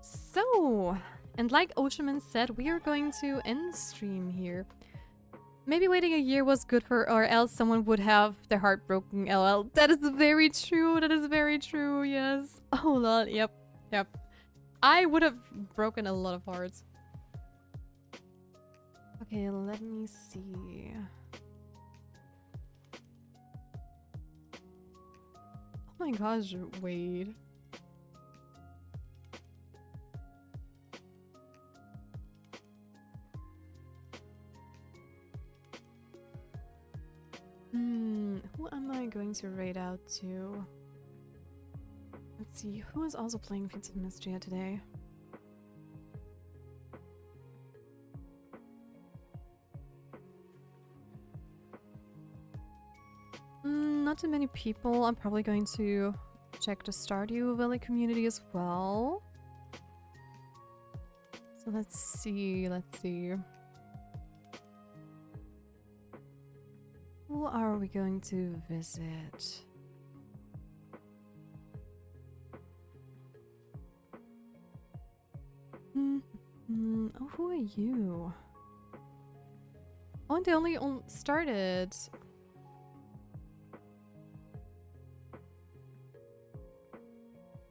So, and like Oceanman said, we are going to end stream here. Maybe waiting a year was good for, or else someone would have their heart broken, lol. That is very true, that is very true, yes. Oh lol, yep, yep. I would have broken a lot of hearts. Okay, let me see. Oh my gosh, wait. Who am I going to raid out to? Let's see, who is also playing Pizza Mystria today? Not too many people. I'm probably going to check the Stardew Valley community as well. So let's see, let's see. Who are we going to visit? Oh, who are you? Oh, and they only started.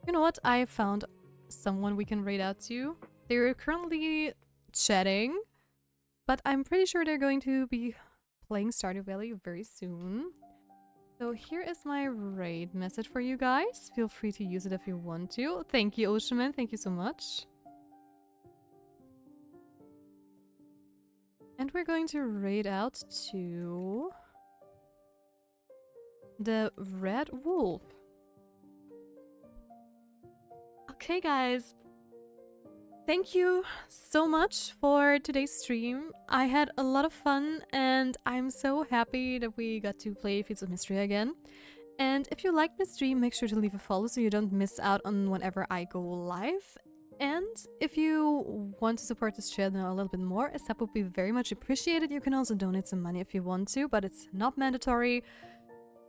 You know what? I found someone we can raid out to. They're currently chatting, but I'm pretty sure they're going to be playing Stardew Valley very soon. So here is my raid message for you guys. Feel free to use it if you want to. Thank you, Oceanman. Thank you so much. And we're going to raid out to the Red Wolf. Okay, guys. Thank you so much for today's stream. I had a lot of fun and I'm so happy that we got to play Feats of Mystery again. And if you liked the stream, make sure to leave a follow so you don't miss out on whenever I go live. And if you want to support this channel a little bit more, a sub would be very much appreciated. You can also donate some money if you want to, but it's not mandatory.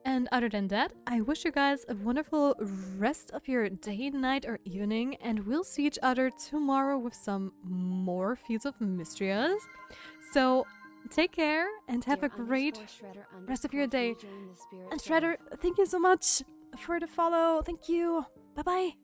And other than that, I wish you guys a wonderful rest of your day, night, or evening, and we'll see each other tomorrow with some more Feats of Mysteries. So, take care and have a great rest of your day. And Shredder, thank you so much for the follow. Thank you. Bye-bye.